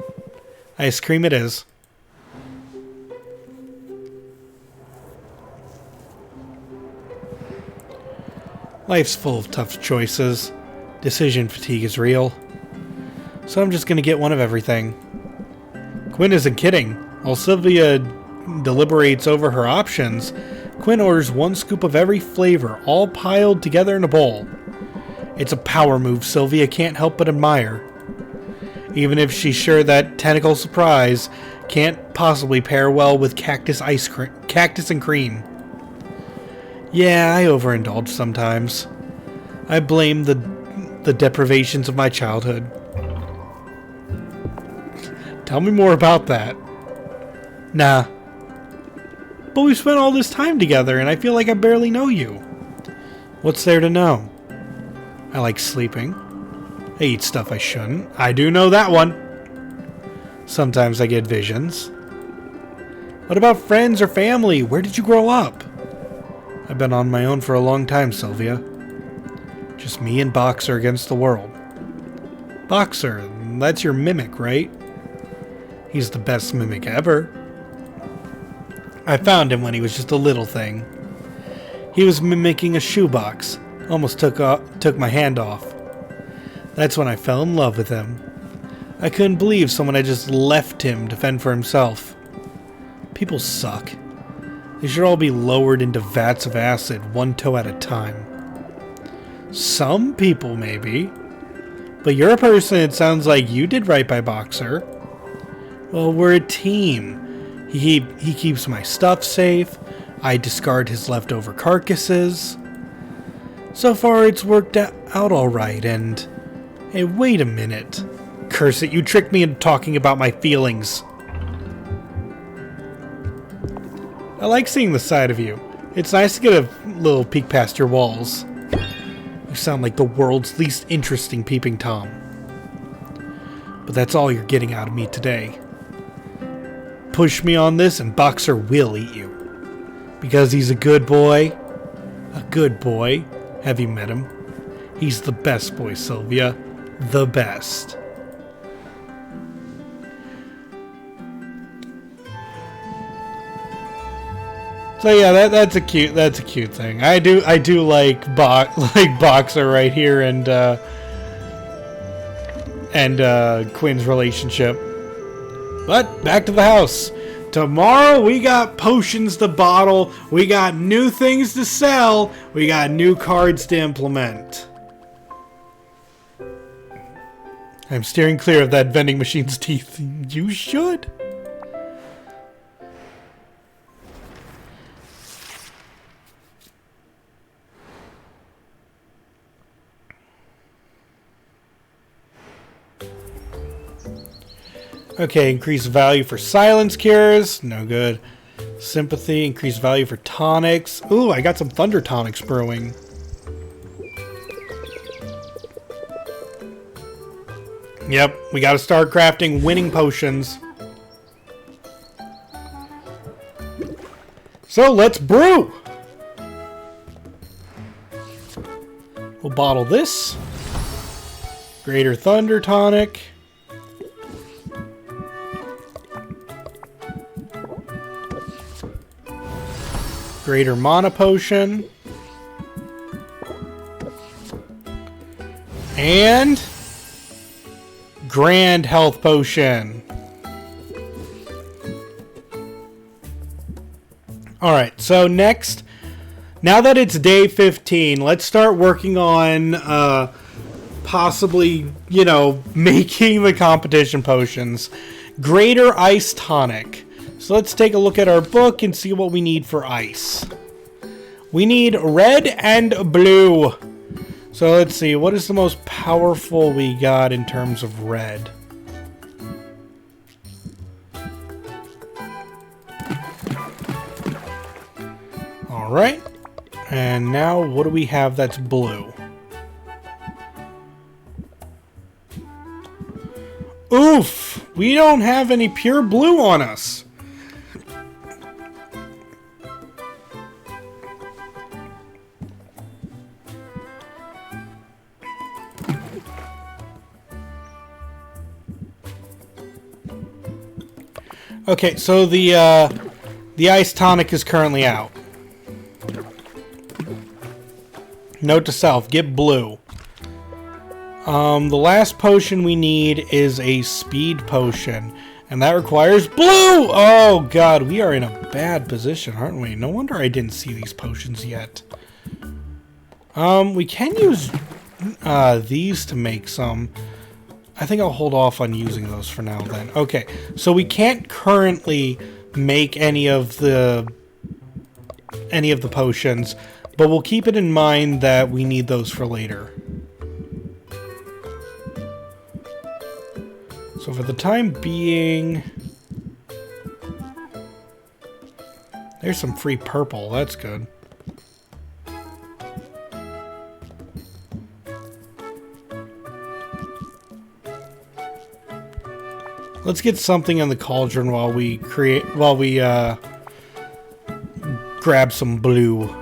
Ice cream it is. Life's full of tough choices. Decision fatigue is real. So I'm just gonna get one of everything. Quinn isn't kidding. While Sylvia deliberates over her options, Quinn orders 1 scoop of every flavor, all piled together in a bowl. It's a power move Sylvia can't help but admire. Even if she's sure that Tentacle Surprise can't possibly pair well with cactus and cream. Yeah, I overindulge sometimes. I blame the deprivations of my childhood. Tell me more about that. Nah. But we've spent all this time together and I feel like I barely know you. What's there to know? I like sleeping. I eat stuff I shouldn't. I do know that one. Sometimes I get visions. What about friends or family? Where did you grow up? I've been on my own for a long time, Sylvia. Just me and Boxer against the world. Boxer, that's your mimic, right? He's the best mimic ever. I found him when he was just a little thing. He was mimicking a shoebox. Almost took my hand off. That's when I fell in love with him. I couldn't believe someone had just left him to fend for himself. People suck. They should all be lowered into vats of acid, 1 toe at a time. Some people, maybe. But you're a person, it sounds like you did right by Boxer. Well, we're a team. He keeps my stuff safe. I discard his leftover carcasses. So far, it's worked out alright, and... Hey, wait a minute. Curse it, you tricked me into talking about my feelings. I like seeing the side of you. It's nice to get a little peek past your walls. You sound like the world's least interesting peeping Tom. But that's all you're getting out of me today. Push me on this and Boxer will eat you. Because he's a good boy. A good boy. Have you met him? He's the best boy, Sylvia. The best. So yeah, that's a cute thing. I do like Boxer right here and Quinn's relationship. But back to the house. Tomorrow we got potions to bottle, we got new things to sell, we got new cards to implement. I'm steering clear of that vending machine's teeth. You should. Okay, increase value for silence cures. No good. Sympathy, increase value for tonics. Ooh, I got some thunder tonics brewing. Yep, we gotta start crafting winning potions. So let's brew! We'll bottle this. Greater Thunder Tonic. Greater Mana Potion. And Grand Health Potion. Alright, so next, now that it's day 15, let's start working on possibly, you know, making the competition potions. Greater Ice Tonic. So let's take a look at our book and see what we need for ice. We need red and blue. So let's see, what is the most powerful we got in terms of red? Alright. And now what do we have that's blue? Oof! We don't have any pure blue on us. Okay, so the ice tonic is currently out. Note to self, get blue. The last potion we need is a speed potion, and that requires blue! Oh god, we are in a bad position, aren't we? No wonder I didn't see these potions yet. We can use these to make some. I think I'll hold off on using those for now then. Okay, so we can't currently make any of the potions, but we'll keep it in mind that we need those for later. So for the time being, there's some free purple. That's good. Let's get something in the cauldron while we grab some blue.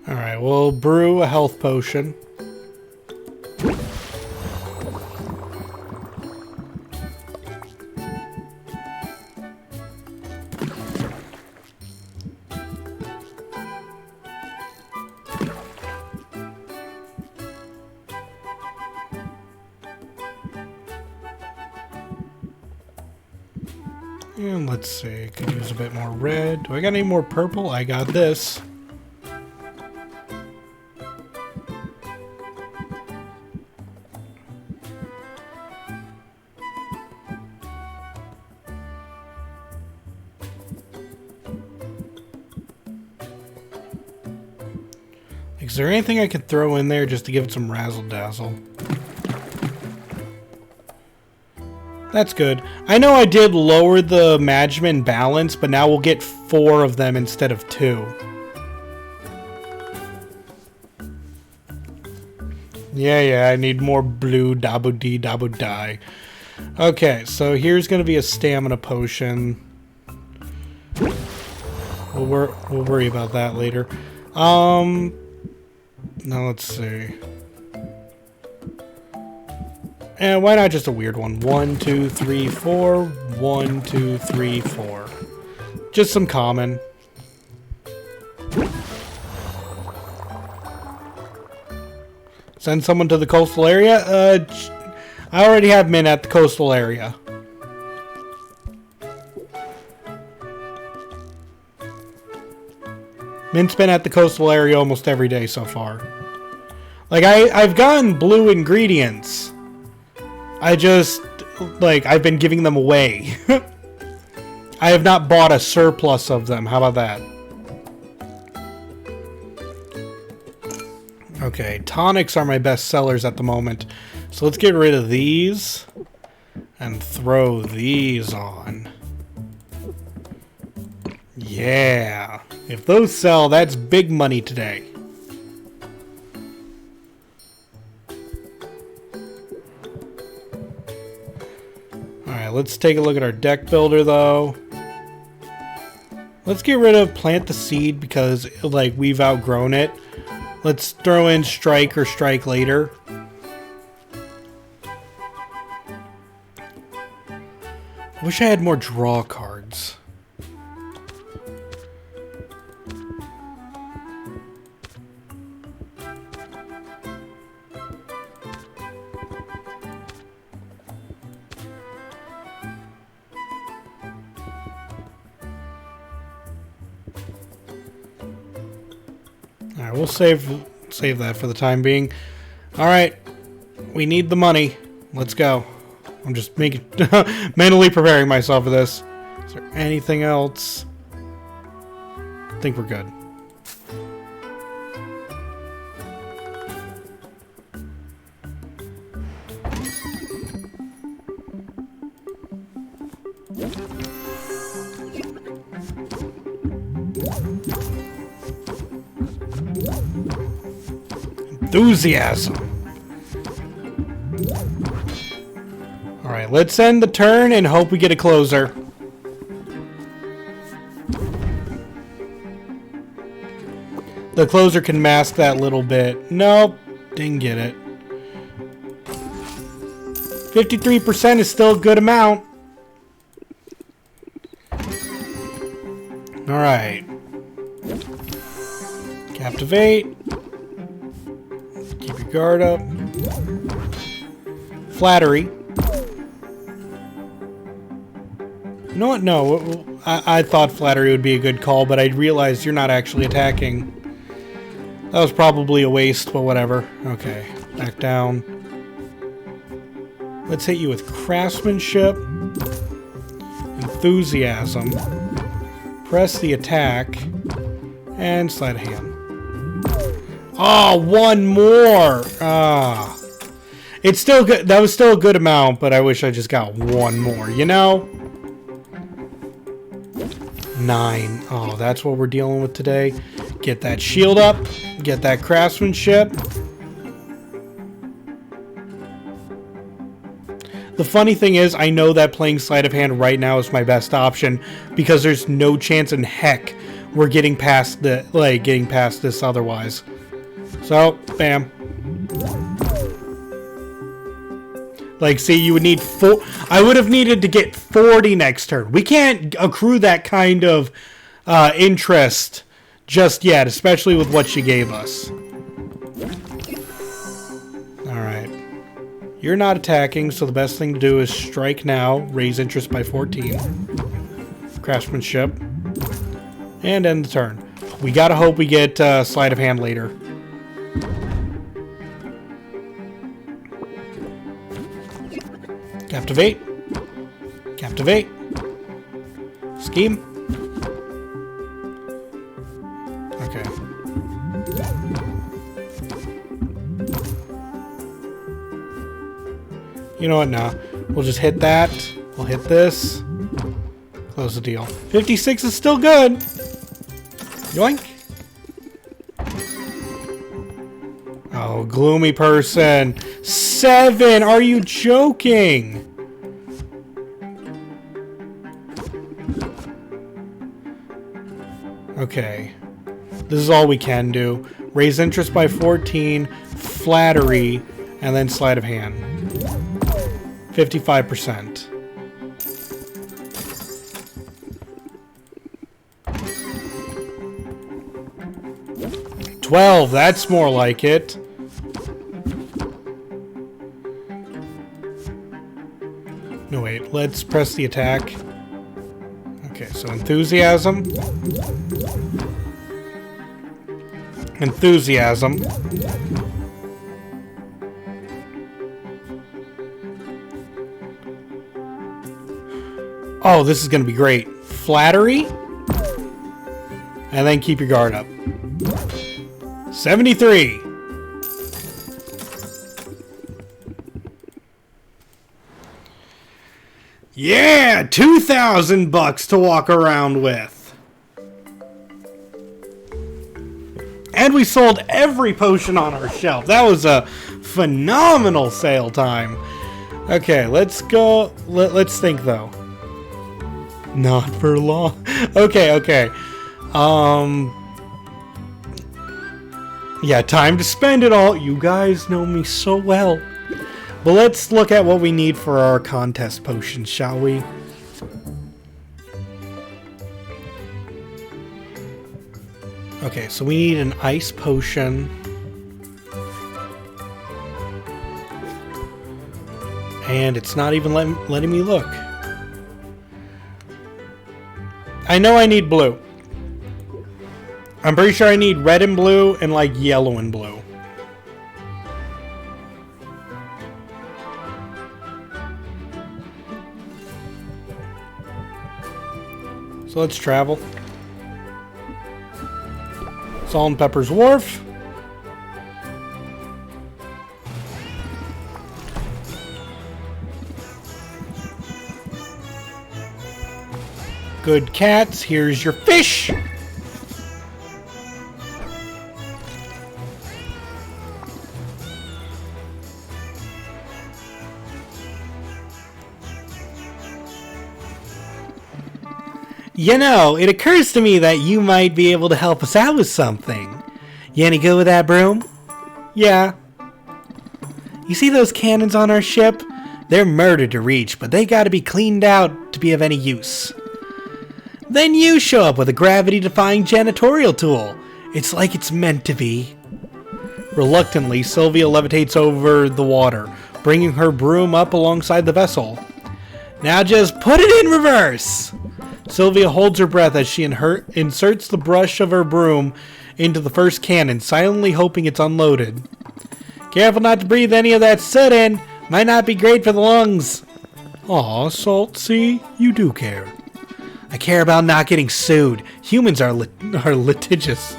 Alright, we'll brew a health potion. And let's see, could use a bit more red. Do I got any more purple? I got this. Is there anything I could throw in there just to give it some razzle-dazzle? That's good. I know I did lower the Magman balance, but now we'll get 4 of them instead of 2. Yeah, I need more blue dabu-dee-dabu-die. Okay, so here's going to be a stamina potion. We'll worry about that later. Now let's see. And why not just a weird one? 1, 2, 3, 4. 1, 2, 3, 4. Just some common. Send someone to the coastal area? I already have men at the coastal area. Mint's been at the coastal area almost every day so far. Like, I've gotten blue ingredients. I just, like, I've been giving them away. I have not bought a surplus of them. How about that? Okay, tonics are my best sellers at the moment. So let's get rid of these and throw these on. Yeah. If those sell, that's big money today. Alright, let's take a look at our deck builder, though. Let's get rid of plant the seed because, like, we've outgrown it. Let's throw in strike or strike later. I wish I had more draw cards. Alright, we'll save that for the time being. Alright, we need the money. Let's go. I'm just making mentally preparing myself for this. Is there anything else? I think we're good. Enthusiasm. Alright, let's end the turn and hope we get a closer. The closer can mask that little bit. Nope, didn't get it. 53% is still a good amount. Alright. Captivate. Keep your guard up. Flattery. You know what? No, I thought flattery would be a good call, but I realized you're not actually attacking. That was probably a waste, but whatever. Okay, back down. Let's hit you with craftsmanship, enthusiasm, press the attack, and sleight of hand. Oh, one more! Ah. It's still good. That was still a good amount, but I wish I just got one more, you know? 9. Oh, that's what we're dealing with today. Get that shield up. Get that craftsmanship. The funny thing is, I know that playing sleight of hand right now is my best option because there's no chance in heck we're getting past this otherwise. So, bam. Like, see, you would need 4. I would have needed to get 40 next turn. We can't accrue that kind of interest just yet, especially with what she gave us. Alright. You're not attacking, so the best thing to do is strike now, raise interest by 14. Craftsmanship. And end the turn. We gotta hope we get sleight of hand later. Captivate. Captivate. Scheme. Okay. You know what, nah. We'll just hit that. We'll hit this. Close the deal. 56 is still good. Yoink. Oh, gloomy person. 7! Are you joking? Okay. This is all we can do. Raise interest by 14, flattery, and then sleight of hand. 55%. $12, that's more like it. No, wait, let's press the attack. Okay, so enthusiasm. Enthusiasm. Oh, this is going to be great. Flattery. And then keep your guard up. 73. Yeah, $2,000 to walk around with. And we sold every potion on our shelf. That was a phenomenal sale time. Okay, let's go. Let's think though. Not for long. Okay. Yeah, time to spend it all. You guys know me so well. But let's look at what we need for our contest potions, shall we? Okay, so we need an ice potion. And it's not even letting me look. I know I need blue. I'm pretty sure I need red and blue and like yellow and blue. So let's travel. Salt and Pepper's Wharf. Good cats, here's your fish. You know, it occurs to me that you might be able to help us out with something. You any good with that broom? Yeah. You see those cannons on our ship? They're murder to reach, but they gotta be cleaned out to be of any use. Then you show up with a gravity-defying janitorial tool. It's like it's meant to be. Reluctantly, Sylvia levitates over the water, bringing her broom up alongside the vessel. Now just put it in reverse! Sylvia holds her breath as she inserts the brush of her broom into the first cannon, silently hoping it's unloaded. Careful not to breathe any of that soot in. Might not be great for the lungs. Aw, Salt, see? You do care. I care about not getting sued. Humans are litigious.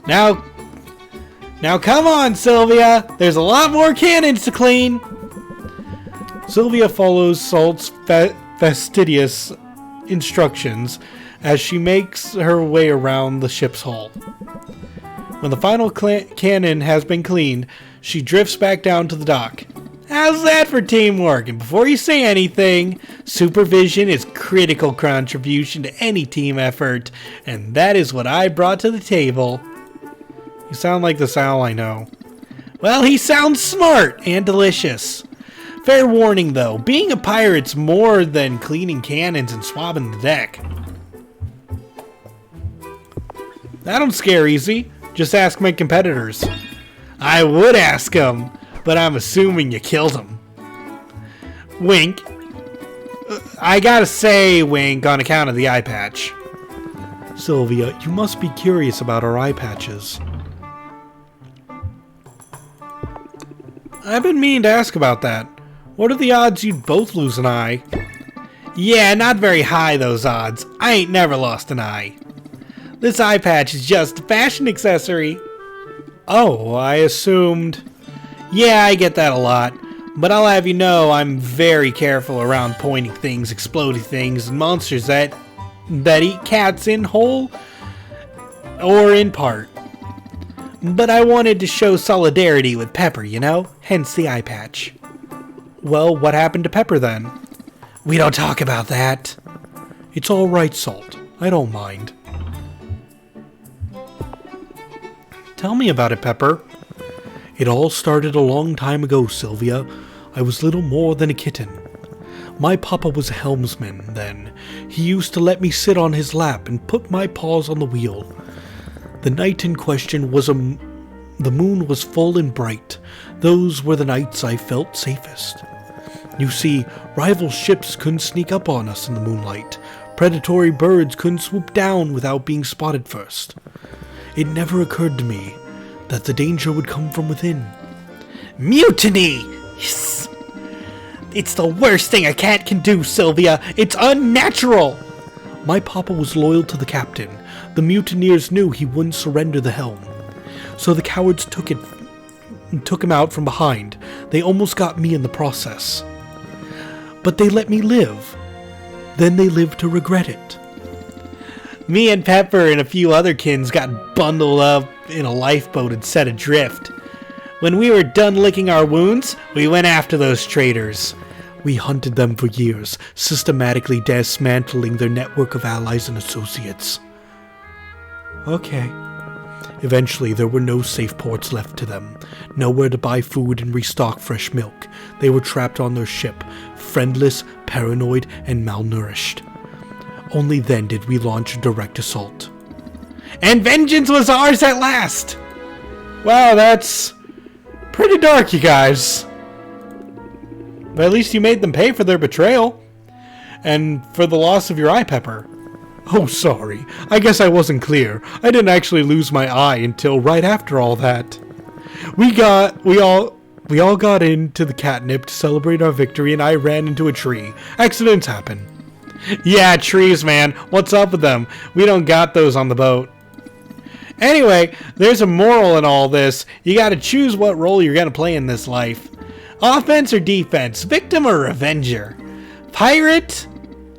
Now come on, Sylvia. There's a lot more cannons to clean. Sylvia follows Salt's fastidious instructions as she makes her way around the ship's hull. When the final cannon has been cleaned, she drifts back down to the dock. How's that for teamwork? And before you say anything, supervision is critical contribution to any team effort, and that is what I brought to the table. You sound like the Sal I know. Well, he sounds smart and delicious. Fair warning, though, being a pirate's more than cleaning cannons and swabbing the deck. That don't scare easy. Just ask my competitors. I would ask them, but I'm assuming you killed them. Wink. I gotta say wink on account of the eye patch. Sylvia, you must be curious about our eye patches. I've been meaning to ask about that. What are the odds you'd both lose an eye? Yeah, not very high, those odds. I ain't never lost an eye. This eye patch is just a fashion accessory. Oh, I assumed... Yeah, I get that a lot. But I'll have you know I'm very careful around pointing things, exploding things, and monsters that eat cats in whole or in part. But I wanted to show solidarity with Pepper, you know? Hence the eye patch. Well, what happened to Pepper then? We don't talk about that. It's all right, Salt. I don't mind. Tell me about it, Pepper. It all started a long time ago, Sylvia. I was little more than a kitten. My papa was a helmsman then. He used to let me sit on his lap and put my paws on the wheel. The night in question was the moon was full and bright. Those were the nights I felt safest. You see, rival ships couldn't sneak up on us in the moonlight. Predatory birds couldn't swoop down without being spotted first. It never occurred to me that the danger would come from within. Mutiny! Yes. It's the worst thing a cat can do, Sylvia. It's unnatural. My papa was loyal to the captain. The mutineers knew he wouldn't surrender the helm. So the cowards took him out from behind. They almost got me in the process. But they let me live. Then they lived to regret it. Me and Pepper and a few other kins got bundled up in a lifeboat and set adrift. When we were done licking our wounds, we went after those traitors. We hunted them for years, systematically dismantling their network of allies and associates. Okay. Eventually, there were no safe ports left to them, nowhere to buy food and restock fresh milk. They were trapped on their ship, friendless, paranoid, and malnourished. Only then did we launch a direct assault. And vengeance was ours at last! Wow, that's pretty dark, you guys. But at least you made them pay for their betrayal. And for the loss of your eye, Pepper. Oh, sorry. I guess I wasn't clear. I didn't actually lose my eye until right after all that. We all got into the catnip to celebrate our victory, and I ran into a tree. Accidents happen. Yeah, trees, man. What's up with them? We don't got those on the boat. Anyway, there's a moral in all this. You gotta choose what role you're gonna play in this life. Offense or defense? Victim or avenger? Pirate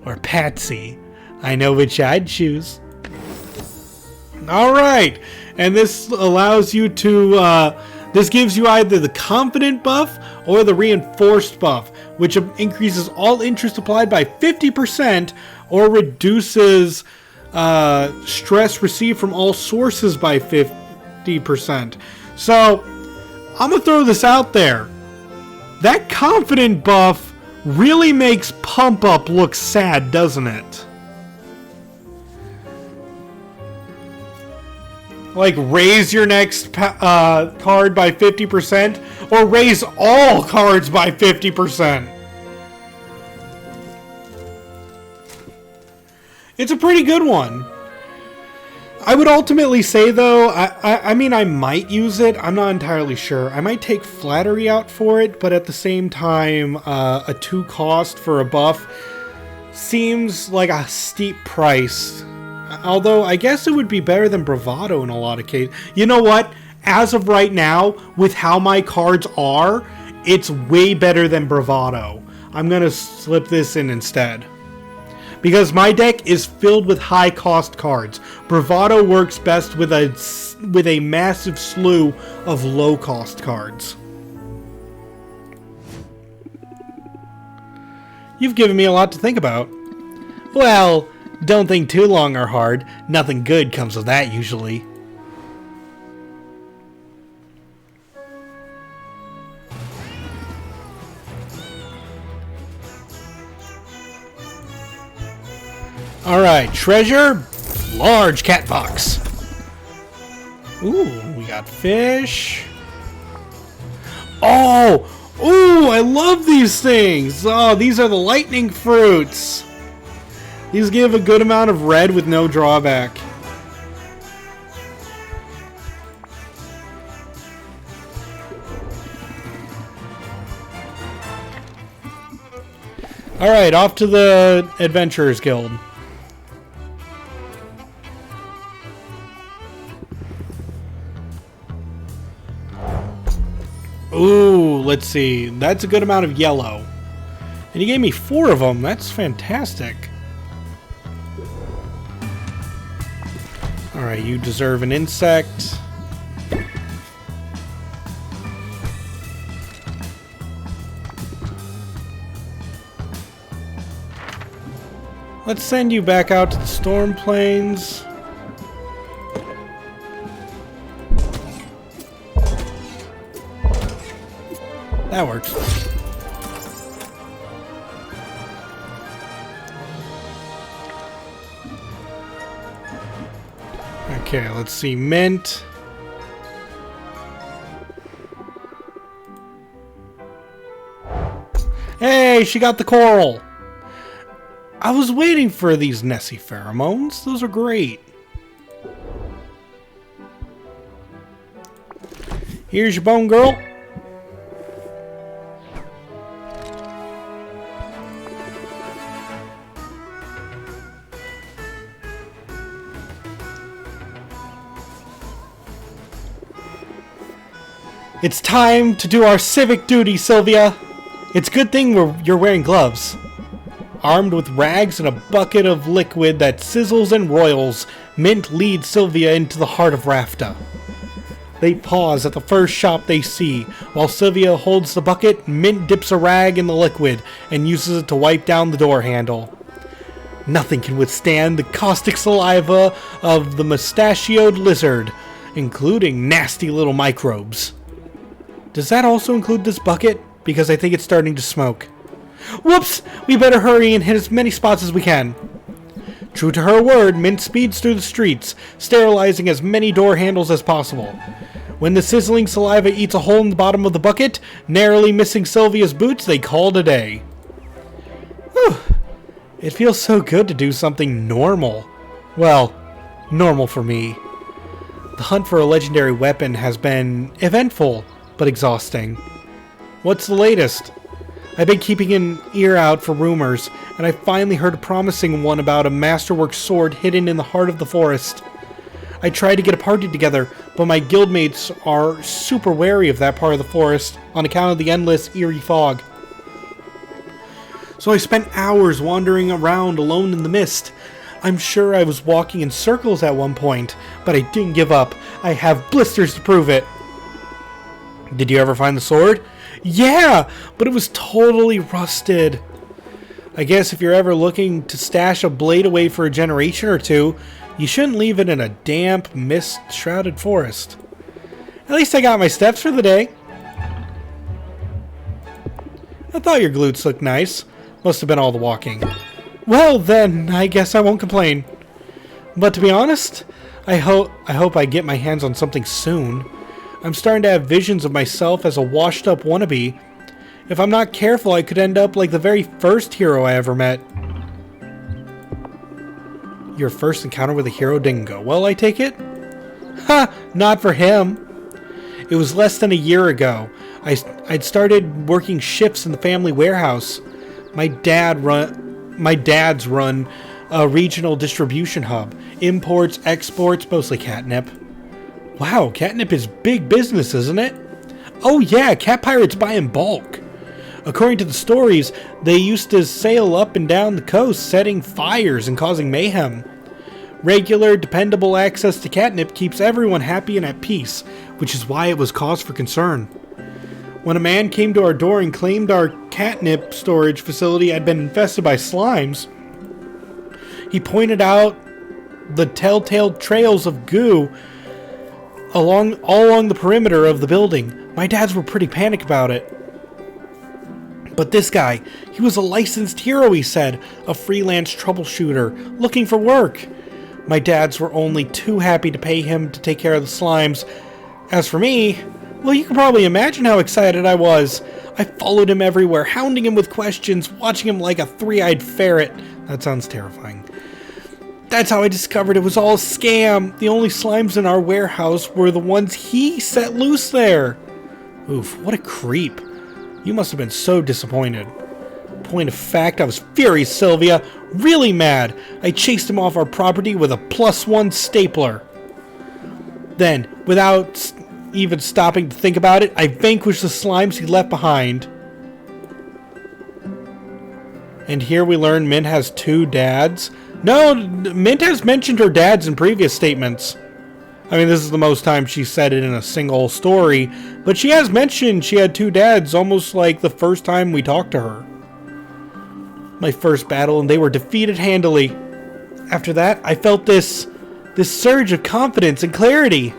or patsy? I know which I'd choose. Alright, and this allows you to, this gives you either the confident buff or the reinforced buff, which increases all interest applied by 50% or reduces stress received from all sources by 50%. So, I'm gonna throw this out there. That confident buff really makes Pump Up look sad, doesn't it? Like, raise your next card by 50%, or raise all cards by 50%. It's a pretty good one. I would ultimately say, though, I mean, I might use it. I'm not entirely sure. I might take Flattery out for it, but at the same time, a 2 cost for a buff seems like a steep price. Although, I guess it would be better than Bravado in a lot of cases. You know what? As of right now, with how my cards are, it's way better than Bravado. I'm going to slip this in instead. Because my deck is filled with high-cost cards. Bravado works best with a massive slew of low-cost cards. You've given me a lot to think about. Well, don't think too long or hard. Nothing good comes of that, usually. Alright, treasure, large cat box. Ooh, we got fish. Oh! Ooh, I love these things! Oh, these are the lightning fruits. These give a good amount of red with no drawback. Alright, off to the Adventurers Guild. Ooh, let's see. That's a good amount of yellow. And he gave me 4 of them. That's fantastic. Alright, you deserve an insect. Let's send you back out to the Storm Plains. That works. Okay, let's see. Mint. Hey, she got the coral. I was waiting for these Nessie pheromones. Those are great. Here's your bone, girl. It's time to do our civic duty, Sylvia. It's a good thing you're wearing gloves. Armed with rags and a bucket of liquid that sizzles and roils, Mint leads Sylvia into the heart of Rafta. They pause at the first shop they see. While Sylvia holds the bucket, Mint dips a rag in the liquid and uses it to wipe down the door handle. Nothing can withstand the caustic saliva of the mustachioed lizard, including nasty little microbes. Does that also include this bucket? Because I think it's starting to smoke. Whoops! We better hurry and hit as many spots as we can. True to her word, Mint speeds through the streets, sterilizing as many door handles as possible. When the sizzling saliva eats a hole in the bottom of the bucket, narrowly missing Sylvia's boots, they call it a day. Whew. It feels so good to do something normal. Well, normal for me. The hunt for a legendary weapon has been eventful, but exhausting. What's the latest? I've been keeping an ear out for rumors, and I finally heard a promising one about a masterwork sword hidden in the heart of the forest. I tried to get a party together, but my guildmates are super wary of that part of the forest on account of the endless, eerie fog. So I spent hours wandering around alone in the mist. I'm sure I was walking in circles at one point, but I didn't give up. I have blisters to prove it. Did you ever find the sword? Yeah, but it was totally rusted. I guess if you're ever looking to stash a blade away for a generation or two, you shouldn't leave it in a damp, mist-shrouded forest. At least I got my steps for the day. I thought your glutes looked nice. Must have been all the walking. Well, then, I guess I won't complain. But to be honest, I hope I get my hands on something soon. I'm starting to have visions of myself as a washed-up wannabe. If I'm not careful, I could end up like the very first hero I ever met. Your first encounter with a hero didn't go well, I take it? Ha! Not for him. It was less than a year ago. I'd started working shifts in the family warehouse. My dad's run a regional distribution hub. Imports, exports, mostly catnip. Wow, catnip is big business, isn't it? Oh yeah, cat pirates buy in bulk. According to the stories, they used to sail up and down the coast, setting fires and causing mayhem. Regular, dependable access to catnip keeps everyone happy and at peace, which is why it was cause for concern. When a man came to our door and claimed our catnip storage facility had been infested by slimes, he pointed out the telltale trails of goo all along the perimeter of the building. My dads were pretty panicked about it. But this guy, he was a licensed hero, he said, a freelance troubleshooter, looking for work. My dads were only too happy to pay him to take care of the slimes. As for me, well, you can probably imagine how excited I was. I followed him everywhere, hounding him with questions, watching him like a three-eyed ferret. That sounds terrifying. That's how I discovered it was all a scam. The only slimes in our warehouse were the ones he set loose there. Oof, what a creep. You must have been so disappointed. Point of fact, I was furious, Sylvia. Really mad. I chased him off our property with a +1 stapler. Then, without even stopping to think about it, I vanquished the slimes he left behind. And here we learn Mint has 2 dads. No, Mint has mentioned her dads in previous statements. I mean, this is the most time she said it in a single story, but she has mentioned she had 2 dads almost like the first time we talked to her. My first battle, and they were defeated handily. After that, I felt this surge of confidence and clarity.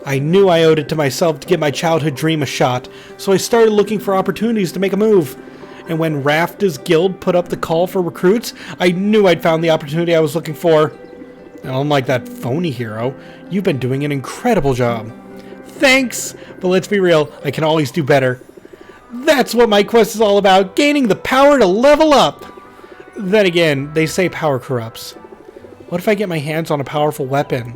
I knew I owed it to myself to give my childhood dream a shot, so I started looking for opportunities to make a move. And when Rafta's guild put up the call for recruits, I knew I'd found the opportunity I was looking for. And unlike that phony hero, you've been doing an incredible job. Thanks, but let's be real, I can always do better. That's what my quest is all about, gaining the power to level up. Then again, they say power corrupts. What if I get my hands on a powerful weapon,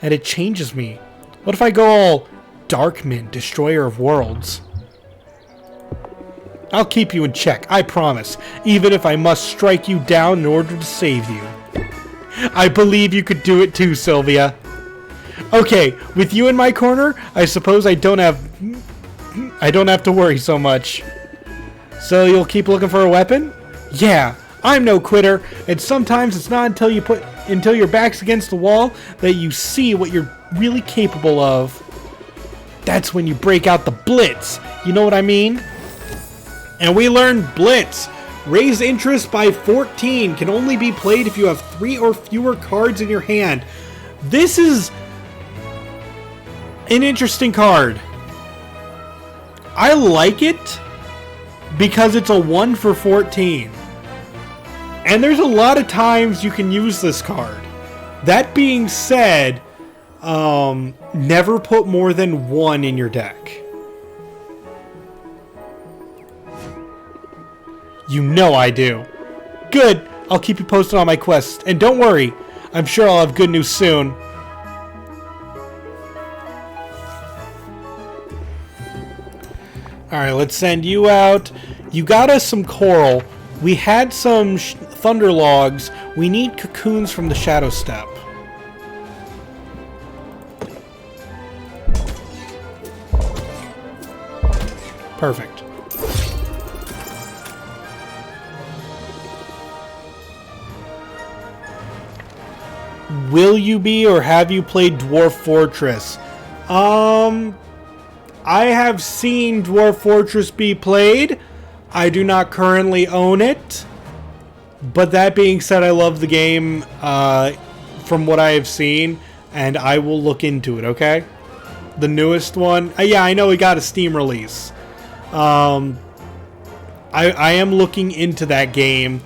and it changes me? What if I go all Darkmint, Destroyer of Worlds? I'll keep you in check, I promise, even if I must strike you down in order to save you. I believe you could do it too, Sylvia. Okay, with you in my corner, I suppose I don't have to worry so much. So you'll keep looking for a weapon? Yeah, I'm no quitter, and sometimes it's not until your back's against the wall that you see what you're really capable of. That's when you break out the Blitz. You know what I mean? And we learned Blitz. Raise interest by 14. Can only be played if you have 3 or fewer cards in your hand. This is an interesting card. I like it because it's a 1 for 14. And there's a lot of times you can use this card. That being said, never put more than 1 in your deck. You know I do. Good. I'll keep you posted on my quest. And don't worry, I'm sure I'll have good news soon. Alright, let's send you out. You got us some coral. We had some thunder logs. We need cocoons from the Shadow Steppe. Perfect. Will you be or have you played Dwarf Fortress? I have seen Dwarf Fortress be played. I do not currently own it. But that being said, I love the game from what I have seen, and I will look into it, okay? The newest one. Yeah, I know it got a Steam release. I am looking into that game.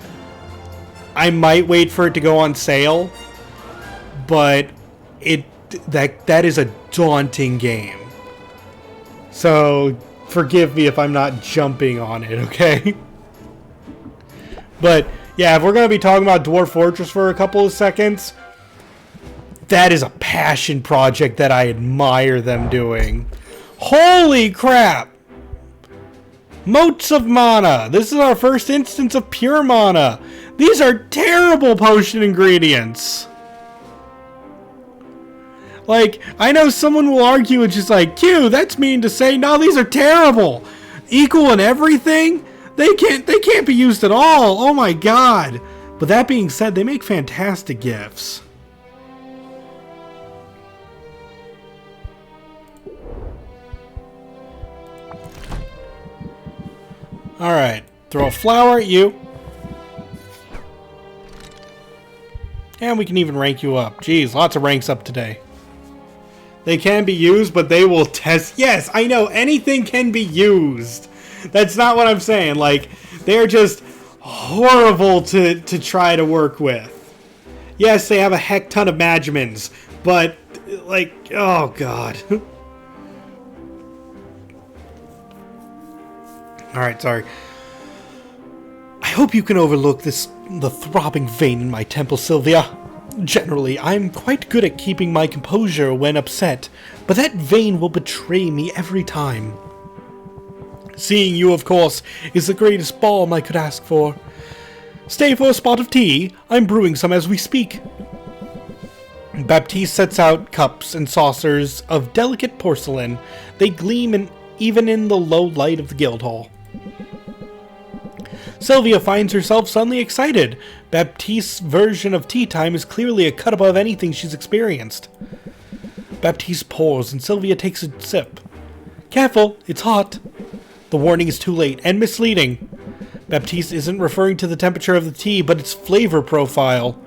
I might wait for it to go on sale, but that is a daunting game. So forgive me if I'm not jumping on it, okay? But yeah, if we're going to be talking about Dwarf Fortress for a couple of seconds, that is a passion project that I admire them doing. Holy crap! Motes of mana. This is our first instance of pure mana. These are terrible potion ingredients. Like, I know someone will argue it's just like, Q, that's mean to say. No, these are terrible. Equal in everything? They can't be used at all. Oh my god. But that being said, they make fantastic gifts. Alright, throw a flower at you. And we can even rank you up. Jeez, lots of ranks up today. They can be used, but they will test. Yes, I know, anything can be used. That's not what I'm saying. Like, they're just horrible to try to work with. Yes, they have a heck ton of Magimans, but, like, oh god. Alright, sorry. I hope you can overlook the throbbing vein in my temple, Sylvia. Generally, I'm quite good at keeping my composure when upset, but that vein will betray me every time. Seeing you, of course, is the greatest balm I could ask for. Stay for a spot of tea. I'm brewing some as we speak. Baptiste sets out cups and saucers of delicate porcelain. They gleam even in the low light of the guild hall. Sylvia finds herself suddenly excited. Baptiste's version of tea time is clearly a cut above anything she's experienced. Baptiste pours and Sylvia takes a sip. Careful, it's hot. The warning is too late and misleading. Baptiste isn't referring to the temperature of the tea, but its flavor profile.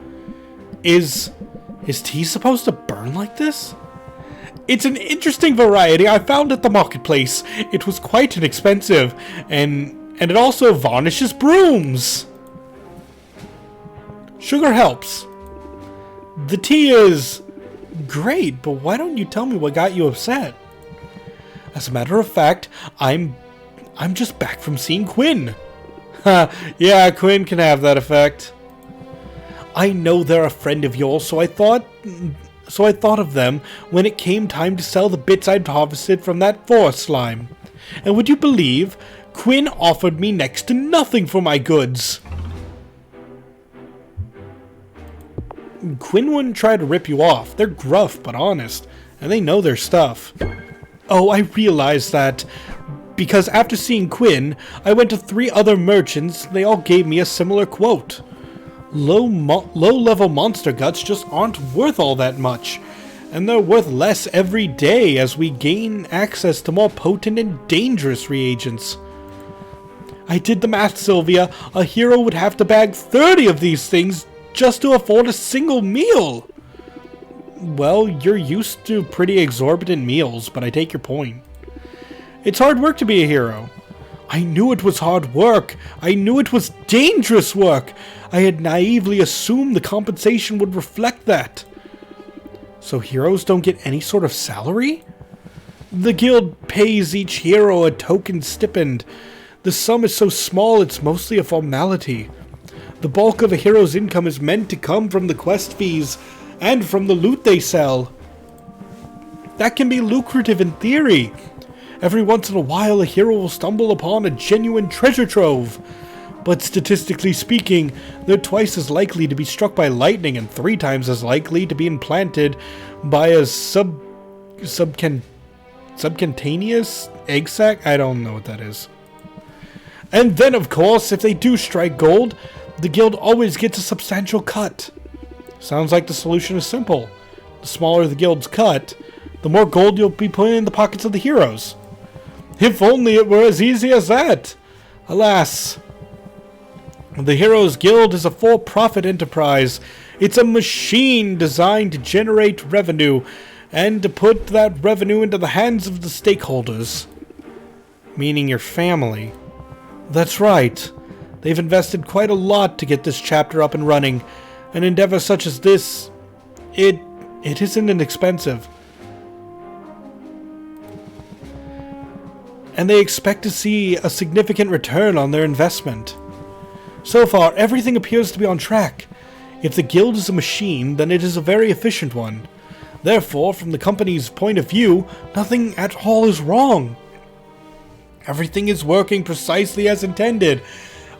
Is tea supposed to burn like this? It's an interesting variety I found at the marketplace. It was quite inexpensive, and it also varnishes brooms. Sugar helps. The tea is great, but why don't you tell me what got you upset? As a matter of fact, I'm just back from seeing Quinn. Yeah, Quinn can have that effect. I know they're a friend of yours, so I thought of them when it came time to sell the bits I'd harvested from that forest slime. And would you believe, Quinn offered me next to nothing for my goods. Quinn wouldn't try to rip you off. They're gruff but honest, and they know their stuff. Oh, I realized that because after seeing Quinn, I went to 3 other merchants and they all gave me a similar quote. Low-level monster guts just aren't worth all that much, and they're worth less every day as we gain access to more potent and dangerous reagents. I did the math, Sylvia. A hero would have to bag 30 of these things just to afford a single meal. Well, you're used to pretty exorbitant meals, but I take your point. It's hard work to be a hero. I knew it was hard work. I knew it was dangerous work. I had naively assumed the compensation would reflect that. So heroes don't get any sort of salary? The guild pays each hero a token stipend. The sum is so small it's mostly a formality. The bulk of a hero's income is meant to come from the quest fees and from the loot they sell. That can be lucrative in theory. Every once in a while, a hero will stumble upon a genuine treasure trove. But statistically speaking, they're twice as likely to be struck by lightning and 3 times as likely to be implanted by a subcutaneous egg sac? I don't know what that is. And then, of course, if they do strike gold, the guild always gets a substantial cut. Sounds like the solution is simple. The smaller the guild's cut, the more gold you'll be putting in the pockets of the heroes. If only it were as easy as that! Alas, the Heroes Guild is a for-profit enterprise. It's a machine designed to generate revenue and to put that revenue into the hands of the stakeholders. Meaning your family. That's right. They've invested quite a lot to get this chapter up and running. An endeavor such as this, it isn't inexpensive. And they expect to see a significant return on their investment. So far, everything appears to be on track. If the guild is a machine, then it is a very efficient one. Therefore, from the company's point of view, nothing at all is wrong. Everything is working precisely as intended.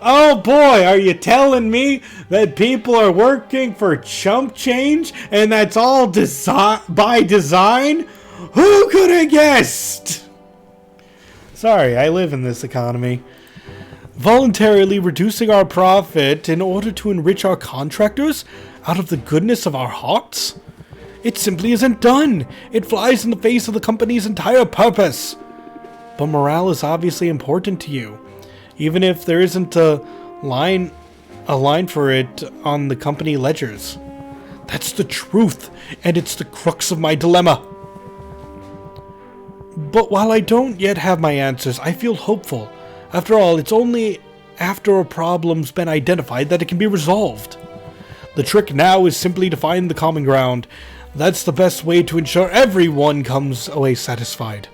Oh boy, are you telling me that people are working for chump change and that's all by design? Who could have guessed? Sorry, I live in this economy. Voluntarily reducing our profit in order to enrich our contractors out of the goodness of our hearts? It simply isn't done. It flies in the face of the company's entire purpose. But morale is obviously important to you, even if there isn't a line for it on the company ledgers. That's the truth, and it's the crux of my dilemma. But while I don't yet have my answers, I feel hopeful. After all, it's only after a problem's been identified that it can be resolved. The trick now is simply to find the common ground. That's the best way to ensure everyone comes away satisfied.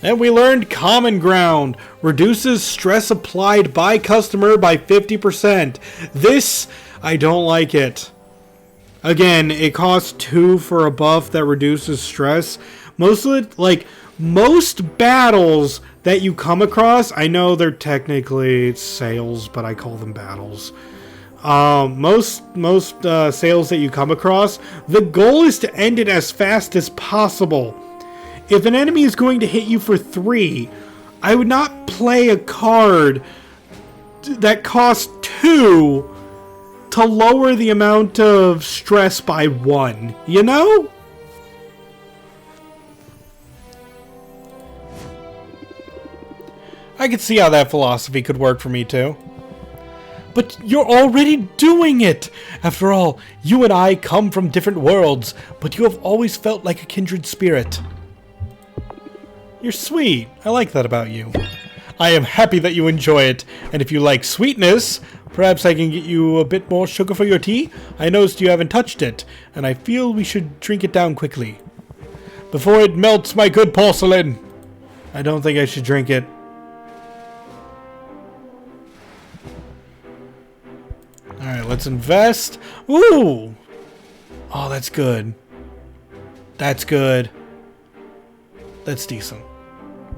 And we learned common ground reduces stress applied by customer by 50%. This, I don't like it. Again, it costs 2 for a buff that reduces stress. Most battles that you come across, I know they're technically sales, but I call them battles. Most sales that you come across, the goal is to end it as fast as possible. If an enemy is going to hit you for 3, I would not play a card that costs 2 to lower the amount of stress by 1, you know? I could see how that philosophy could work for me too. But you're already doing it! After all, you and I come from different worlds, but you have always felt like a kindred spirit. You're sweet. I like that about you. I am happy that you enjoy it, and if you like sweetness, perhaps I can get you a bit more sugar for your tea? I noticed you haven't touched it, and I feel we should drink it down quickly. Before it melts, my good porcelain! I don't think I should drink it. Alright, let's invest. Ooh! Oh, that's good. That's good. That's decent.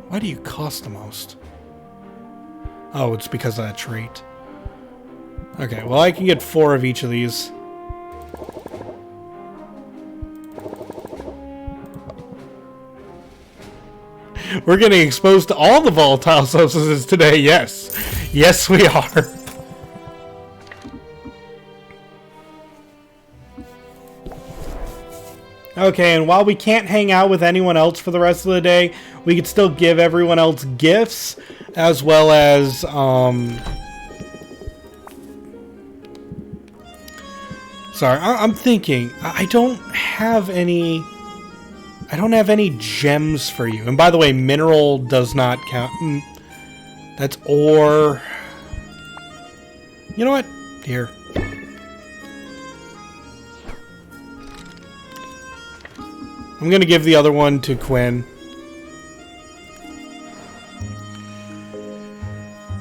Why do you cost the most? Oh, it's because of that trait. Okay, well I can get 4 of each of these. We're getting exposed to all the volatile substances today, yes. Yes, we are. Okay, and while we can't hang out with anyone else for the rest of the day, we could still give everyone else gifts, as well as, sorry, I'm thinking, I don't have any gems for you. And by the way, mineral does not count. That's ore. You know what? Here. I'm gonna give the other one to Quinn.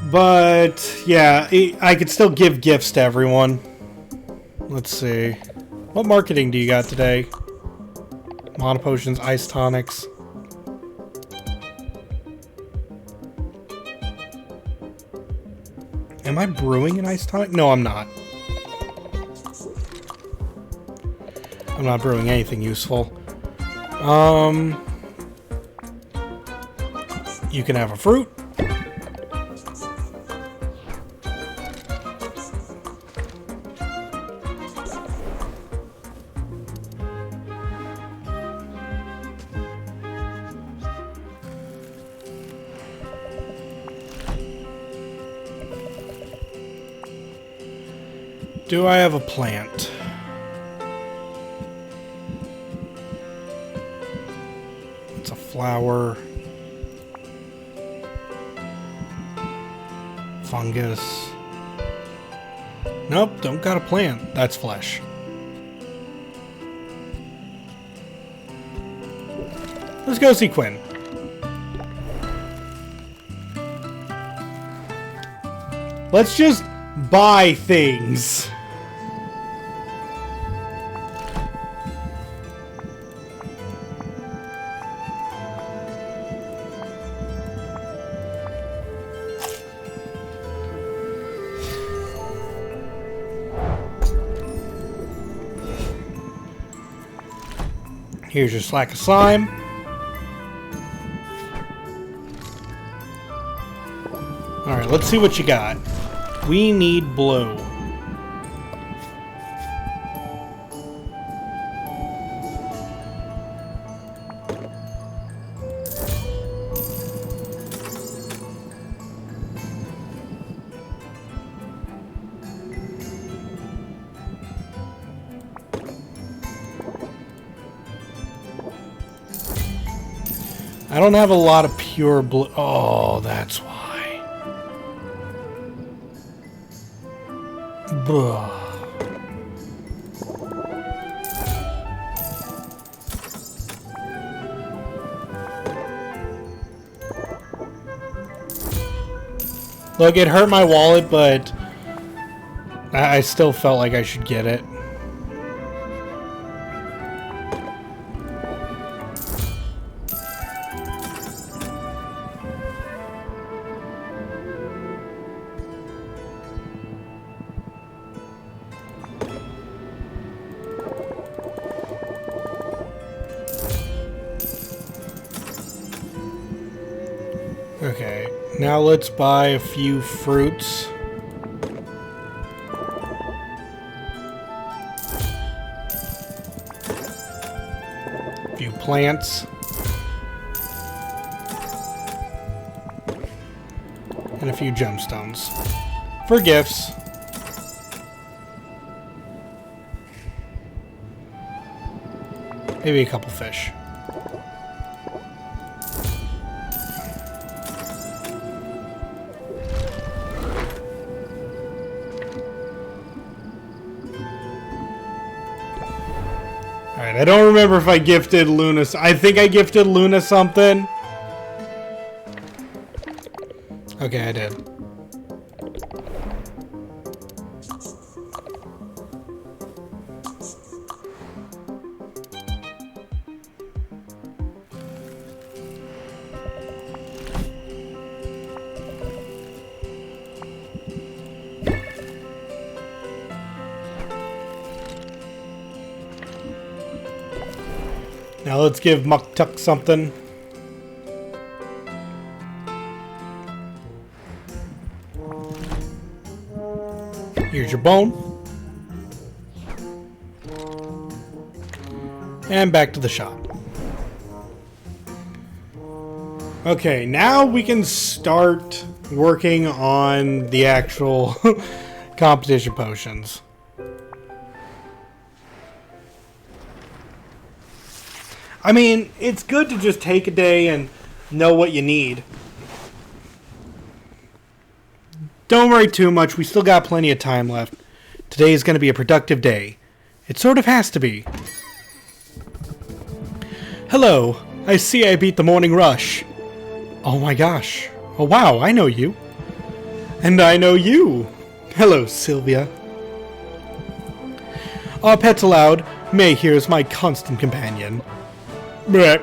But, yeah, I could still give gifts to everyone. Let's see. What marketing do you got today? Mana potions, ice tonics. Am I brewing an ice tonic? No, I'm not. I'm not brewing anything useful. You can have a fruit. Do I have a plant? It's a flower. Fungus. Nope, don't got a plant. That's flesh. Let's go see Quinn. Let's just buy things. Here's your slack of slime. Alright, let's see what you got. We need blue. I don't have a lot of pure blue. Oh, that's why. Bruh. Look, it hurt my wallet, but I still felt like I should get it. Okay, now let's buy a few fruits. A few plants. And a few gemstones. For gifts. Maybe a couple fish. Alright, I don't remember if I gifted Luna. I think I gifted Luna something. Okay, I did. Now let's give Muktuk something. Here's your bone. And back to the shop. Okay, now we can start working on the actual competition potions. I mean, it's good to just take a day and know what you need. Don't worry too much, we still got plenty of time left. Today is going to be a productive day. It sort of has to be. Hello, I see I beat the morning rush. Oh my gosh. Oh wow, I know you. And I know you. Hello, Sylvia. Our pet's allowed. May here is my constant companion. Blech.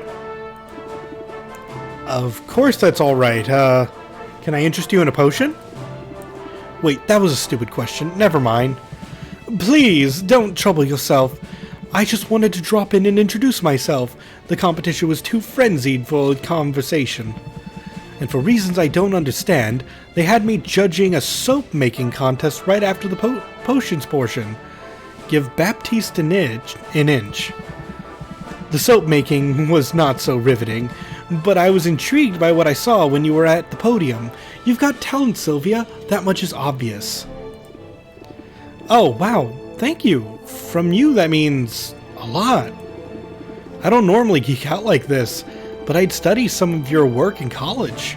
Of course that's alright. Can I interest you in a potion? Wait, that was a stupid question. Never mind. Please, don't trouble yourself. I just wanted to drop in and introduce myself. The competition was too frenzied for conversation. And for reasons I don't understand, they had me judging a soap-making contest right after the potions portion. Give Baptiste an inch. The soap-making was not so riveting, but I was intrigued by what I saw when you were at the podium. You've got talent, Sylvia. That much is obvious. Oh, wow. Thank you. From you, that means a lot. I don't normally geek out like this, but I'd studied some of your work in college.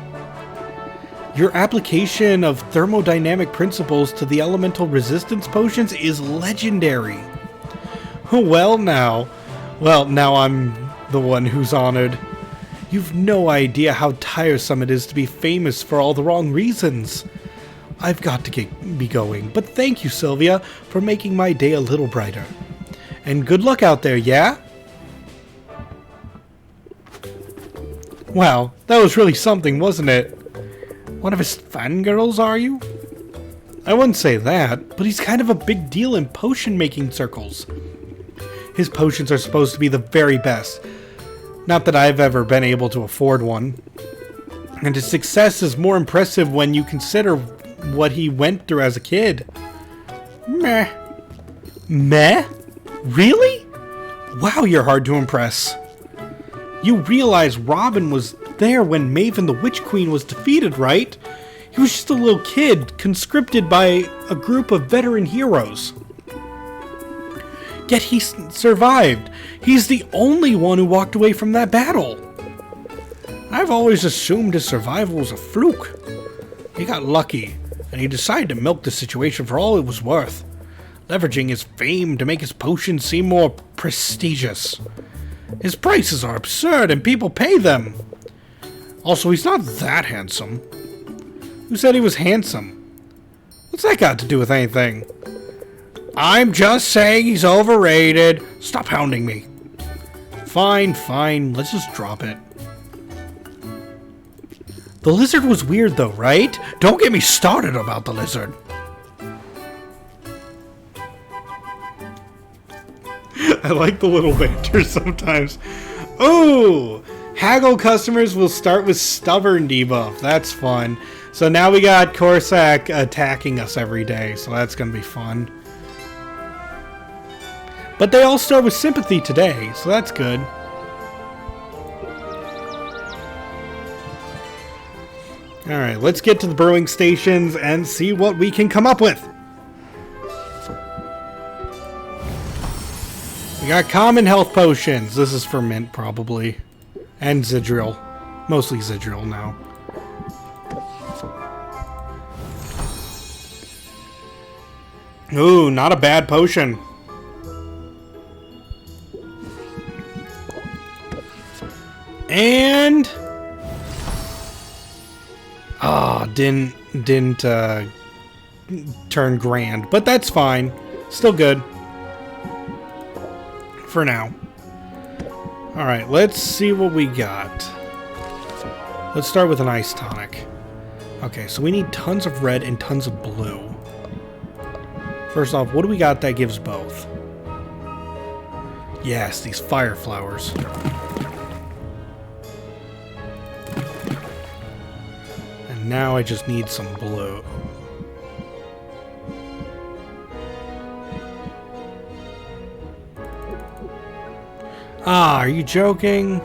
Your application of thermodynamic principles to the elemental resistance potions is legendary. Well, now I'm the one who's honored. You've no idea how tiresome it is to be famous for all the wrong reasons. I've got to be going, but thank you, Sylvia, for making my day a little brighter. And good luck out there, yeah? Wow, that was really something, wasn't it? One of his fangirls, are you? I wouldn't say that, but he's kind of a big deal in potion-making circles. His potions are supposed to be the very best. Not that I've ever been able to afford one. And his success is more impressive when you consider what he went through as a kid. Meh. Meh? Really? Wow, you're hard to impress. You realize Robin was there when Maven the Witch Queen was defeated, right? He was just a little kid, conscripted by a group of veteran heroes. Yet he survived. He's the only one who walked away from that battle. I've always assumed his survival was a fluke. He got lucky, and he decided to milk the situation for all it was worth, leveraging his fame to make his potions seem more prestigious. His prices are absurd, and people pay them. Also, he's not that handsome. Who said he was handsome? What's that got to do with anything? I'm just saying he's overrated. Stop hounding me. Fine, fine. Let's just drop it. The lizard was weird though, right? Don't get me started about the lizard. I like the little banter sometimes. Oh! Haggle customers will start with stubborn debuff. That's fun. So now we got Corsac attacking us every day, so that's gonna be fun. But they all start with sympathy today, so that's good. Alright, let's get to the brewing stations and see what we can come up with. We got common health potions. This is for mint, probably. And Zidril. Mostly Zidril now. Ooh, not a bad potion. And... didn't turn grand, but that's fine. Still good. For now. Alright, let's see what we got. Let's start with an ice tonic. Okay, so we need tons of red and tons of blue. First off, what do we got that gives both? Yes, these fire flowers. And now I just need some blue. Ah, are you joking?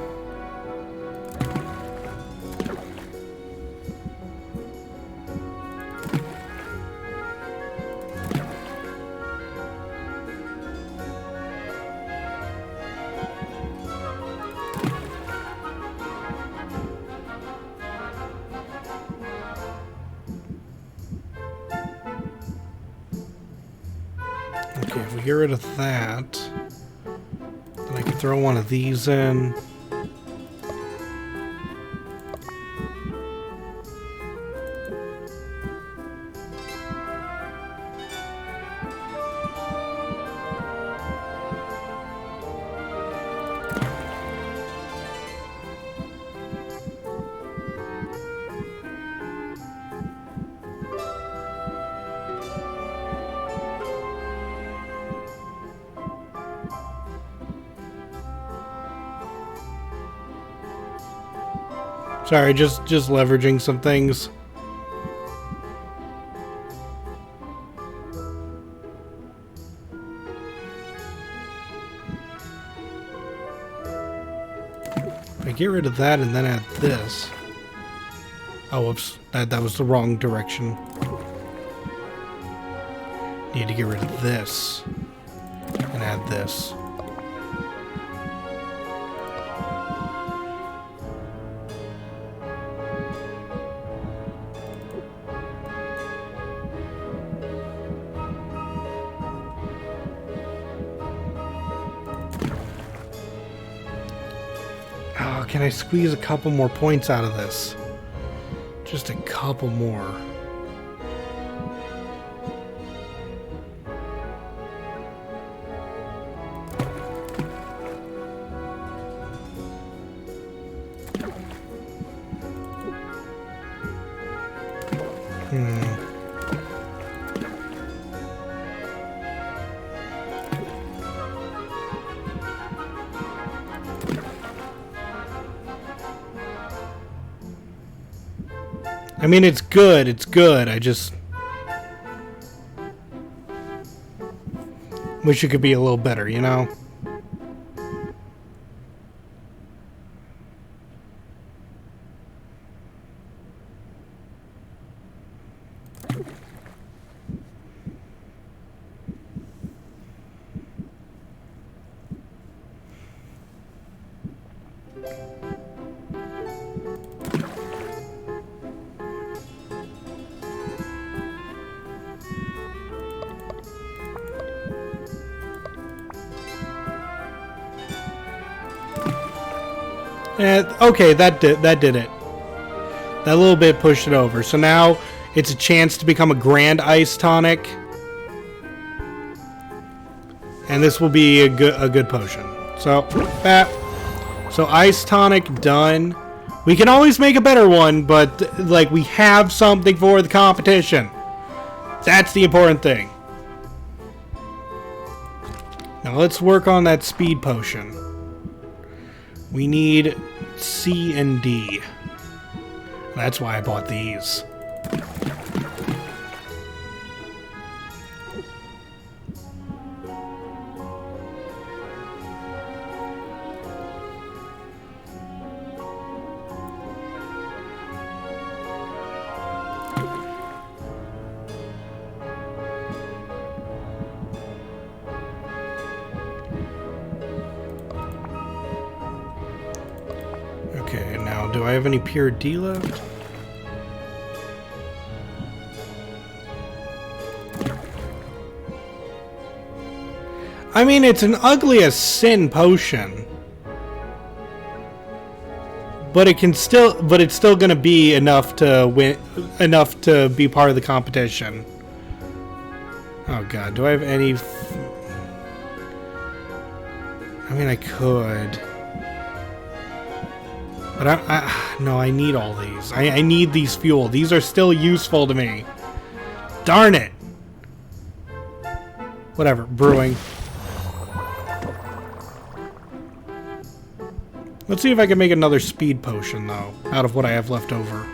Okay, if we get rid of that, then I can throw one of these in. Sorry, just leveraging some things. I get rid of that and then add this. Oh, whoops. That was the wrong direction. Need to get rid of this and add this. Oh, can I squeeze a couple more points out of this? Just a couple more. I mean, it's good, I just wish it could be a little better, you know? Okay, that did it. That little bit pushed it over. So now it's a chance to become a grand ice tonic. And this will be a good potion. So, ice tonic done. We can always make a better one, but like we have something for the competition. That's the important thing. Now let's work on that speed potion. We need C and D. That's why I bought these. Okay, now do I have any pure D left? I mean, it's an ugly as sin potion. But it's still gonna be enough to win, enough to be part of the competition. Oh god, do I have any... I mean, I could. But no, I need all these. I need these fuel. These are still useful to me. Darn it! Whatever, brewing. Let's see if I can make another speed potion, though, out of what I have left over.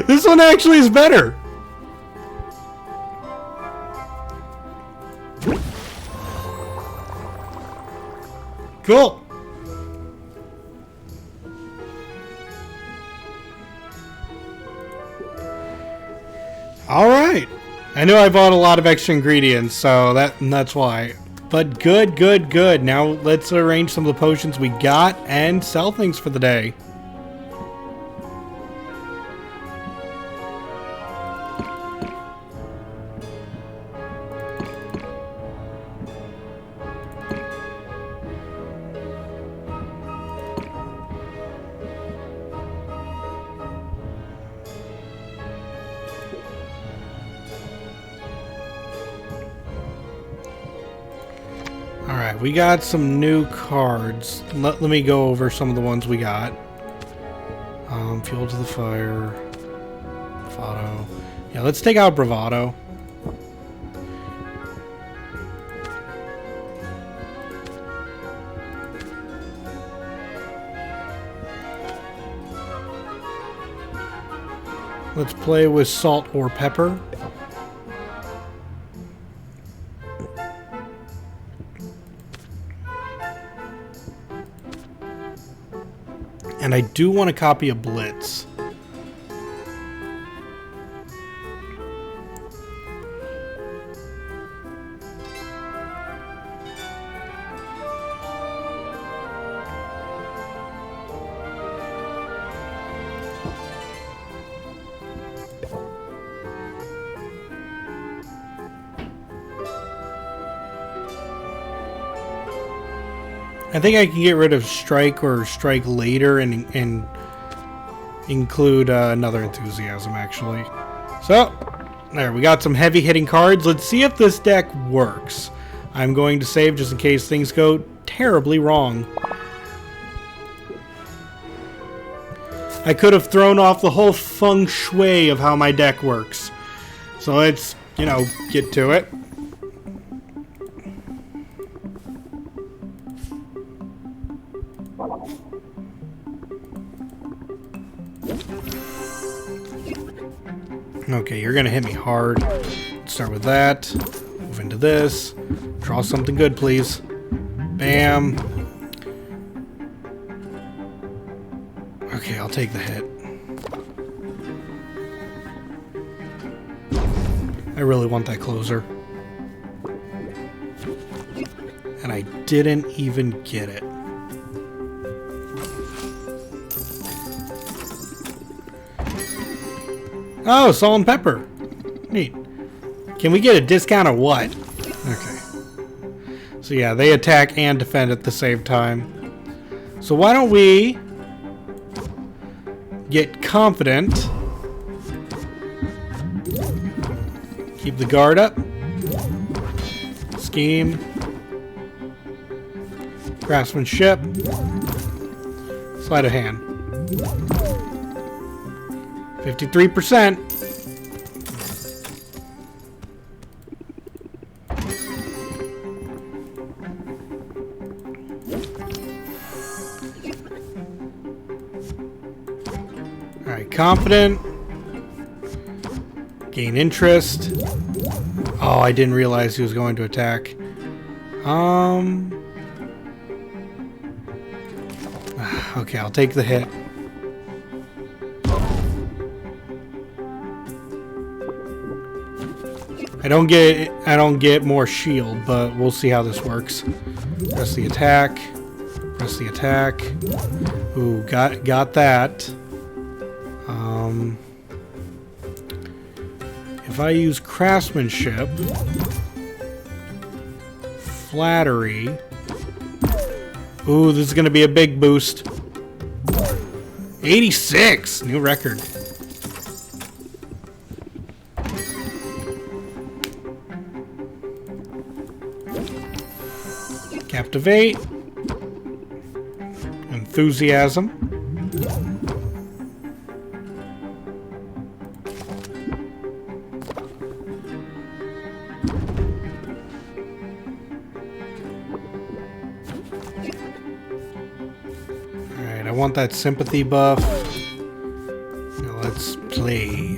This one actually is better. Cool. All right. I know I bought a lot of extra ingredients, so that's why. But good, good, good. Now let's arrange some of the potions we got and sell things for the day. Alright, we got some new cards. Let me go over some of the ones we got. Fuel to the fire. Bravado. Yeah, let's take out Bravado. Let's play with salt or pepper. And I do want to copy a blitz. I think I can get rid of strike or strike later and include another enthusiasm, actually. So, there, we got some heavy hitting cards. Let's see if this deck works. I'm going to save just in case things go terribly wrong. I could have thrown off the whole feng shui of how my deck works. So let's, you know, get to it. Okay, you're gonna hit me hard. Let's start with that. Move into this. Draw something good, please. Bam. Okay, I'll take the hit. I really want that closer. And I didn't even get it. Oh, salt and pepper. Neat. Can we get a discount or what? Okay. So yeah, they attack and defend at the same time. So why don't we get confident. Keep the guard up. Scheme. Craftsmanship. Sleight of hand. 53%. Alright, confident. Gain interest. Oh, I didn't realize he was going to attack. Okay, I'll take the hit. I don't get more shield, but we'll see how this works. Press the attack. Press the attack. Ooh, got that. If I use craftsmanship, flattery. Ooh, this is gonna be a big boost. 86! New record. Captivate. Enthusiasm. Alright, I want that sympathy buff. Now let's play.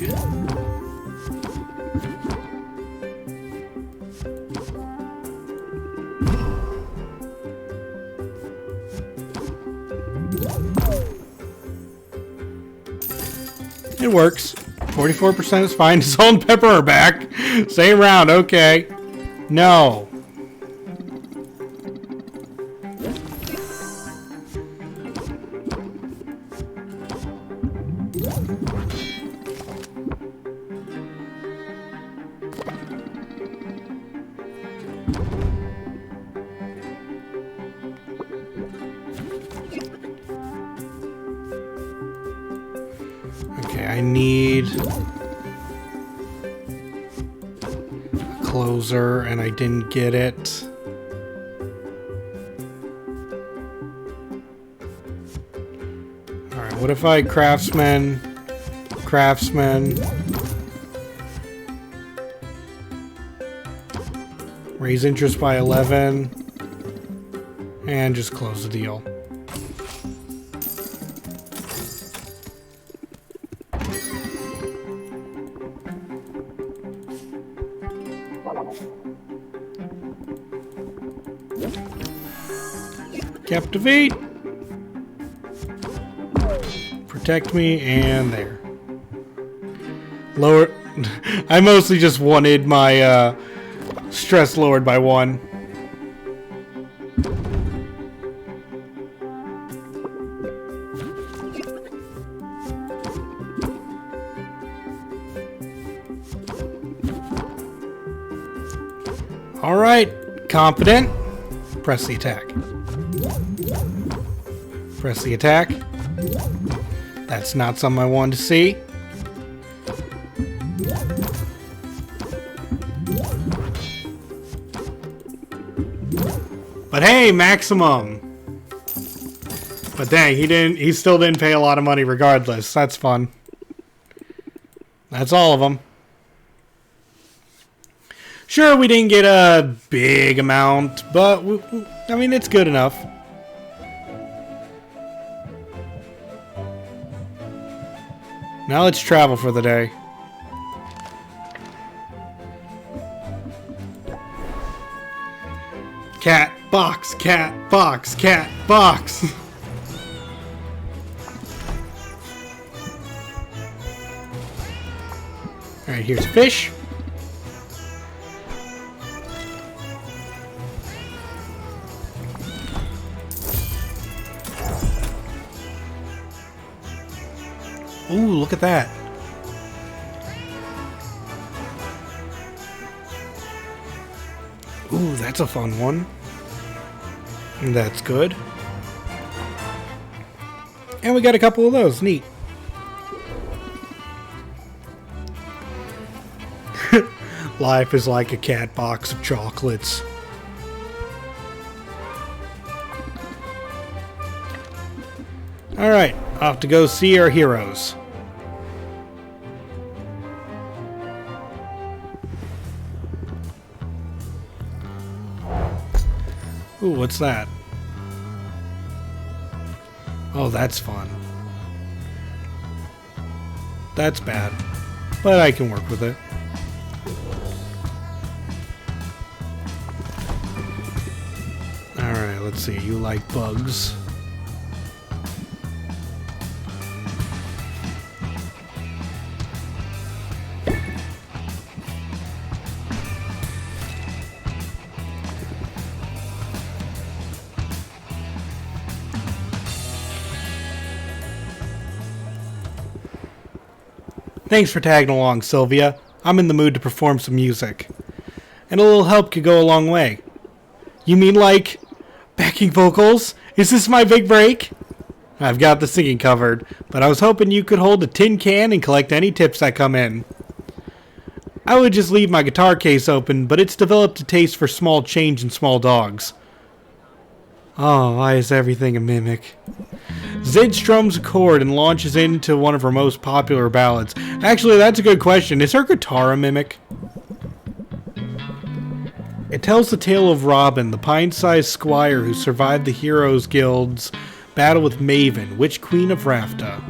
It works. 44% is fine. Salt and pepper are back. Same round, okay. No. Okay, I need a closer, and I didn't get it. Alright, what if I craftsman... Raise interest by 11. And just close the deal. Captivate. Protect me, and there. Lower. I mostly just wanted my stress lowered by 1. Alright, confident. Press the attack. Press the attack. That's not something I wanted to see. But hey, maximum. But dang, he still didn't pay a lot of money regardless. That's fun. That's all of them. Sure, we didn't get a big amount, but I mean, it's good enough. Now let's travel for the day. Cat, box, cat, box, cat, box. Alright, here's fish. Ooh, look at that. Ooh, that's a fun one. That's good. And we got a couple of those. Neat. Life is like a cat box of chocolates. Alright, off to go see our heroes. Ooh, what's that? Oh, that's fun. That's bad, but I can work with it. Alright, let's see. You like bugs. Thanks for tagging along, Sylvia. I'm in the mood to perform some music. And a little help could go a long way. You mean like backing vocals? Is this my big break? I've got the singing covered, but I was hoping you could hold a tin can and collect any tips that come in. I would just leave my guitar case open, but it's developed a taste for small change and small dogs. Oh, why is everything a mimic? Zid strums a chord and launches into one of her most popular ballads. Actually, that's a good question. Is her guitar a mimic? It tells the tale of Robin, the pine-sized squire who survived the Heroes Guild's battle with Maven, Witch Queen of Rafta.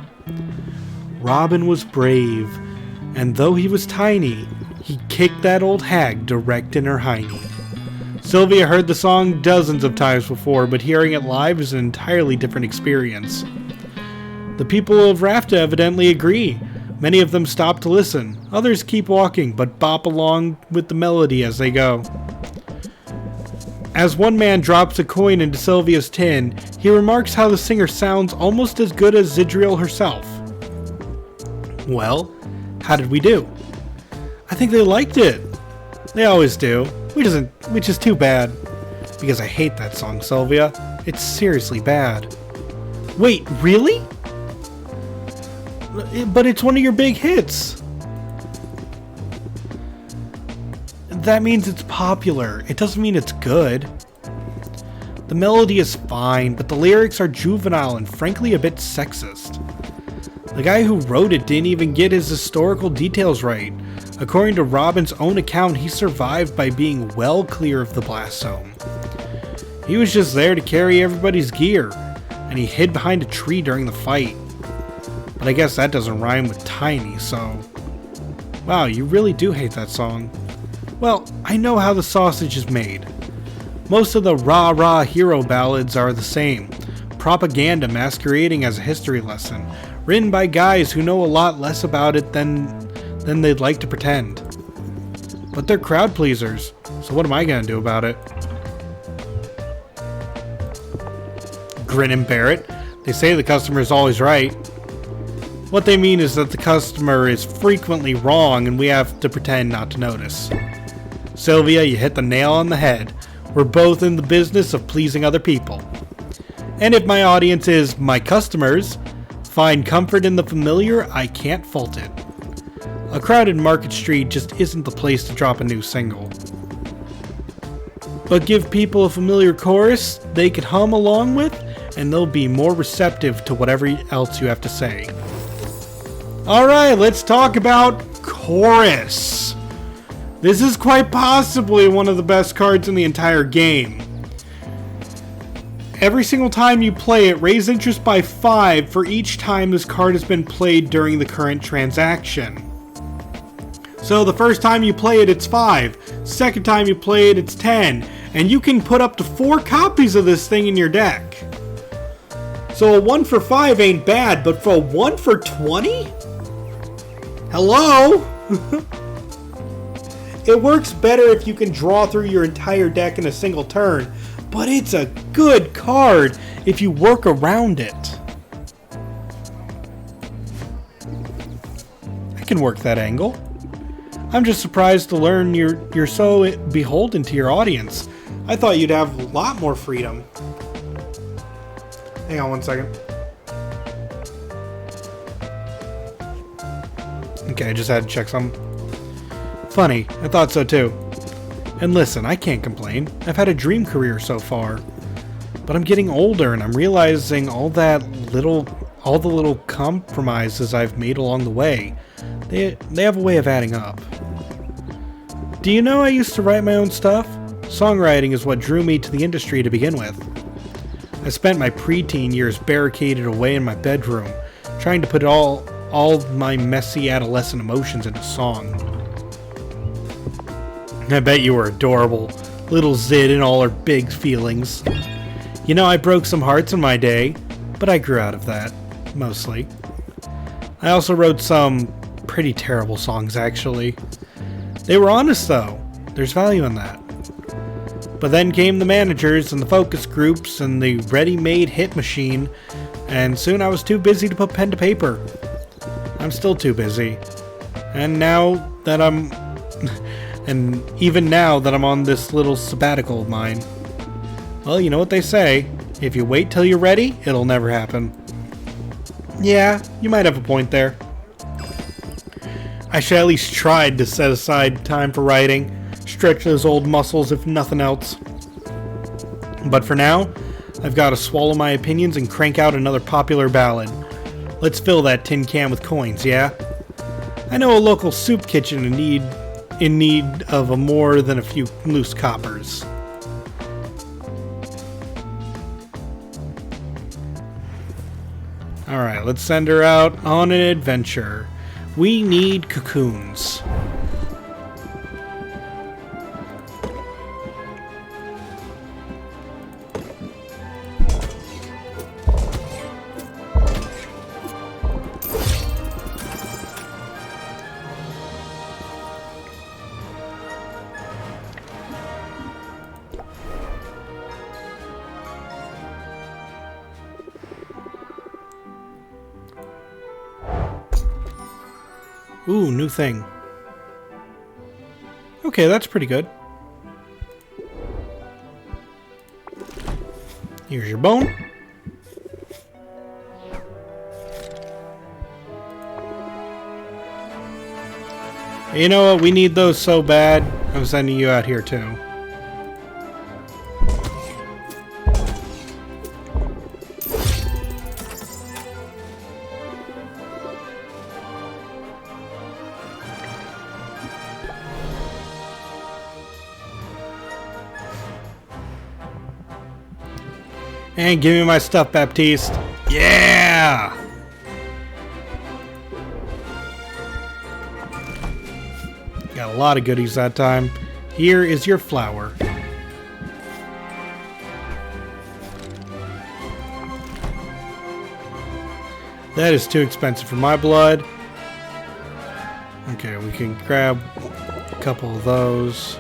Robin was brave, and though he was tiny, he kicked that old hag direct in her hiney. Sylvia heard the song dozens of times before, but hearing it live is an entirely different experience. The people of Rafta evidently agree. Many of them stop to listen. Others keep walking, but bop along with the melody as they go. As one man drops a coin into Sylvia's tin, he remarks how the singer sounds almost as good as Zidriel herself. Well, how did we do? I think they liked it. They always do. Which is too bad. Because I hate that song, Sylvia. It's seriously bad. Wait, really? But it's one of your big hits. That means it's popular. It doesn't mean it's good. The melody is fine, but the lyrics are juvenile and frankly a bit sexist. The guy who wrote it didn't even get his historical details right. According to Robin's own account, he survived by being well clear of the blast zone. He was just there to carry everybody's gear, and he hid behind a tree during the fight. But I guess that doesn't rhyme with tiny, so... Wow, you really do hate that song. Well, I know how the sausage is made. Most of the rah-rah hero ballads are the same. Propaganda masquerading as a history lesson, written by guys who know a lot less about it than they'd like to pretend. But they're crowd pleasers, so what am I gonna do about it? Grin and bear it. They say the customer is always right. What they mean is that the customer is frequently wrong and we have to pretend not to notice. Sylvia, you hit the nail on the head. We're both in the business of pleasing other people. And if my audience is my customers find comfort in the familiar, I can't fault it. A crowded Market Street just isn't the place to drop a new single. But give people a familiar chorus they can hum along with, and they'll be more receptive to whatever else you have to say. Alright, let's talk about chorus. This is quite possibly one of the best cards in the entire game. Every single time you play it, raise interest by 5 for each time this card has been played during the current transaction. So the first time you play it, it's 5. Second time you play it, it's 10. And you can put up to 4 copies of this thing in your deck. So a 1 for 5 ain't bad, but for a 1 for 20? Hello? It works better if you can draw through your entire deck in a single turn, but it's a good card if you work around it. I can work that angle. I'm just surprised to learn you're so beholden to your audience. I thought you'd have a lot more freedom. Hang on one second. Okay, I just had to check something. Funny, I thought so too. And listen, I can't complain. I've had a dream career so far. But I'm getting older and I'm realizing all the little compromises I've made along the way, they have a way of adding up. Do you know I used to write my own stuff? Songwriting is what drew me to the industry to begin with. I spent my preteen years barricaded away in my bedroom, trying to put all my messy adolescent emotions into song. I bet you were adorable, little Zid and all her big feelings. You know, I broke some hearts in my day, but I grew out of that, mostly. I also wrote some pretty terrible songs, actually. They were honest, though. There's value in that. But then came the managers and the focus groups and the ready-made hit machine, and soon I was too busy to put pen to paper. I'm still too busy. And now that and even now that I'm on this little sabbatical of mine, well, you know what they say. If you wait till you're ready, it'll never happen. Yeah, you might have a point there. I should at least try to set aside time for writing, stretch those old muscles if nothing else. But for now, I've got to swallow my opinions and crank out another popular ballad. Let's fill that tin can with coins, yeah? I know a local soup kitchen in need of more than a few loose coppers. Alright, let's send her out on an adventure. We need cocoons. Ooh, new thing. Okay, that's pretty good. Here's your bone. You know what? We need those so bad. I'm sending you out here too. And give me my stuff, Baptiste. Yeah! Got a lot of goodies that time. Here is your flower. That is too expensive for my blood. Okay, we can grab a couple of those.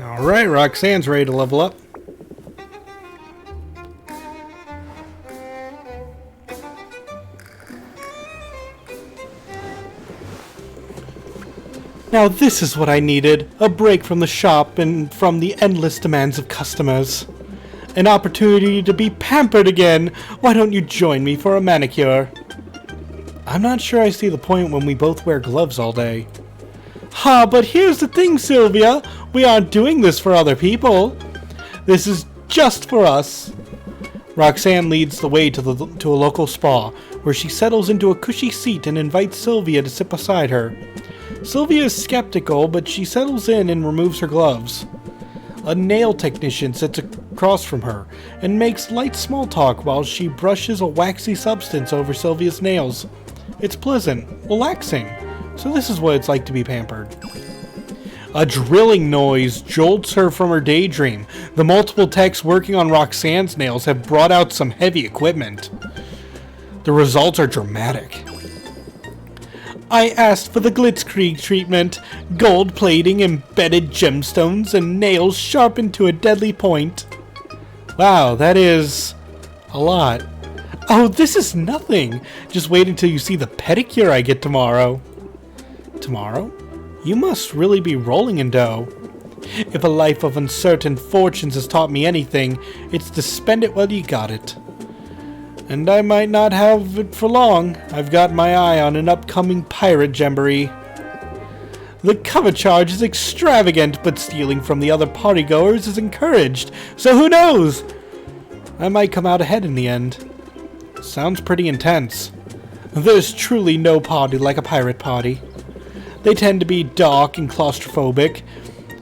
Alright, Roxanne's ready to level up. Now this is what I needed. A break from the shop and from the endless demands of customers. An opportunity to be pampered again. Why don't you join me for a manicure? I'm not sure I see the point when we both wear gloves all day. Ha, but here's the thing, Sylvia. We aren't doing this for other people. This is just for us. Roxanne leads the way to a local spa, where she settles into a cushy seat and invites Sylvia to sit beside her. Sylvia is skeptical, but she settles in and removes her gloves. A nail technician sits across from her and makes light small talk while she brushes a waxy substance over Sylvia's nails. It's pleasant, relaxing, so this is what it's like to be pampered. A drilling noise jolts her from her daydream. The multiple techs working on Roxanne's nails have brought out some heavy equipment. The results are dramatic. I asked for the Glitzkrieg treatment, gold plating, embedded gemstones, and nails sharpened to a deadly point. Wow, that is a lot. Oh, this is nothing. Just wait until you see the pedicure I get tomorrow. Tomorrow? You must really be rolling in dough. If a life of uncertain fortunes has taught me anything, it's to spend it while you got it. And I might not have it for long. I've got my eye on an upcoming pirate jamboree. The cover charge is extravagant, but stealing from the other partygoers is encouraged, so who knows? I might come out ahead in the end. Sounds pretty intense. There's truly no party like a pirate party. They tend to be dark and claustrophobic,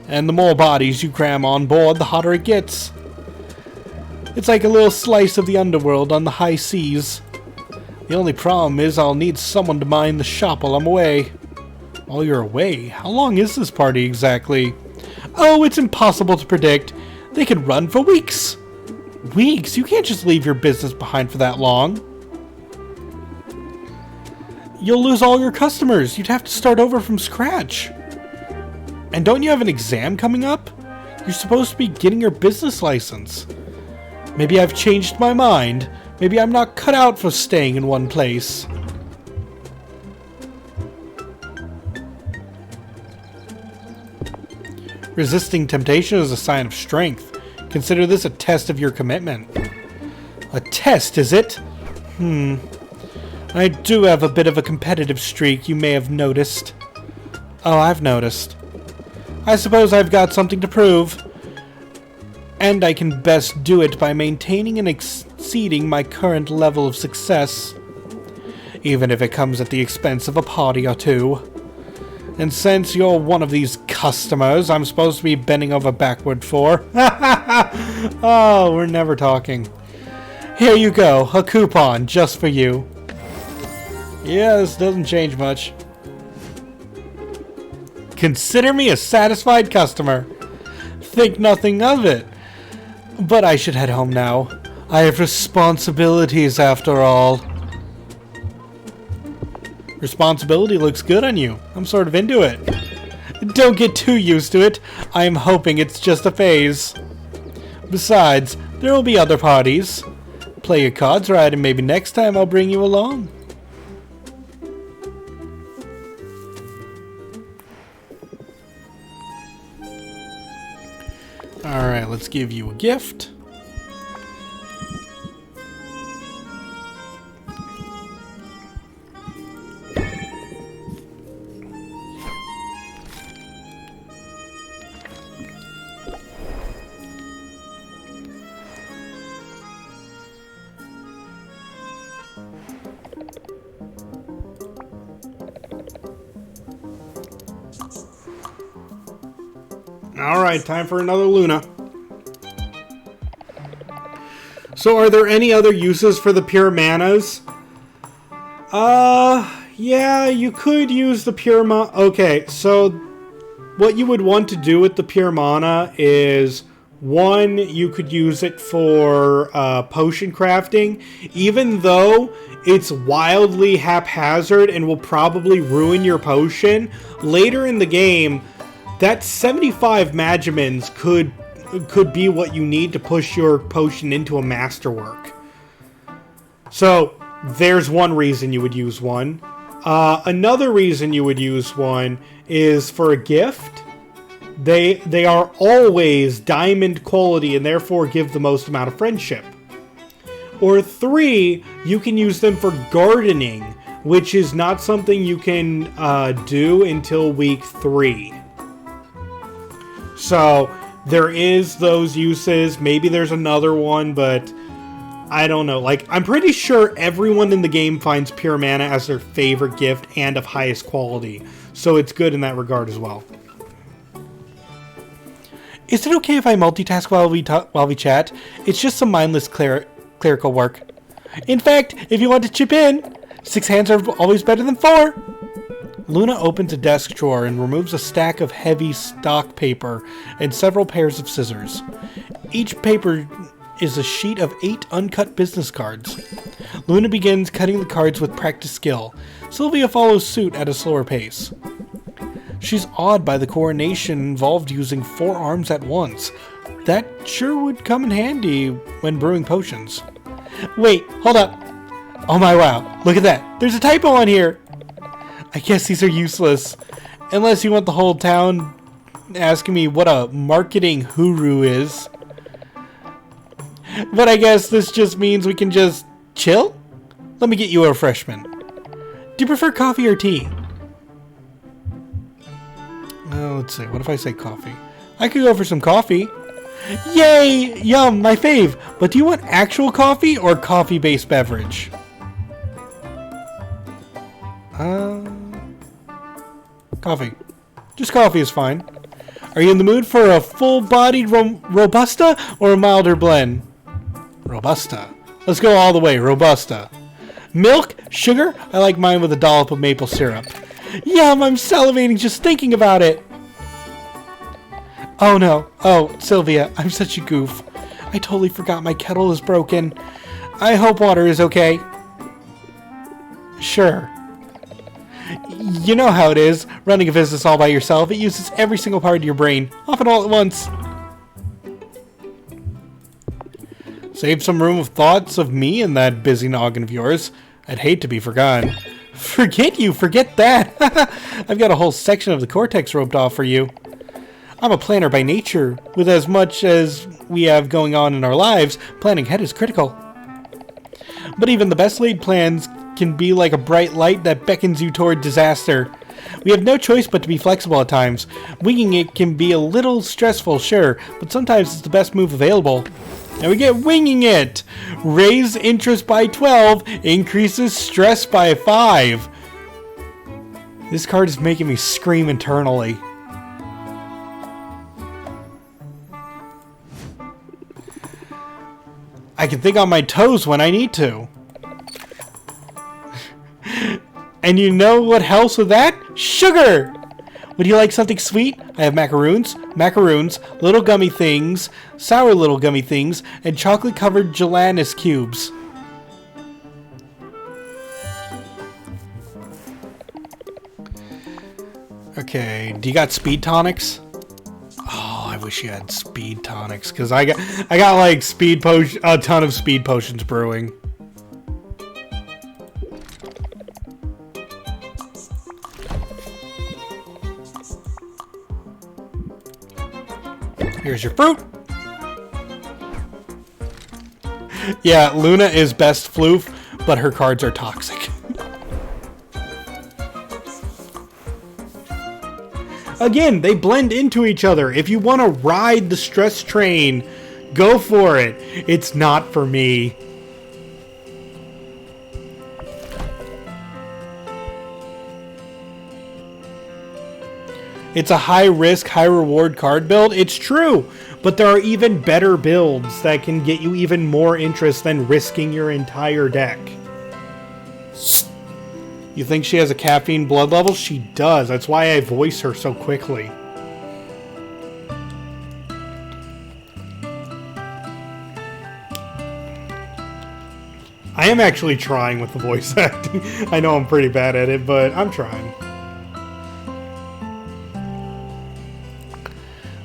and the more bodies you cram on board, the hotter it gets. It's like a little slice of the underworld on the high seas. The only problem is I'll need someone to mind the shop while I'm away. While you're away? How long is this party exactly? Oh, it's impossible to predict. They could run for weeks. Weeks? You can't just leave your business behind for that long. You'll lose all your customers. You'd have to start over from scratch. And don't you have an exam coming up? You're supposed to be getting your business license. Maybe I've changed my mind. Maybe I'm not cut out for staying in one place. Resisting temptation is a sign of strength. Consider this a test of your commitment. A test, is it? I do have a bit of a competitive streak, you may have noticed. Oh, I've noticed. I suppose I've got something to prove. And I can best do it by maintaining and exceeding my current level of success. Even if it comes at the expense of a party or two. And since you're one of these customers I'm supposed to be bending over backward for. Oh, we're never talking. Here you go, a coupon just for you. Yeah, this doesn't change much. Consider me a satisfied customer. Think nothing of it. But I should head home now. I have responsibilities after all. Responsibility looks good on you. I'm sort of into it. Don't get too used to it. I'm hoping it's just a phase. Besides, there will be other parties. Play your cards right and maybe next time I'll bring you along. Alright, let's give you a gift. Alright, time for another Luna. So are there any other uses for the pure manas? Yeah, you could use the pure mana. Okay, so what you would want to do with the pure mana is, one, you could use it for potion crafting, even though it's wildly haphazard and will probably ruin your potion. Later in the game, that 75 Magimins could be what you need to push your potion into a masterwork. So there's one reason you would use one. Another reason you would use one is for a gift. They are always diamond quality and therefore give the most amount of friendship. Or 3, you can use them for gardening, which is not something you can do until week 3. So there is those uses. Maybe there's another one, but I don't know. Like, I'm pretty sure everyone in the game finds pure mana as their favorite gift and of highest quality. So it's good in that regard as well. Is it okay if I multitask while we chat? It's just some mindless clerical work. In fact, if you want to chip in, 6 hands are always better than 4. Luna opens a desk drawer and removes a stack of heavy stock paper and several pairs of scissors. Each paper is a sheet of 8 uncut business cards. Luna begins cutting the cards with practiced skill. Sylvia follows suit at a slower pace. She's awed by the coordination involved using 4 arms at once. That sure would come in handy when brewing potions. Wait, hold up. Oh my wow, look at that. There's a typo on here. I guess these are useless. Unless you want the whole town asking me what a marketing hooroo is. But I guess this just means we can just chill? Let me get you a refreshment. Do you prefer coffee or tea? Let's see, what if I say coffee? I could go for some coffee. Yay! Yum, my fave! But do you want actual coffee or coffee-based beverage? Coffee. Just coffee is fine. Are you in the mood for a full-bodied Robusta or a milder blend? Robusta. Let's go all the way, Robusta. Milk? Sugar? I like mine with a dollop of maple syrup. Yum, I'm salivating just thinking about it. Oh no. Oh, Sylvia, I'm such a goof. I totally forgot my kettle is broken. I hope water is okay. Sure. You know how it is, running a business all by yourself. It uses every single part of your brain, often all at once. Save some room of thoughts of me in that busy noggin of yours. I'd hate to be forgotten. Forget you, forget that. I've got a whole section of the cortex roped off for you. I'm a planner by nature. With as much as we have going on in our lives, planning ahead is critical. But even the best laid plans can be like a bright light that beckons you toward disaster. We have no choice but to be flexible at times. Winging it can be a little stressful, sure, but sometimes it's the best move available. And we get winging it! Raise interest by 12, increases stress by 5. This card is making me scream internally. I can think on my toes when I need to. And you know what helps with that? Sugar! Would you like something sweet? I have macaroons, little gummy things, sour little gummy things, and chocolate-covered gelatinous cubes. Okay, do you got speed tonics? Oh, I wish you had speed tonics, because I got like a ton of speed potions brewing. Here's your fruit. Yeah, Luna is best floof, but her cards are toxic. Again, they blend into each other. If you want to ride the stress train, go for it. It's not for me. It's a high-risk, high-reward card build. It's true, but there are even better builds that can get you even more interest than risking your entire deck. You think she has a caffeine blood level? She does. That's why I voice her so quickly. I am actually trying with the voice acting. I know I'm pretty bad at it, but I'm trying.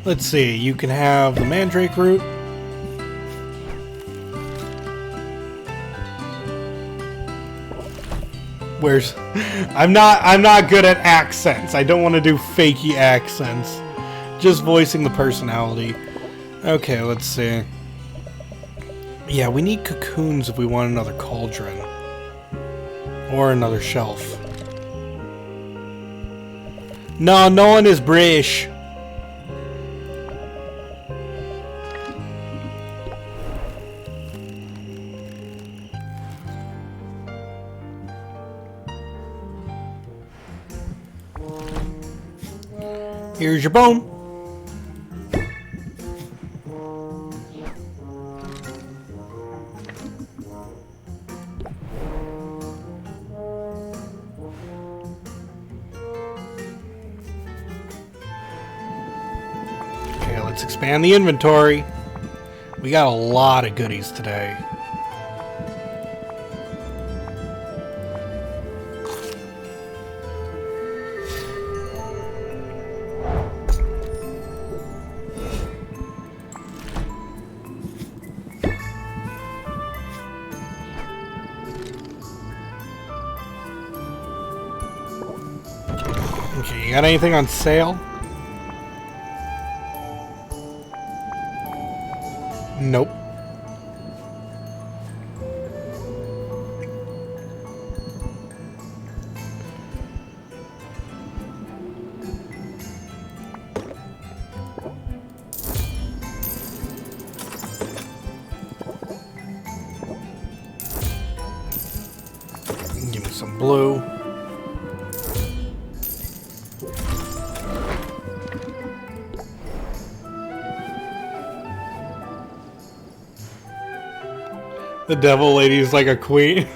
Let's see. You can have the Mandrake Root. Where's... I'm not good at accents. I don't want to do fakey accents. Just voicing the personality. Okay, let's see. Yeah, we need cocoons if we want another cauldron. Or another shelf. No, no one is British. Here's your bone. Okay, let's expand the inventory. We got a lot of goodies today. Okay, you got anything on sale? Nope. Give me some blue. The devil lady is like a queen.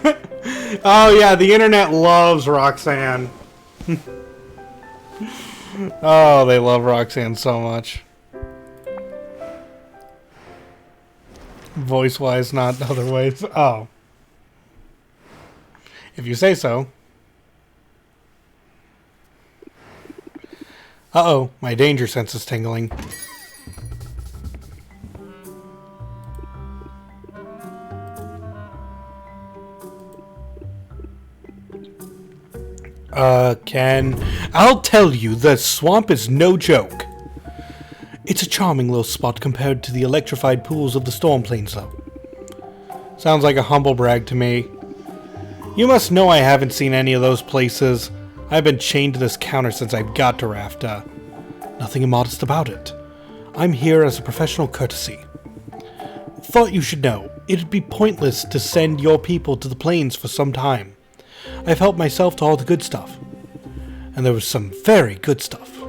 Oh yeah, the internet loves Roxanne. Oh, they love Roxanne so much. Voice-wise, not other ways. Oh. If you say so. Uh-oh, my danger sense is tingling. Ken, I'll tell you, the swamp is no joke. It's a charming little spot compared to the electrified pools of the Storm Plains, though. Sounds like a humble brag to me. You must know I haven't seen any of those places. I've been chained to this counter since I got to Rafta. Nothing immodest about it. I'm here as a professional courtesy. Thought you should know, it'd be pointless to send your people to the plains for some time. I've helped myself to all the good stuff. And there was some very good stuff.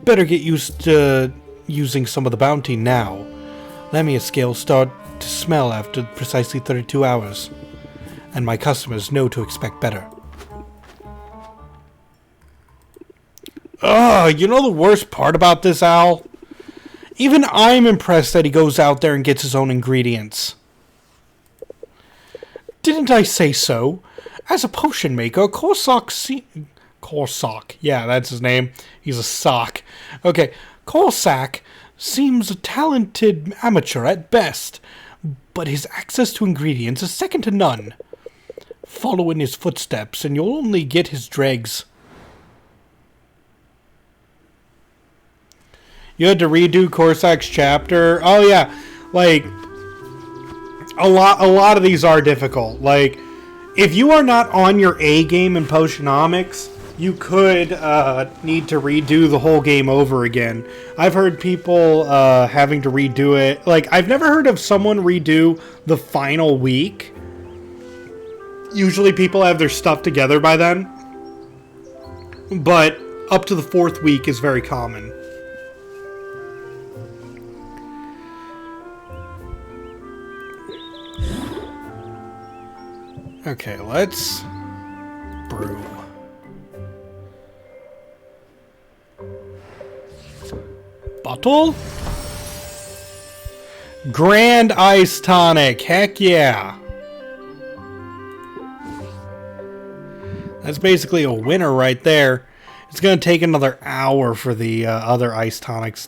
Better get used to using some of the bounty now. Lamia scales start to smell after precisely 32 hours. And my customers know to expect better. Ugh, you know the worst part about this, Al? Even I'm impressed that he goes out there and gets his own ingredients. Didn't I say so? As a potion maker, Corsac, yeah, that's his name. He's a sock. Okay, Corsac seems a talented amateur at best, but his access to ingredients is second to none. Follow in his footsteps, and you'll only get his dregs. You had to redo Corsac's chapter? Oh, yeah. Like, a lot of these are difficult. Like, if you are not on your A game in Potionomics, you could need to redo the whole game over again. I've heard people having to redo it. Like, I've never heard of someone redo the final week. Usually people have their stuff together by then. But up to the 4th week is very common. Okay, let's brew. Bottle? Grand Ice Tonic. Heck yeah. That's basically a winner right there. It's going to take another hour for the other ice tonics,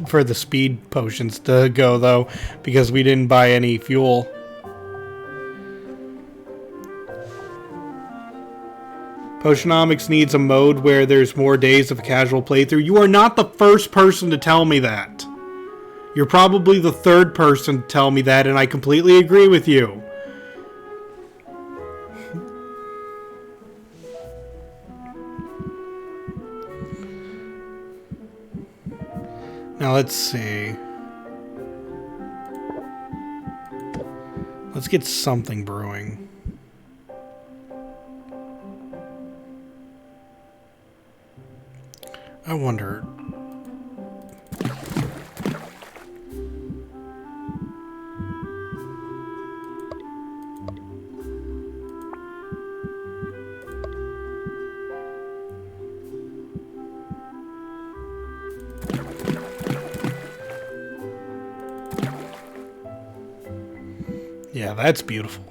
for the speed potions to go, though, because we didn't buy any fuel. Potionomics needs a mode where there's more days of a casual playthrough. You are not the first person to tell me that. You're probably the 3rd person to tell me that, and I completely agree with you. Now let's see. Let's get something brewing. I wonder. Yeah, that's beautiful.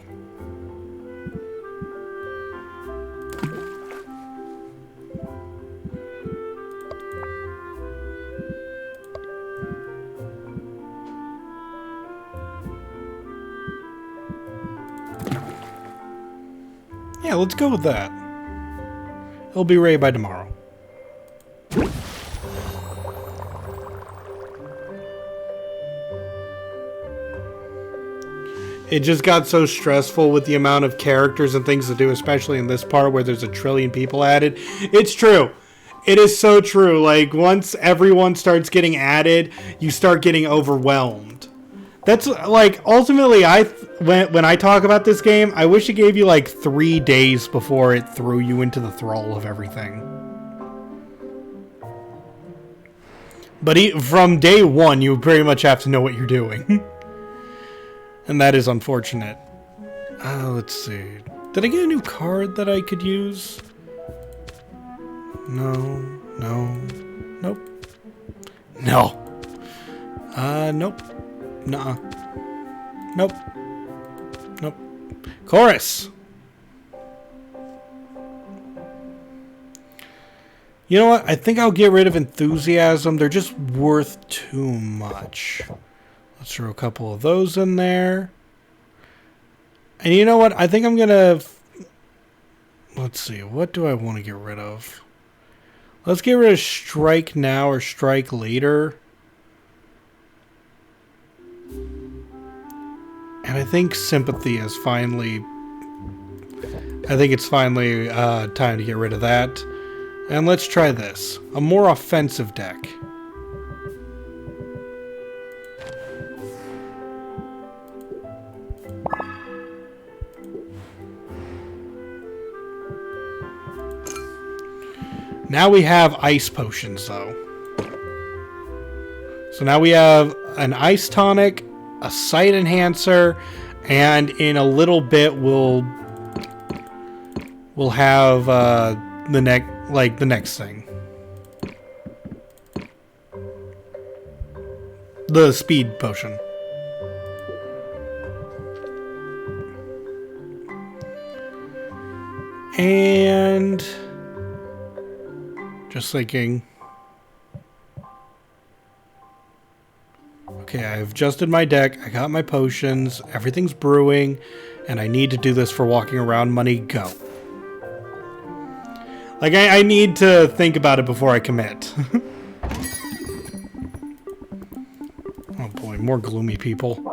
Yeah, let's go with that. It'll be ready by tomorrow. It just got so stressful with the amount of characters and things to do, especially in this part where there's a trillion people added. It's true. It is so true. Like, once everyone starts getting added, you start getting overwhelmed. That's, like, ultimately, when I talk about this game, I wish it gave you, like, 3 days before it threw you into the thrall of everything. But from day one, you pretty much have to know what you're doing. And that is unfortunate. Let's see. Did I get a new card that I could use? No. Nope. No. Nope. Nuh-uh. Nope. Chorus! You know what? I think I'll get rid of enthusiasm. They're just worth too much. Let's throw a couple of those in there. And you know what? I think I'm going to... Let's see. What do I want to get rid of? Let's get rid of strike now or strike later. And I think sympathy is finally... I think it's finally time to get rid of that. And let's try this. A more offensive deck. Now we have ice potions, though. So now we have an ice tonic, a sight enhancer, and in a little bit we'll have the next thing. The speed potion. And just thinking. Okay, I've adjusted my deck, I got my potions, everything's brewing, and I need to do this for walking around. Money, go. Like, I need to think about it before I commit. Oh boy, more gloomy people.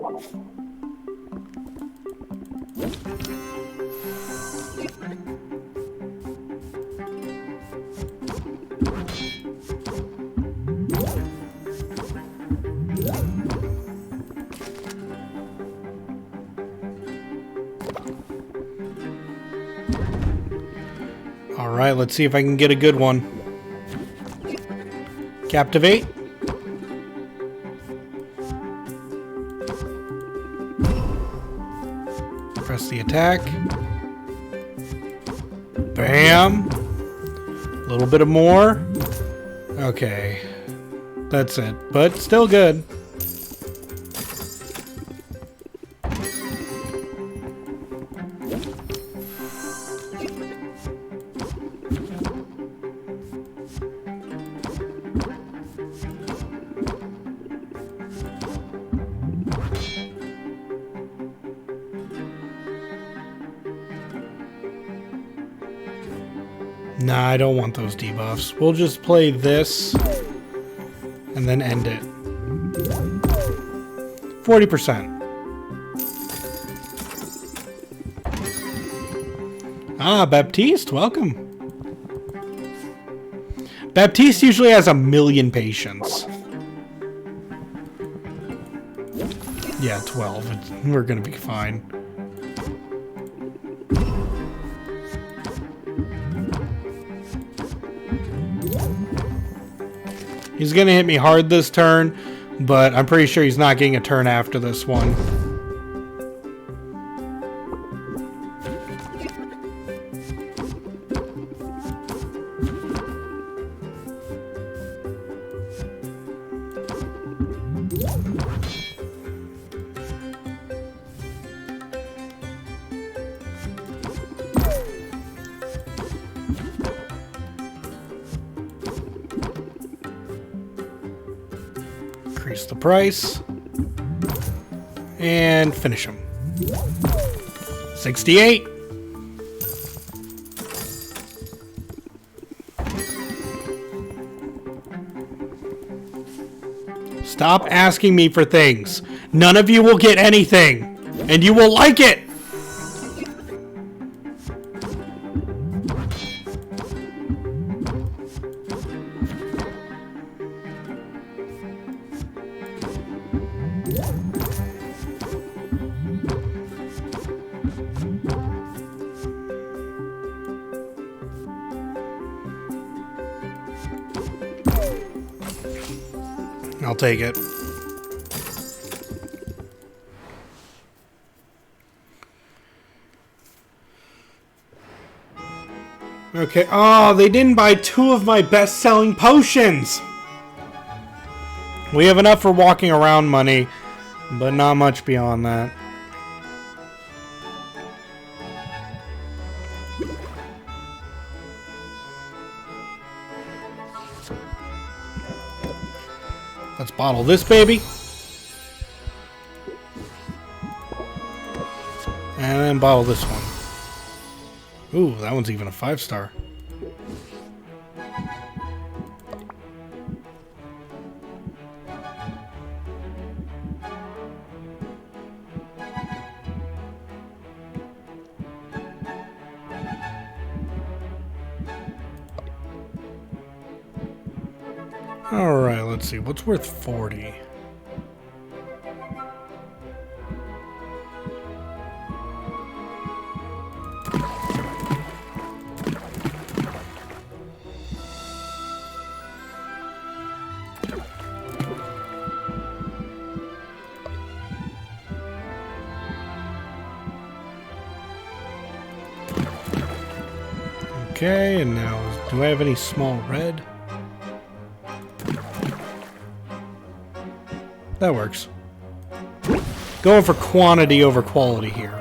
Alright, let's see if I can get a good one. Captivate. Press the attack. Bam. A little bit of more. Okay. That's it. But still good. Nah, I don't want those debuffs. We'll just play this and then end it. 40%. Ah, Baptiste, welcome. Baptiste usually has 1,000,000 patience. Yeah, 12. We're gonna be fine. He's gonna hit me hard this turn, but I'm pretty sure he's not getting a turn after this one. Increase the price. And finish him. 68. Stop asking me for things. None of you will get anything. And you will like it. I'll take it. Okay. Oh, they didn't buy 2 of my best-selling potions. We have enough for walking around money, but not much beyond that. Let's bottle this baby. And then bottle this one. Ooh, that one's even a 5-star. Alright, let's see. What's worth 40? Okay, and now, do I have any small red? That works. Going for quantity over quality here.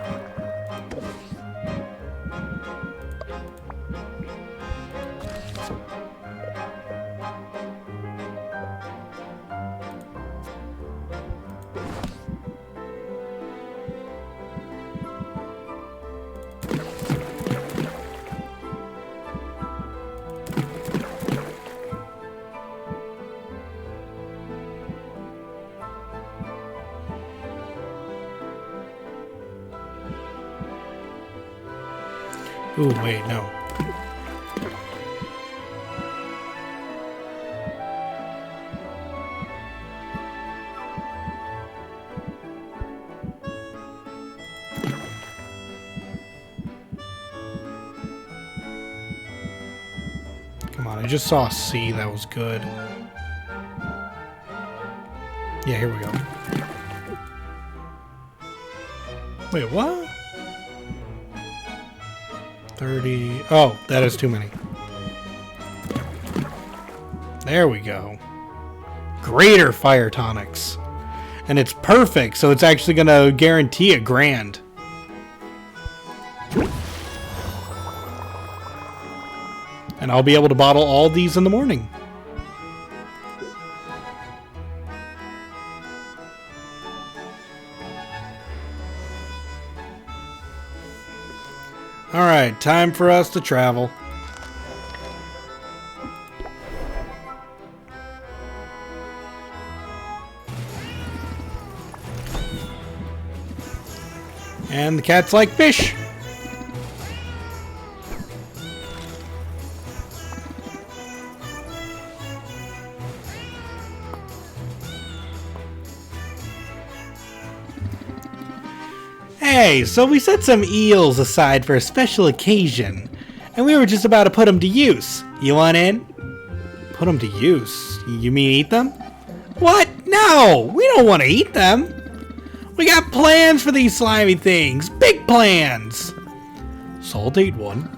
Ooh, wait, no. Come on, I just saw a C, that was good. Yeah, here we go. Wait, what? 30. Oh, that is too many. There we go. Greater fire tonics. And it's perfect, so it's actually going to guarantee a grand. And I'll be able to bottle all these in the morning. Alright, time for us to travel. And the cat's like fish. Hey, so we set some eels aside for a special occasion, and we were just about to put them to use. You want in? Put them to use? You mean eat them? What? No, we don't want to eat them. We got plans for these slimy things. Big plans. So I'll date one.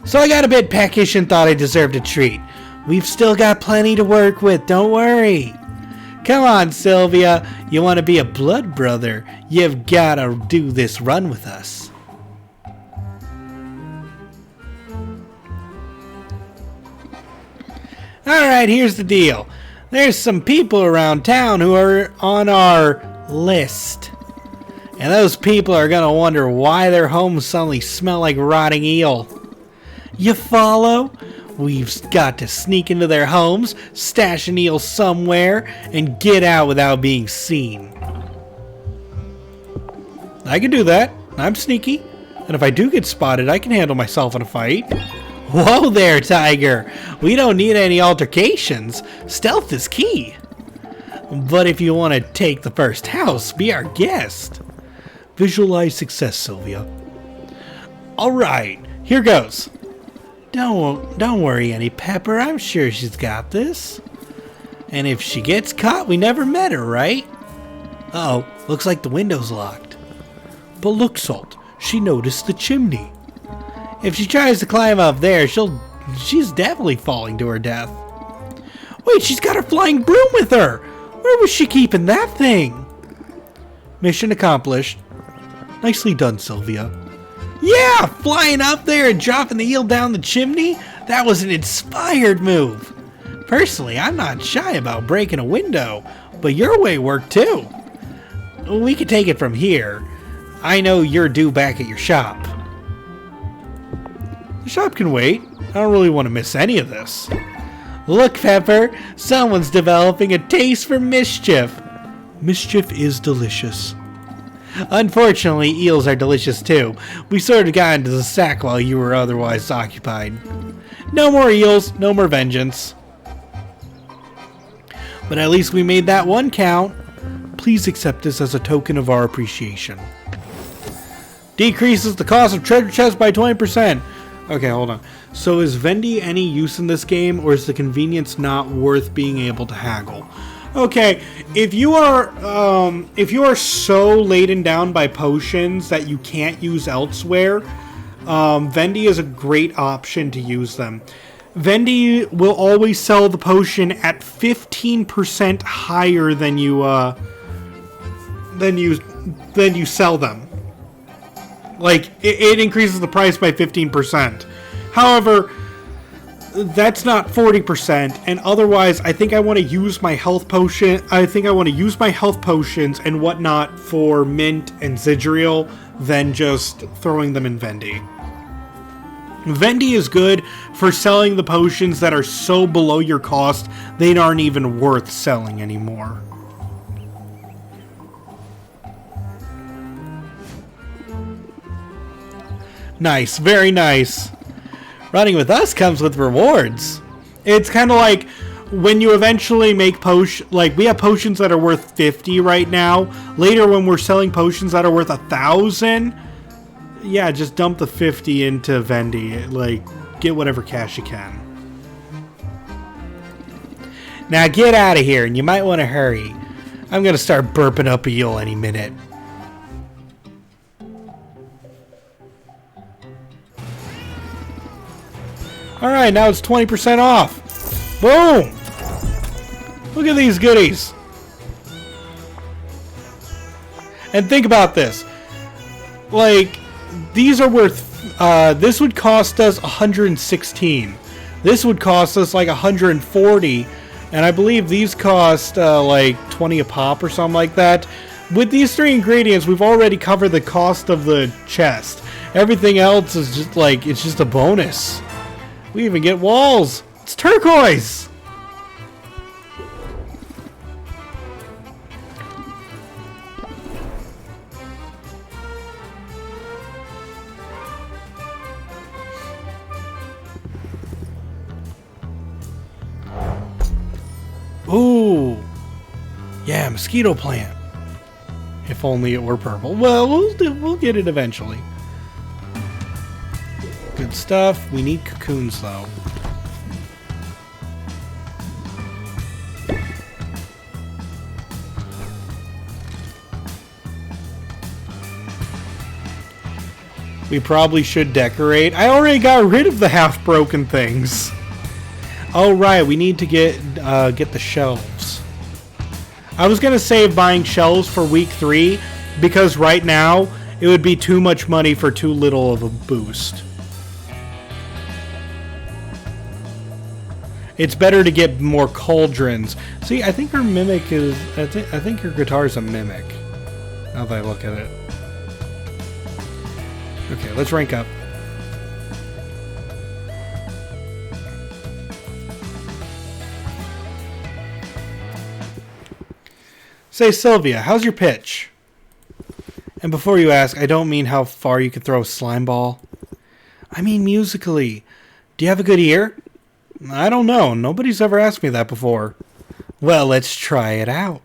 So I got a bit peckish and thought I deserved a treat. We've still got plenty to work with, don't worry. Come on, Sylvia. You want to be a blood brother? You've got to do this run with us. Alright, here's the deal. There's some people around town who are on our list. And those people are going to wonder why their homes suddenly smell like rotting eel. You follow? We've got to sneak into their homes, stash an eel somewhere, and get out without being seen. I can do that. I'm sneaky. And if I do get spotted, I can handle myself in a fight. Whoa there, Tiger. We don't need any altercations. Stealth is key. But if you want to take the first house, be our guest. Visualize success, Sylvia. Alright, here goes. Don't worry any, Pepper. I'm sure she's got this. And if she gets caught, we never met her, right? Uh-oh, looks like the window's locked. But look, Salt, she noticed the chimney. If she tries to climb up there, she's definitely falling to her death. Wait, she's got her flying broom with her! Where was she keeping that thing? Mission accomplished. Nicely done, Sylvia. Yeah, flying up there and dropping the eel down the chimney? That was an inspired move. Personally, I'm not shy about breaking a window, but your way worked too. We could take it from here. I know you're due back at your shop. The shop can wait. I don't really want to miss any of this. Look, Pepper, someone's developing a taste for mischief. Mischief is delicious. Unfortunately, eels are delicious too. We sort of got into the sack while you were otherwise occupied. No more eels, no more vengeance. But at least we made that one count. Please accept this as a token of our appreciation. Decreases the cost of treasure chests by 20%. Okay, hold on. So is Vendy any use in this game, or is the convenience not worth being able to haggle? Okay, if you are so laden down by potions that you can't use elsewhere, Vendy is a great option to use them. Vendy will always sell the potion at 15% higher than you sell them. Like, it increases the price by 15%. However, that's not 40%, and otherwise, I think I want to use my health potion. I think I want to use my health potions and whatnot for Mint and Zidriel than just throwing them in Vendy. Vendy is good for selling the potions that are so below your cost, they aren't even worth selling anymore. Nice, very nice. Running with us comes with rewards. It's kind of like when you eventually make potions, like we have potions that are worth 50 right now. Later when we're selling potions that are worth 1,000, yeah, just dump the 50 into Vendy. Like, get whatever cash you can. Now get out of here, and you might want to hurry. I'm gonna start burping up a eel any minute. Alright, now it's 20% off. Boom! Look at these goodies. And think about this. Like, these are worth... this would cost us 116. This would cost us like 140. And I believe these cost like 20 a pop or something like that. With these 3 ingredients, we've already covered the cost of the chest. Everything else is just like, it's just a bonus. We even get walls. It's turquoise. Ooh. Yeah, mosquito plant. If only it were purple. Well, we'll get it eventually. Good stuff. We need cocoons, though. We probably should decorate. I already got rid of the half-broken things. Oh, right. We need to get the shelves. I was going to save buying shelves for week 3 because right now it would be too much money for too little of a boost. It's better to get more cauldrons. See, I think her mimic is... I think her guitar's a mimic. Now that I look at it. Okay, let's rank up. Say, Sylvia, how's your pitch? And before you ask, I don't mean how far you could throw a slime ball. I mean musically. Do you have a good ear? I don't know. Nobody's ever asked me that before. Well, let's try it out.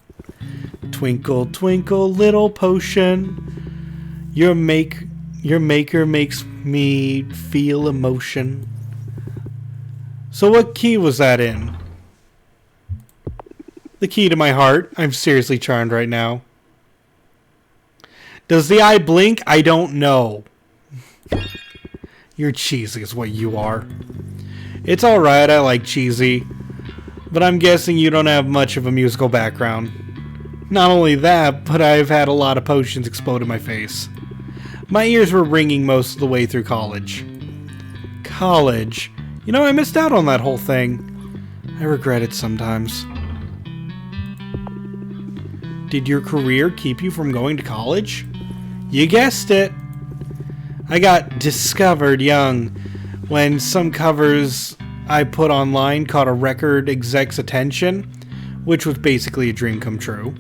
Twinkle, twinkle, little potion. Your maker makes me feel emotion. So what key was that in? The key to my heart. I'm seriously charmed right now. Does the eye blink? I don't know. You're cheesy is what you are. It's alright, I like cheesy. But I'm guessing you don't have much of a musical background. Not only that, but I've had a lot of potions explode in my face. My ears were ringing most of the way through college. College? You know, I missed out on that whole thing. I regret it sometimes. Did your career keep you from going to college? You guessed it. I got discovered young when some covers I put online caught a record exec's attention, which was basically a dream come true.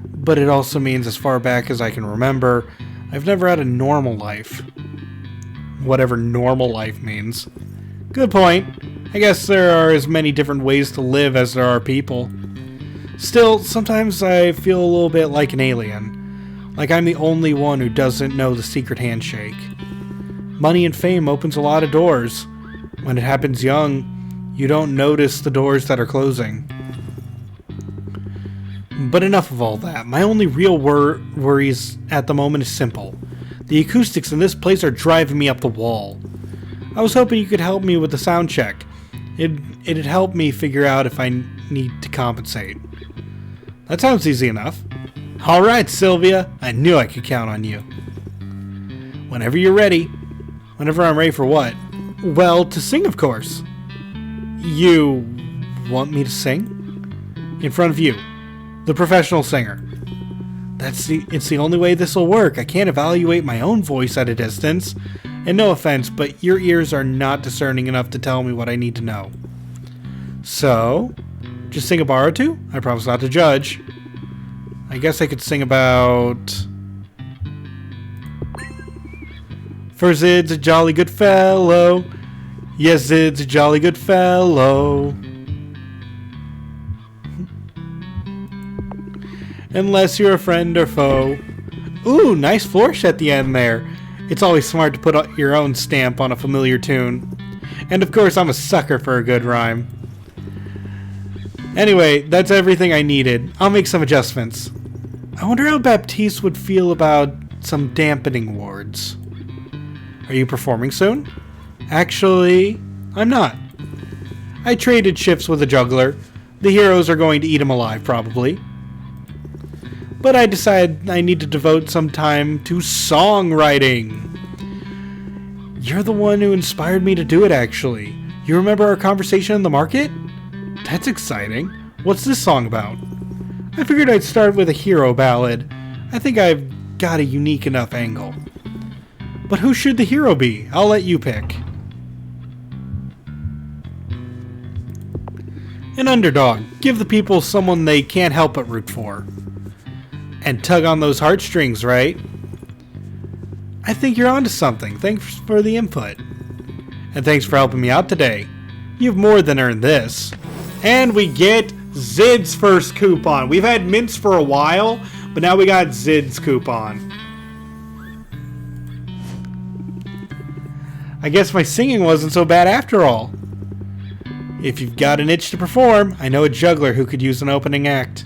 But it also means, as far back as I can remember, I've never had a normal life. Whatever normal life means. Good point. I guess there are as many different ways to live as there are people. Still, sometimes I feel a little bit like an alien. Like I'm the only one who doesn't know the secret handshake. Money and fame opens a lot of doors. When it happens young, you don't notice the doors that are closing. But enough of all that. My only real worries at the moment is simple. The acoustics in this place are driving me up the wall. I was hoping you could help me with the sound check. It'd help me figure out if I need to compensate. That sounds easy enough. Alright, Sylvia. I knew I could count on you. Whenever you're ready. Whenever I'm ready for what? Well, to sing, of course. You want me to sing? In front of you. The professional singer. It's the only way this'll work. I can't evaluate my own voice at a distance. And no offense, but your ears are not discerning enough to tell me what I need to know. So, just sing a bar or two? I promise not to judge. I guess I could sing about... For Zid's a jolly good fellow. Yes, Zid's a jolly good fellow. Unless you're a friend or foe. Ooh, nice flourish at the end there. It's always smart to put your own stamp on a familiar tune. And of course, I'm a sucker for a good rhyme. Anyway, that's everything I needed. I'll make some adjustments. I wonder how Baptiste would feel about some dampening wards. Are you performing soon? Actually, I'm not. I traded shifts with a juggler. The heroes are going to eat him alive, probably. But I decided I need to devote some time to songwriting. You're the one who inspired me to do it, actually. You remember our conversation in the market? That's exciting. What's this song about? I figured I'd start with a hero ballad. I think I've got a unique enough angle. But who should the hero be? I'll let you pick. An underdog. Give the people someone they can't help but root for. And tug on those heartstrings, right? I think you're onto something. Thanks for the input. And thanks for helping me out today. You've more than earned this. And we get Zid's first coupon. We've had mints for a while, but now we got Zid's coupon. I guess my singing wasn't so bad after all. If you've got an itch to perform, I know a juggler who could use an opening act.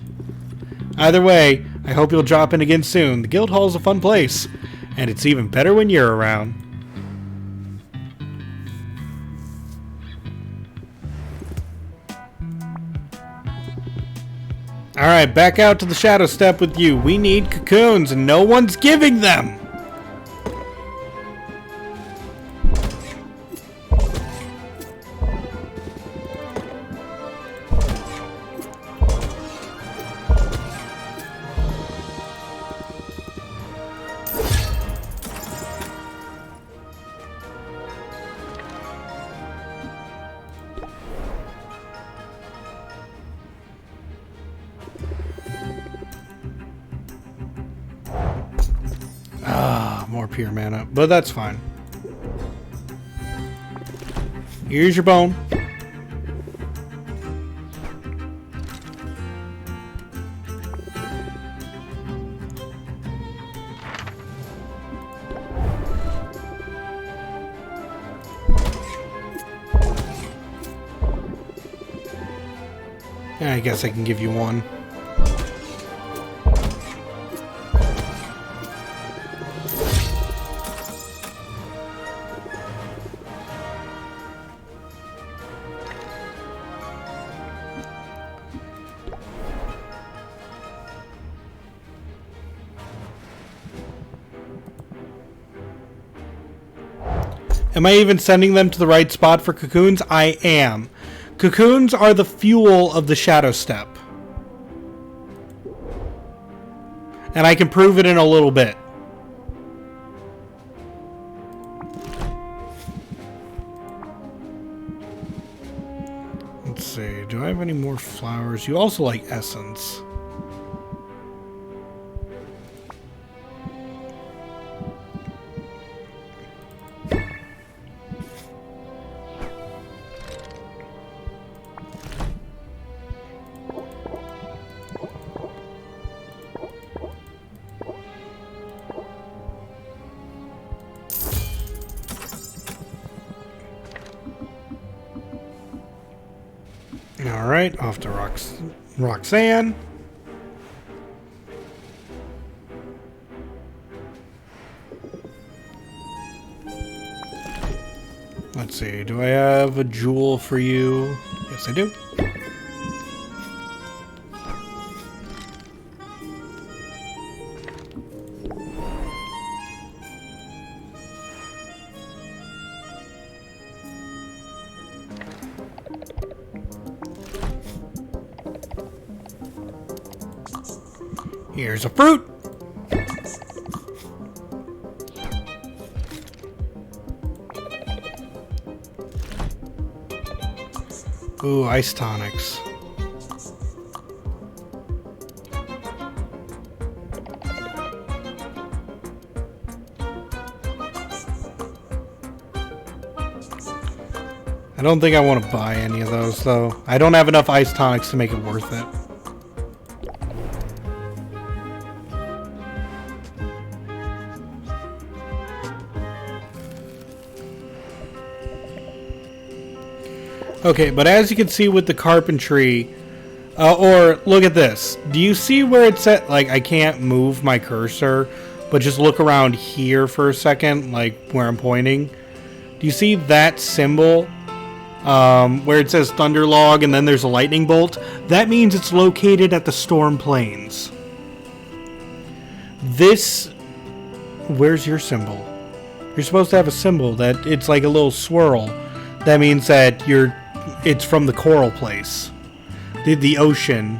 Either way, I hope you'll drop in again soon. The guild hall's a fun place, and it's even better when you're around. Alright, back out to the Shadow Step with you. We need cocoons, and no one's giving them! More pure mana, but that's fine. Here's your bone. Yeah, I guess I can give you one. Am I even sending them to the right spot for cocoons? I am. Cocoons are the fuel of the Shadow Step. And I can prove it in a little bit. Let's see. Do I have any more flowers? You also like essence. Alright, off to Roxanne. Let's see, do I have a jewel for you? Yes, I do. Here's a fruit. Ooh, ice tonics. I don't think I want to buy any of those, though. I don't have enough ice tonics to make it worth it. Okay, but as you can see with the carpentry, Or look at this. Do you see where it's at? Like, I can't move my cursor, but just look around here for a second, like where I'm pointing. Do you see that symbol where it says Thunderlog and then there's a lightning bolt? That means it's located at the Storm Plains. Where's your symbol? You're supposed to have a symbol that it's like a little swirl. That means that it's from the Coral Place. The ocean.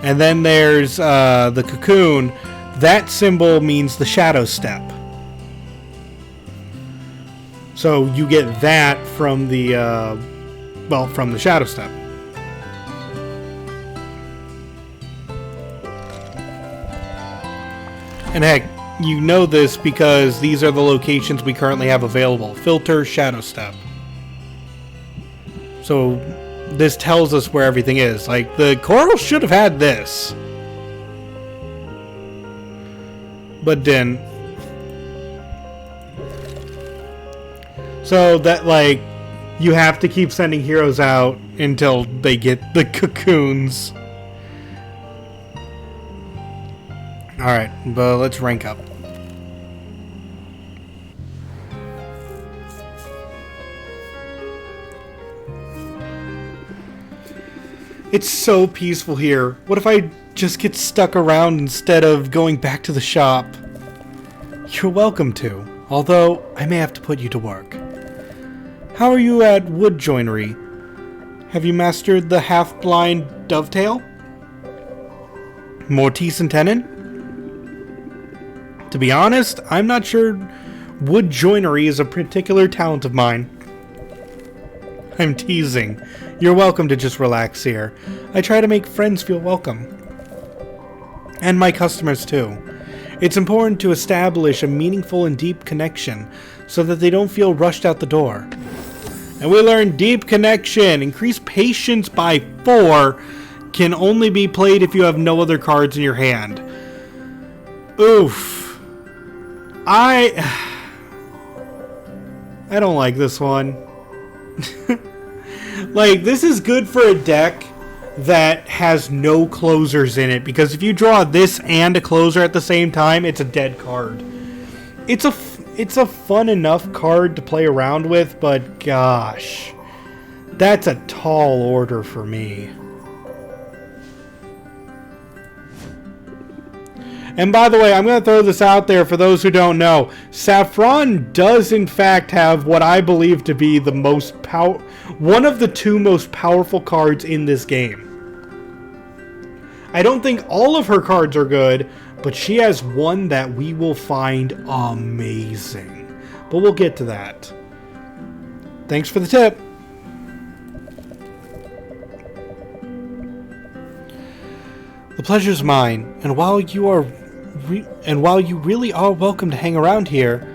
And then there's the cocoon. That symbol means the shadow step. So you get that from the from the shadow step. And heck, you know this because these are the locations we currently have available. Filter, shadow step. So this tells us where everything is. Like, the coral should have had this. But didn't. So that, like, you have to keep sending heroes out until they get the cocoons. Alright, but let's rank up. It's so peaceful here. What if I just get stuck around instead of going back to the shop? You're welcome to, although I may have to put you to work. How are you at wood joinery? Have you mastered the half-blind dovetail? Mortise and tenon? To be honest, I'm not sure wood joinery is a particular talent of mine. I'm teasing. You're welcome to just relax here. I try to make friends feel welcome. And my customers too. It's important to establish a meaningful and deep connection so that they don't feel rushed out the door. And we learn deep connection. Increase patience by 4 can only be played if you have no other cards in your hand. Oof. I don't like this one. Like, this is good for a deck that has no closers in it, because if you draw this and a closer at the same time, it's a dead card. It's a fun enough card to play around with, but gosh, that's a tall order for me. And by the way, I'm going to throw this out there for those who don't know. Saffron does in fact have what I believe to be the one of the 2 most powerful cards in this game. I don't think all of her cards are good, but she has one that we will find amazing. But we'll get to that. Thanks for the tip. The pleasure's mine, and while you really are welcome to hang around here,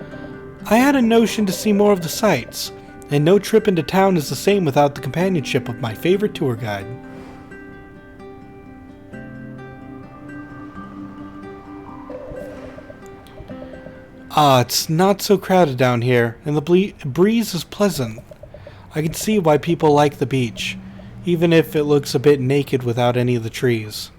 I had a notion to see more of the sights, and no trip into town is the same without the companionship of my favorite tour guide. It's not so crowded down here, and the breeze is pleasant. I can see why people like the beach, even if it looks a bit naked without any of the trees.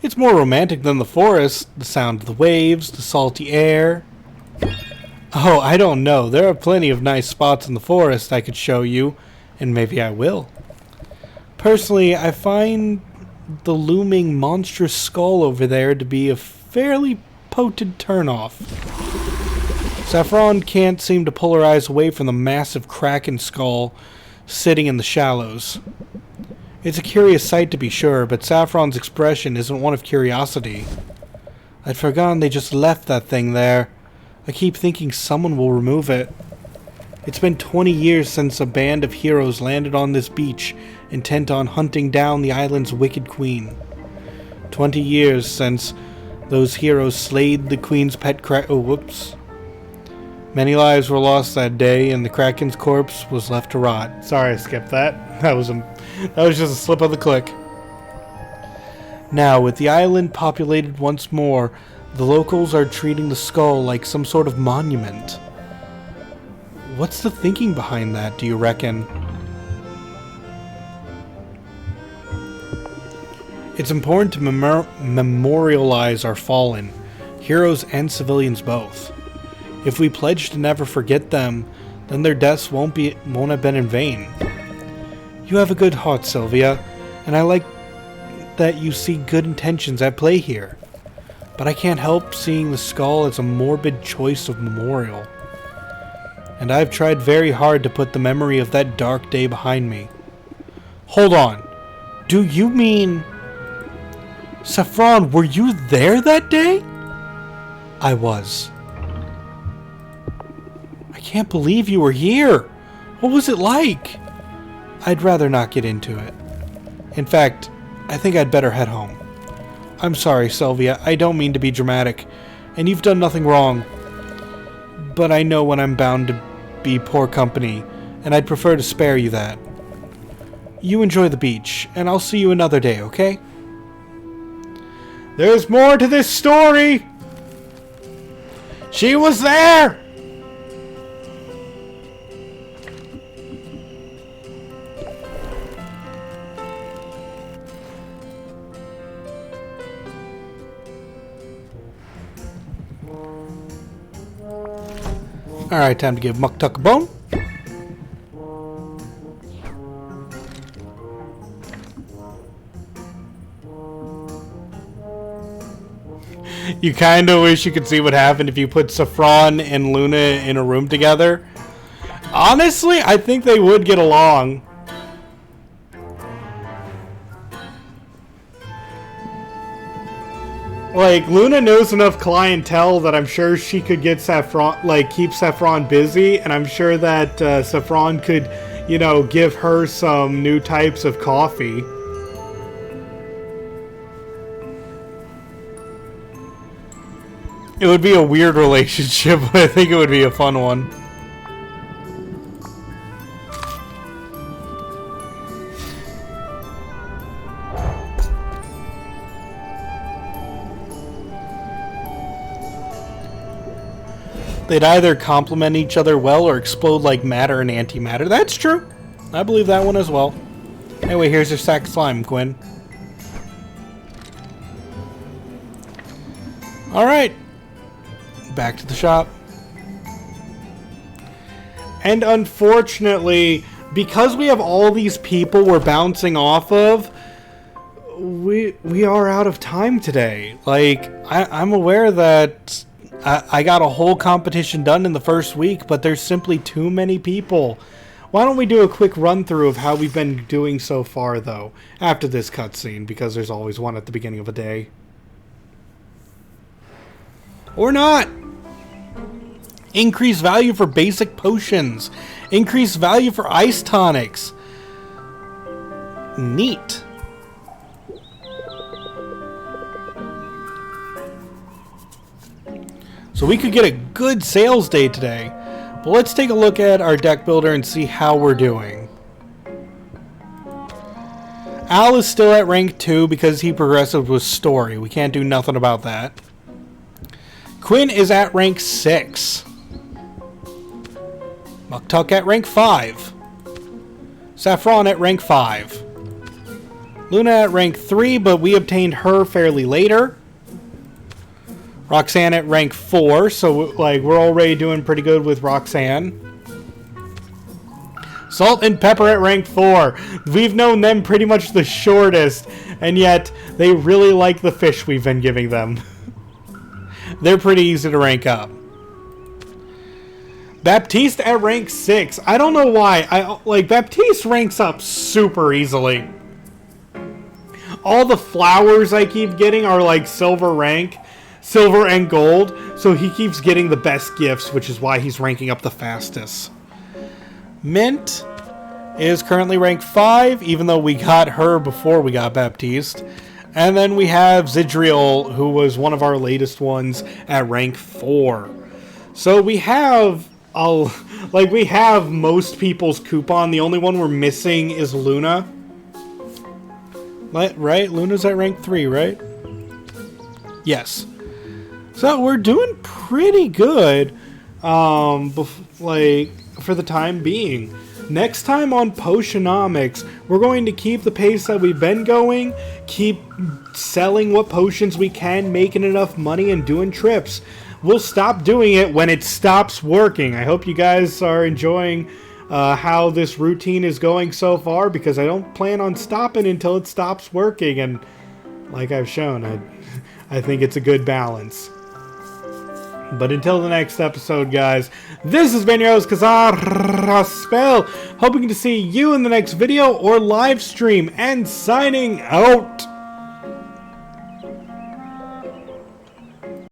It's more romantic than the forest, the sound of the waves, the salty air. Oh, I don't know. There are plenty of nice spots in the forest I could show you, and maybe I will. Personally, I find the looming monstrous skull over there to be a fairly potent turnoff. Saffron can't seem to pull her eyes away from the massive kraken skull sitting in the shallows. It's a curious sight to be sure, but Saffron's expression isn't one of curiosity. I'd forgotten they just left that thing there. I keep thinking someone will remove it. It's been 20 years since a band of heroes landed on this beach, intent on hunting down the island's wicked queen. 20 years since those heroes slayed the queen's pet whoops. Many lives were lost that day, and the Kraken's corpse was left to rot. Sorry, I skipped that. That was just a slip of the click. Now, with the island populated once more, the locals are treating the skull like some sort of monument. What's the thinking behind that, do you reckon? It's important to memorialize our fallen, heroes and civilians both. If we pledge to never forget them, then their deaths won't have been in vain. You have a good heart, Sylvia, and I like that you see good intentions at play here. But I can't help seeing the skull as a morbid choice of memorial. And I've tried very hard to put the memory of that dark day behind me. Hold on. Do you mean... Saffron, were you there that day? I was. I can't believe you were here. What was it like? I'd rather not get into it. In fact, I think I'd better head home. I'm sorry, Sylvia. I don't mean to be dramatic, and you've done nothing wrong. But I know when I'm bound to be poor company, and I'd prefer to spare you that. You enjoy the beach, and I'll see you another day, okay? There's more to this story! She was there! Alright, time to give Muktuk a bone. You kind of wish you could see what happened if you put Saffron and Luna in a room together. Honestly, I think they would get along. Like, Luna knows enough clientele that I'm sure she could get Saffron, like, keep Saffron busy, and I'm sure that Saffron could, you know, give her some new types of coffee. It would be a weird relationship, but I think it would be a fun one. They'd either complement each other well or explode like matter and antimatter. That's true. I believe that one as well. Anyway, here's your sack of slime, Quinn. Alright. Back to the shop. And unfortunately, because we have all these people we're bouncing off of, we are out of time today. Like, I'm aware that I got a whole competition done in the first week, but there's simply too many people. Why don't we do a quick run through of how we've been doing so far, though, after this cutscene, because there's always one at the beginning of a day. Or not! Increase value for basic potions. Increase value for ice tonics. Neat. So we could get a good sales day today. But let's take a look at our deck builder and see how we're doing. Al is still at rank 2 because he progressed with story. We can't do nothing about that. Quinn is at rank 6. Muktuk at rank 5. Saffron at rank 5. Luna at rank 3, but we obtained her fairly later. Roxanne at rank 4, so like we're already doing pretty good with Roxanne. Salt and Pepper at rank 4. We've known them pretty much the shortest, and yet they really like the fish we've been giving them. They're pretty easy to rank up. Baptiste at rank 6. I don't know why. Baptiste ranks up super easily. All the flowers I keep getting are like silver and gold, so he keeps getting the best gifts, which is why he's ranking up the fastest. Mint is currently rank 5, even though we got her before we got Baptiste. And then we have Zidriel, who was one of our latest ones, at rank 4. So we have we have most people's coupon. The only one we're missing is Luna. Right? Luna's at rank 3, right? Yes. So we're doing pretty good. for the time being. Next time on Potionomics, we're going to keep the pace that we've been going, keep selling what potions we can, making enough money, and doing trips. We'll stop doing it when it stops working. I hope you guys are enjoying how this routine is going so far, because I don't plan on stopping until it stops working, and like I've shown, I think it's a good balance. But until the next episode, guys, this has been your host, Spell, hoping to see you in the next video or live stream, and signing out!